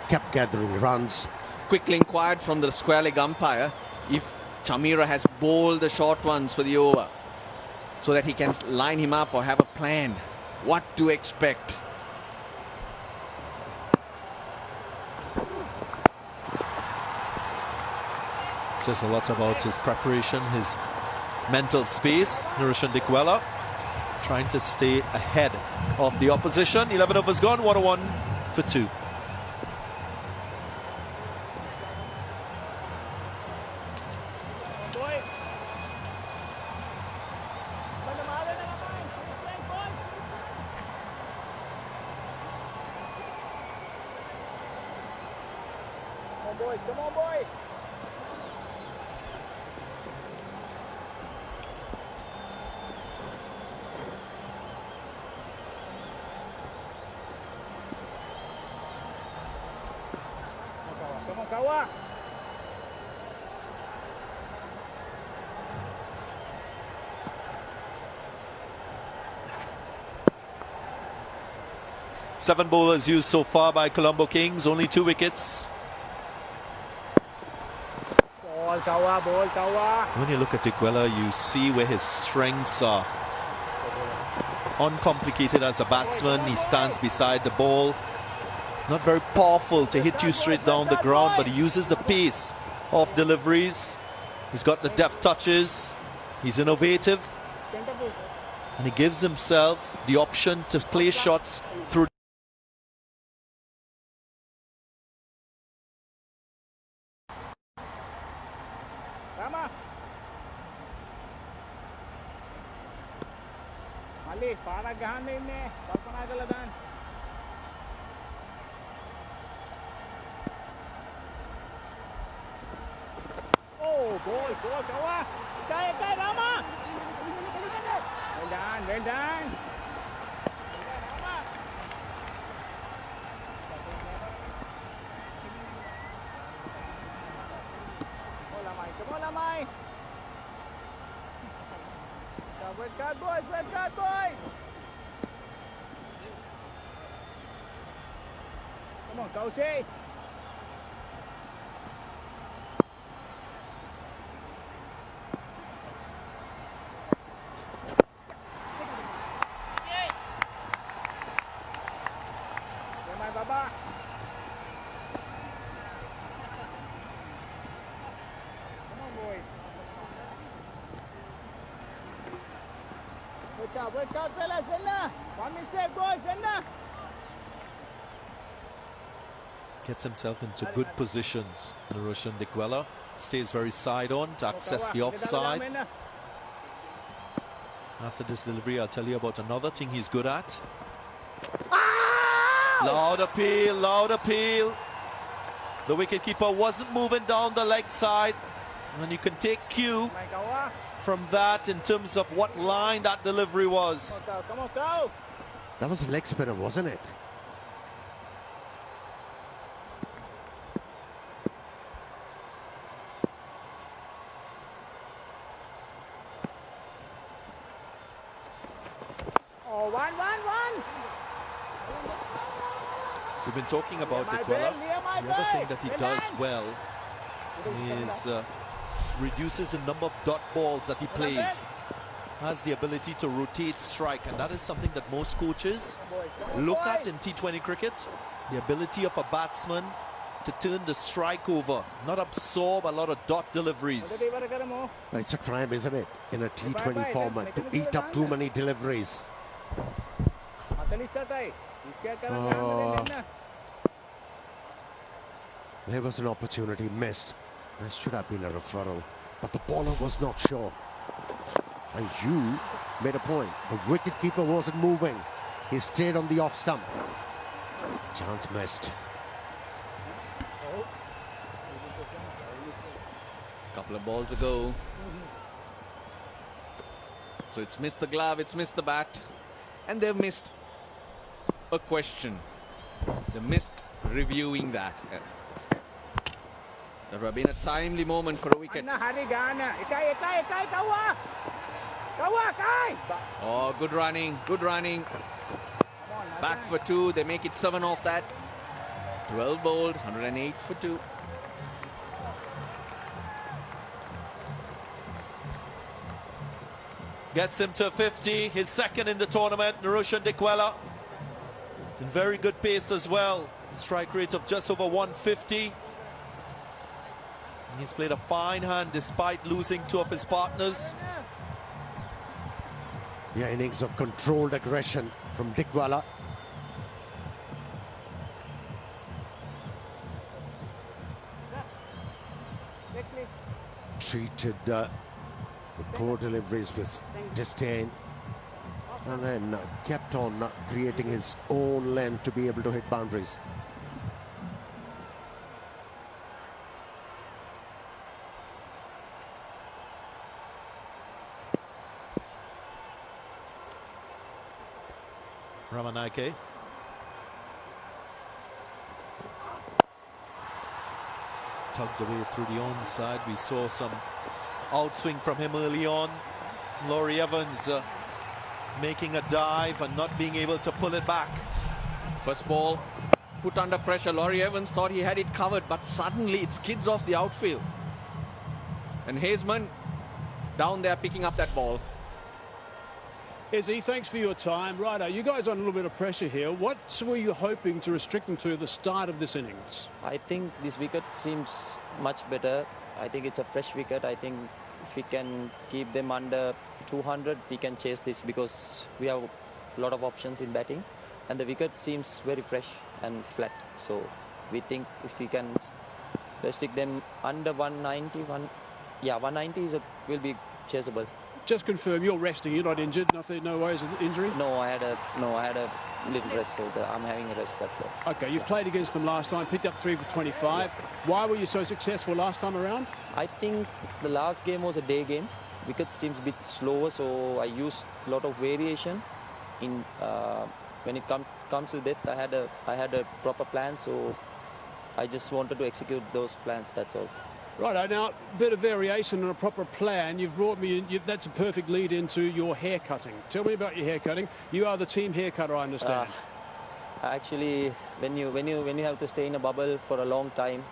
kept gathering runs. Quickly inquired from the square leg umpire if Chameera has bowled the short ones for the over, so that he can line him up or have a plan what to expect. Says a lot about his preparation, his mental space. Nurushan Dickwella trying to stay ahead of the opposition. 11 overs gone, 101 for 2. Come on, boys. Come on, Kawa. 7 bowlers used so far by Colombo Kings, only 2 wickets. Ball kawa. When you look at Dickwella, you see where his strengths are. Uncomplicated as a batsman, he stands beside the ball. Not very powerful to hit you straight down the ground, but he uses the pace of deliveries. He's got the deft touches. He's innovative. And he gives himself the option to play shots through. Mali, para gahan na yun eh. Pagpanagaladan. Oh, ball, kawa. Kaya, Rama. Well done. Come on, Lamai. Red card, boys. Come on, Kaushi. Baba. Come on, boys. Wake up, fellas. Senna. One mistake, boys. Senna. Gets himself into good positions. Narushan Dickwella stays very side on to access the offside. After this delivery, I'll tell you about another thing he's good at. Loud appeal. The wicketkeeper wasn't moving down the leg side. And you can take cue from that in terms of what line that delivery was. Come on, go. That was a leg spinner, wasn't it? Oh, one. We've been talking about Dickwella. The other thing that he does well is reduces the number of dot balls that he plays. Has the ability to rotate strike, and that is something that most coaches look at in T20 cricket. The ability of a batsman to turn the strike over, not absorb a lot of dot deliveries. It's a crime, isn't it, in a T20 format to eat up too many deliveries. There was an opportunity missed. There should have been a referral, but the bowler was not sure. And you made a point. The wicketkeeper wasn't moving. He stayed on the off stump. Chance missed. Couple of balls ago. So it's missed the glove, it's missed the bat, and they've missed a question. They missed reviewing that. That would have been a timely moment for a wicket. Oh, good running. Back for 2, they make it 7 off that. 12 bowled, 108 for 2. Gets him to 50, his second in the tournament. Narushan Dickwella in very good pace as well. Strike rate of just over 150. And he's played a fine hand despite losing 2 of his partners. The innings of controlled aggression from Dickwella. Treated the poor deliveries with disdain, and then kept on creating his own length to be able to hit boundaries. Ramanike. Tugged away through the onside. We saw some outswing from him early on. Laurie Evans making a dive and not being able to pull it back. First ball put under pressure. Laurie Evans thought he had it covered, but suddenly it skids off the outfield. And Hazeman down there picking up that ball. Izzy, thanks for your time. Righto, you guys are on a little bit of pressure here. What were you hoping to restrict them to at the start of this innings? I think this wicket seems much better. I think it's a fresh wicket. I think if we can keep them under 200, we can chase this because we have a lot of options in batting. And the wicket seems very fresh and flat. So we think if we can restrict them under 190, 190 will be chaseable. Just confirm, you're resting, you're not injured, nothing, no worries of injury? No, I had a little rest, so I'm having a rest, that's all. Okay, you played against them last time, picked up 3 for 25. Why were you so successful last time around? I think the last game was a day game. Wicket seems a bit slower, so I used a lot of variation. In when it comes to that, I had a proper plan, so I just wanted to execute those plans, that's all. Right, now, a bit of variation and a proper plan. You've brought me in, that's a perfect lead into your hair cutting. Tell me about your hair cutting. You are the team hair cutter, I understand. Actually, when you have to stay in a bubble for a long time,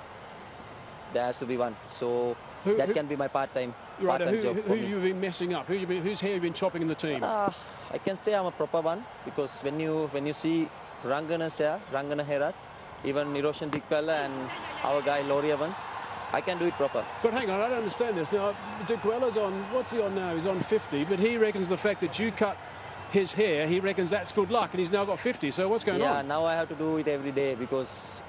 there has to be one. So that can be my part-time Right, job who for me. you been messing up? Whose hair have you been chopping in the team? I can say I'm a proper one because when you see Rangana's hair, Rangana Herat, even Niroshan Dikwala and our guy Laurie Evans, I can do it proper. But hang on, I don't understand this. Now, Dikwella's on, what's he on now? He's on 50, but he reckons the fact that you cut his hair, he reckons that's good luck, and he's now got 50. So what's going on? Yeah, now I have to do it every day because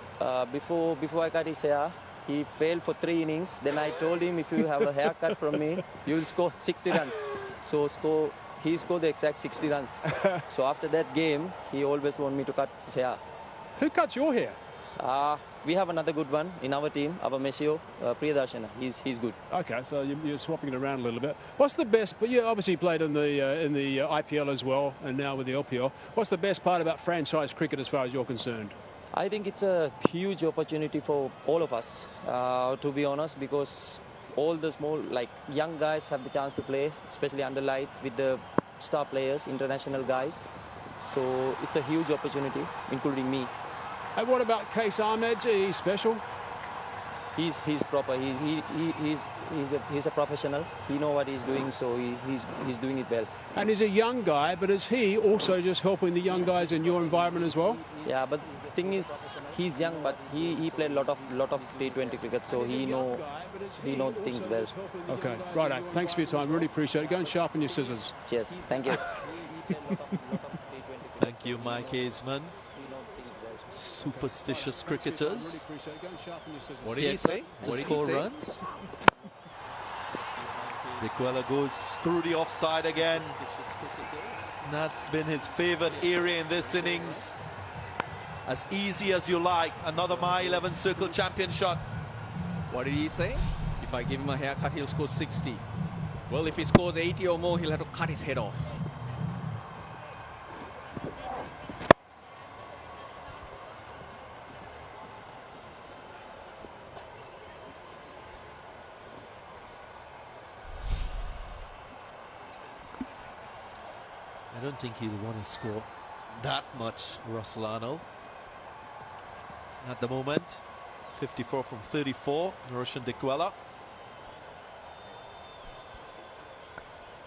before I cut his hair, he failed for 3 innings. Then I told him, if you have a haircut from me, you will score 60 runs. So he scored the exact 60 runs. So after that game, he always wanted me to cut his hair. Who cuts your hair? We have another good one in our team, our Meshio, Priyadarshana. He's good. Okay, so you're swapping it around a little bit. What's the best? But you obviously played in the IPL as well, and now with the LPL. What's the best part about franchise cricket as far as you're concerned? I think it's a huge opportunity for all of us, to be honest, because all the young guys have the chance to play, especially under lights with the star players, international guys. So it's a huge opportunity, including me. And what about Qais Ahmed? He's special. He's proper. He's a professional. He knows what he's doing, so he's doing it well. And he's a young guy, but is he also just helping the young guys in your environment as well? Yeah, but the thing is, he's young, but he played a lot of T20 cricket, so he knows things well. Okay, righto. Thanks for your time. Really appreciate it. Go and sharpen your scissors. Cheers. Thank you. Thank you, Mike Hazeman. Superstitious cricketers. What did he say? To score runs. Dikwela goes through the offside again. That's been his favourite area in this innings. As easy as you like. Another My 11 Circle champion shot. What did he say? If I give him a haircut, he'll score 60. Well, if he scores 80 or more, he'll have to cut his head off. I don't think he'll want to score that much, Ruslan. At the moment, 54 from 34, Roshan Dikwela.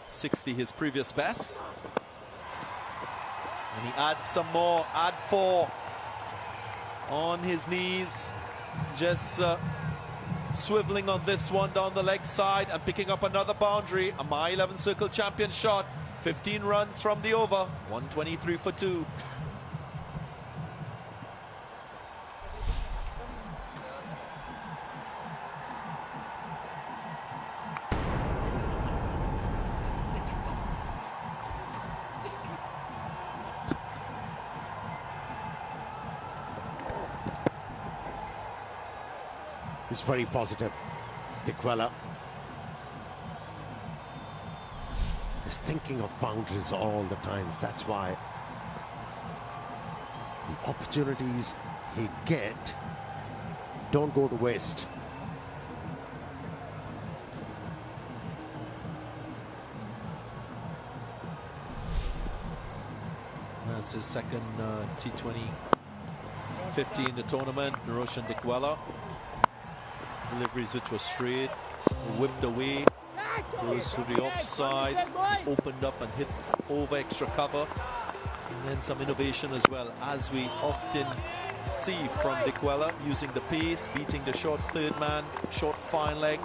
60 his previous best. And he adds some more, add 4 on his knees. Just swiveling on this one down the leg side and picking up another boundary. A My 11 Circle champion shot. 15 runs from the over, 123 for 2. He's very positive, Dikwela. Is thinking of boundaries all the time. That's why the opportunities he get don't go to waste. That's his second T20 50 in the tournament. Naroshan Dickwella. Deliveries which were straight, whipped away, goes to the offside, opened up and hit over extra cover. And then some innovation as well, as we often see from Dickwella, using the pace, beating the short third man, short fine leg.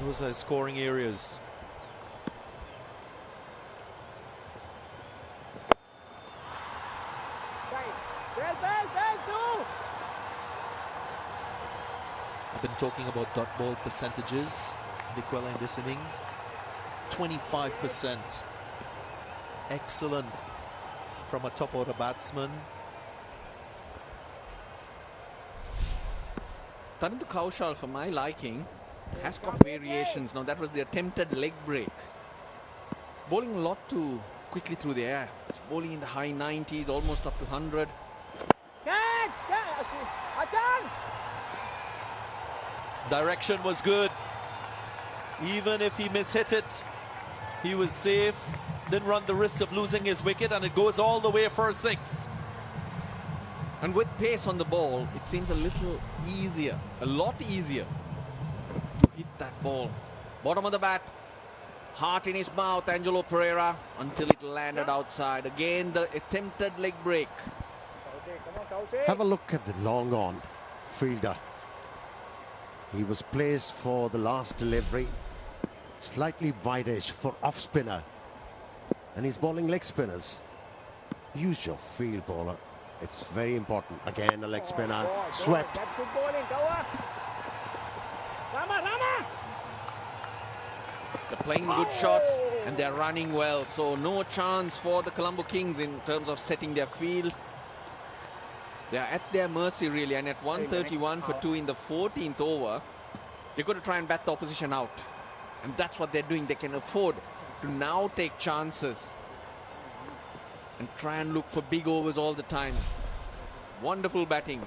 Those are scoring areas. I've been talking about dot ball percentages. Dickwella in this innings, 25%. Excellent from a top order batsman. Tharindu Kaushal, for my liking, has got variations. Now that was the attempted leg break. Bowling a lot too quickly through the air. He's bowling in the high 90s, almost up to 100. Direction was good. Even if he mishit it, he was safe. Didn't run the risk of losing his wicket, and it goes all the way for a 6. And with pace on the ball, it seems a little easier, a lot easier to hit that ball. Bottom of the bat, heart in his mouth, Angelo Pereira, until it landed outside. Again, the attempted leg break. Have a look at the long on fielder. He was placed for the last delivery, slightly wide-ish for off-spinner. And he's bowling leg spinners. Use your field bowler. It's very important. Again, a leg spinner, swept. They're playing good shots and they're running well. So no chance for the Colombo Kings in terms of setting their field. They're at their mercy really, and at 131 for 2 in the 14th over, they're going to try and bat the opposition out. And that's what they're doing. They can afford to now take chances and try and look for big overs all the time. Wonderful batting.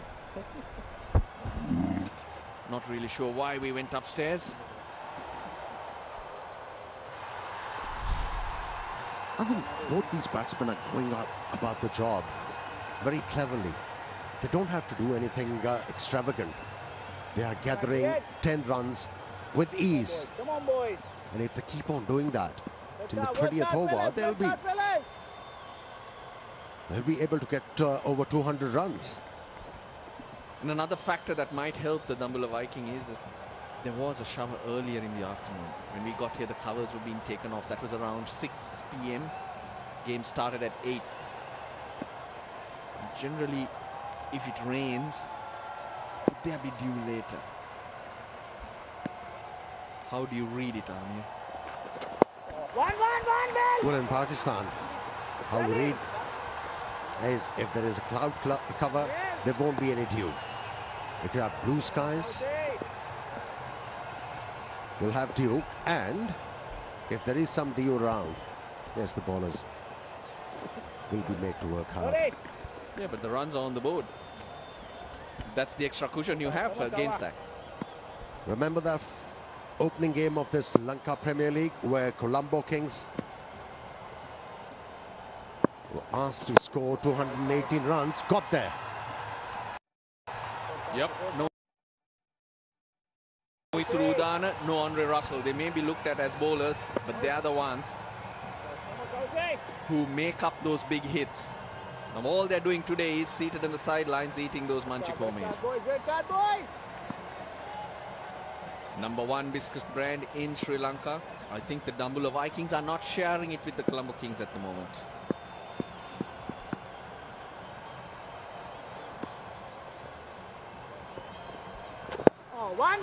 Not really sure why we went upstairs. I think both these batsmen are going about the job very cleverly. They don't have to do anything extravagant. They are gathering 10 runs with ease. Come on, boys. And if they keep on doing that till the 20th over, they'll be able to get over 200 runs. And another factor that might help the Dambulla Viking is that there was a shower earlier in the afternoon. When we got here, the covers were being taken off. That was around 6 p.m. Game started at 8. And generally, if it rains, would there be dew later? How do you read it, Amir? Well, in Pakistan, how we read is if there is a cloud cover, there won't be any dew. If you have blue skies, you'll have dew, and if there is some dew around, yes, the bowlers will be made to work hard. Yeah, but the runs are on the board. That's the extra cushion you have against that. Remember that opening game of this Lanka Premier League where Colombo Kings were asked to score 218 runs, got there. Yep, no Udana, no Andre Russell. They may be looked at as bowlers, but they are the ones who make up those big hits. Now all they're doing today is seated in the sidelines eating those manchikomes. Number 1 biscuit brand in Sri Lanka. I think the Dambulla Vikings are not sharing it with the Colombo Kings at the moment. Oh, one.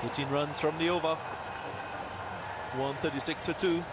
14 runs from the over. 136 for 2.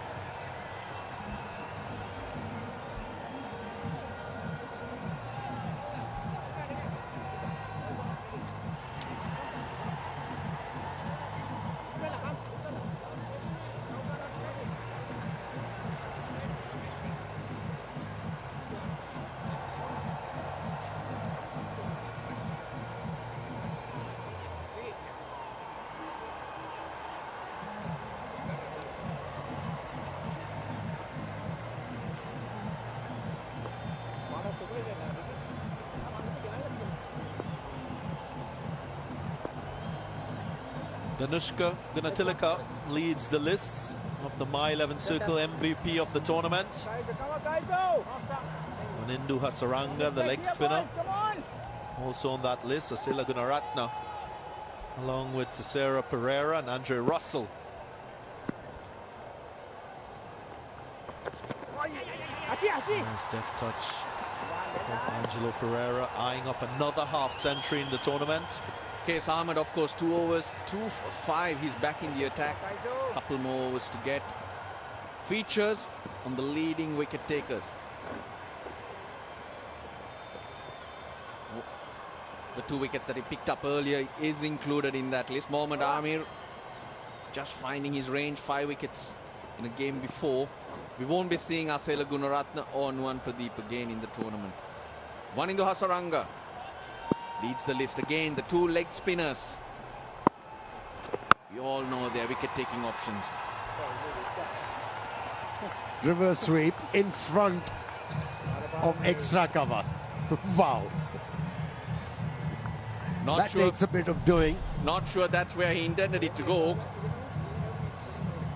Danushka Gunatilaka leads the list of the My 11 Circle MVP of the tournament. Manindu Hasaranga, the leg spinner, also on that list. Asela Gunaratne, along with Tessera Pereira and Andre Russell. Nice deft touch from Angelo Pereira, eyeing up another half century in the tournament. Qais Ahmed, of course, 2 overs, 2 for 5. He's back in the attack. Couple more overs to get. Features on the leading wicket takers. The 2 wickets that he picked up earlier is included in that list. Mohammad Amir just finding his range, 5 wickets in a game before. We won't be seeing Asela Gunaratne or Nuwan Pradeep again in the tournament. Wanindu Hasaranga leads the list again. The 2 leg spinners. We all know their wicket-taking options. Reverse sweep in front of extra cover. Wow. That takes a bit of doing. Not sure that's where he intended it to go.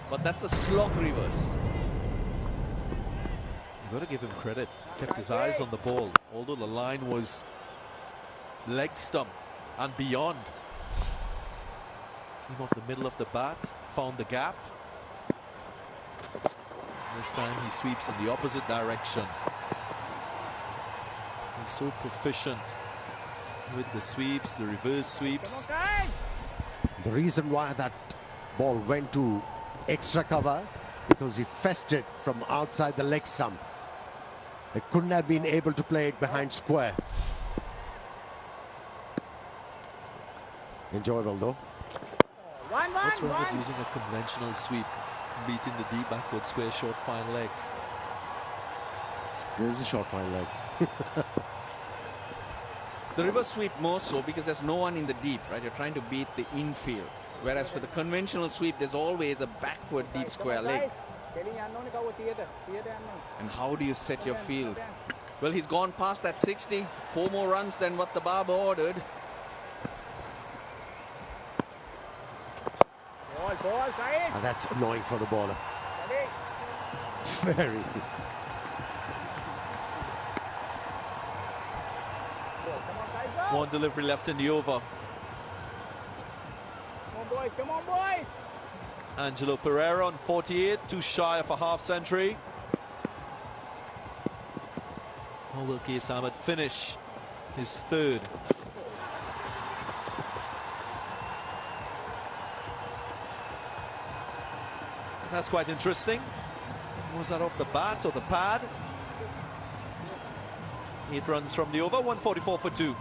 But that's a slog reverse. You've got to give him credit. Kept his eyes on the ball, although the line was leg stump and beyond. Came off the middle of the bat, found the gap. This time he sweeps in the opposite direction. He's so proficient with the sweeps, the reverse sweeps. The reason why that ball went to extra cover, because he fetched it from outside the leg stump. They couldn't have been able to play it behind square. Enjoyable though. What's wrong with using a conventional sweep, beating the deep backward square short fine leg? There's a short fine leg. The reverse sweep more so because there's no one in the deep, right? You're trying to beat the infield. Whereas for the conventional sweep, there's always a backward deep square leg. And how do you set your field? Well, he's gone past that 60. 4 more runs than what the Barber ordered. And that's annoying for the bowler. Very. One delivery left in the over. Come on, boys. Come on, boys. Angelo Pereira on 48, too shy of a half century. How will Qais Ahmed finish his 3rd? That's quite interesting. Was that off the bat or the pad? 8 runs from the over, 144 for 2.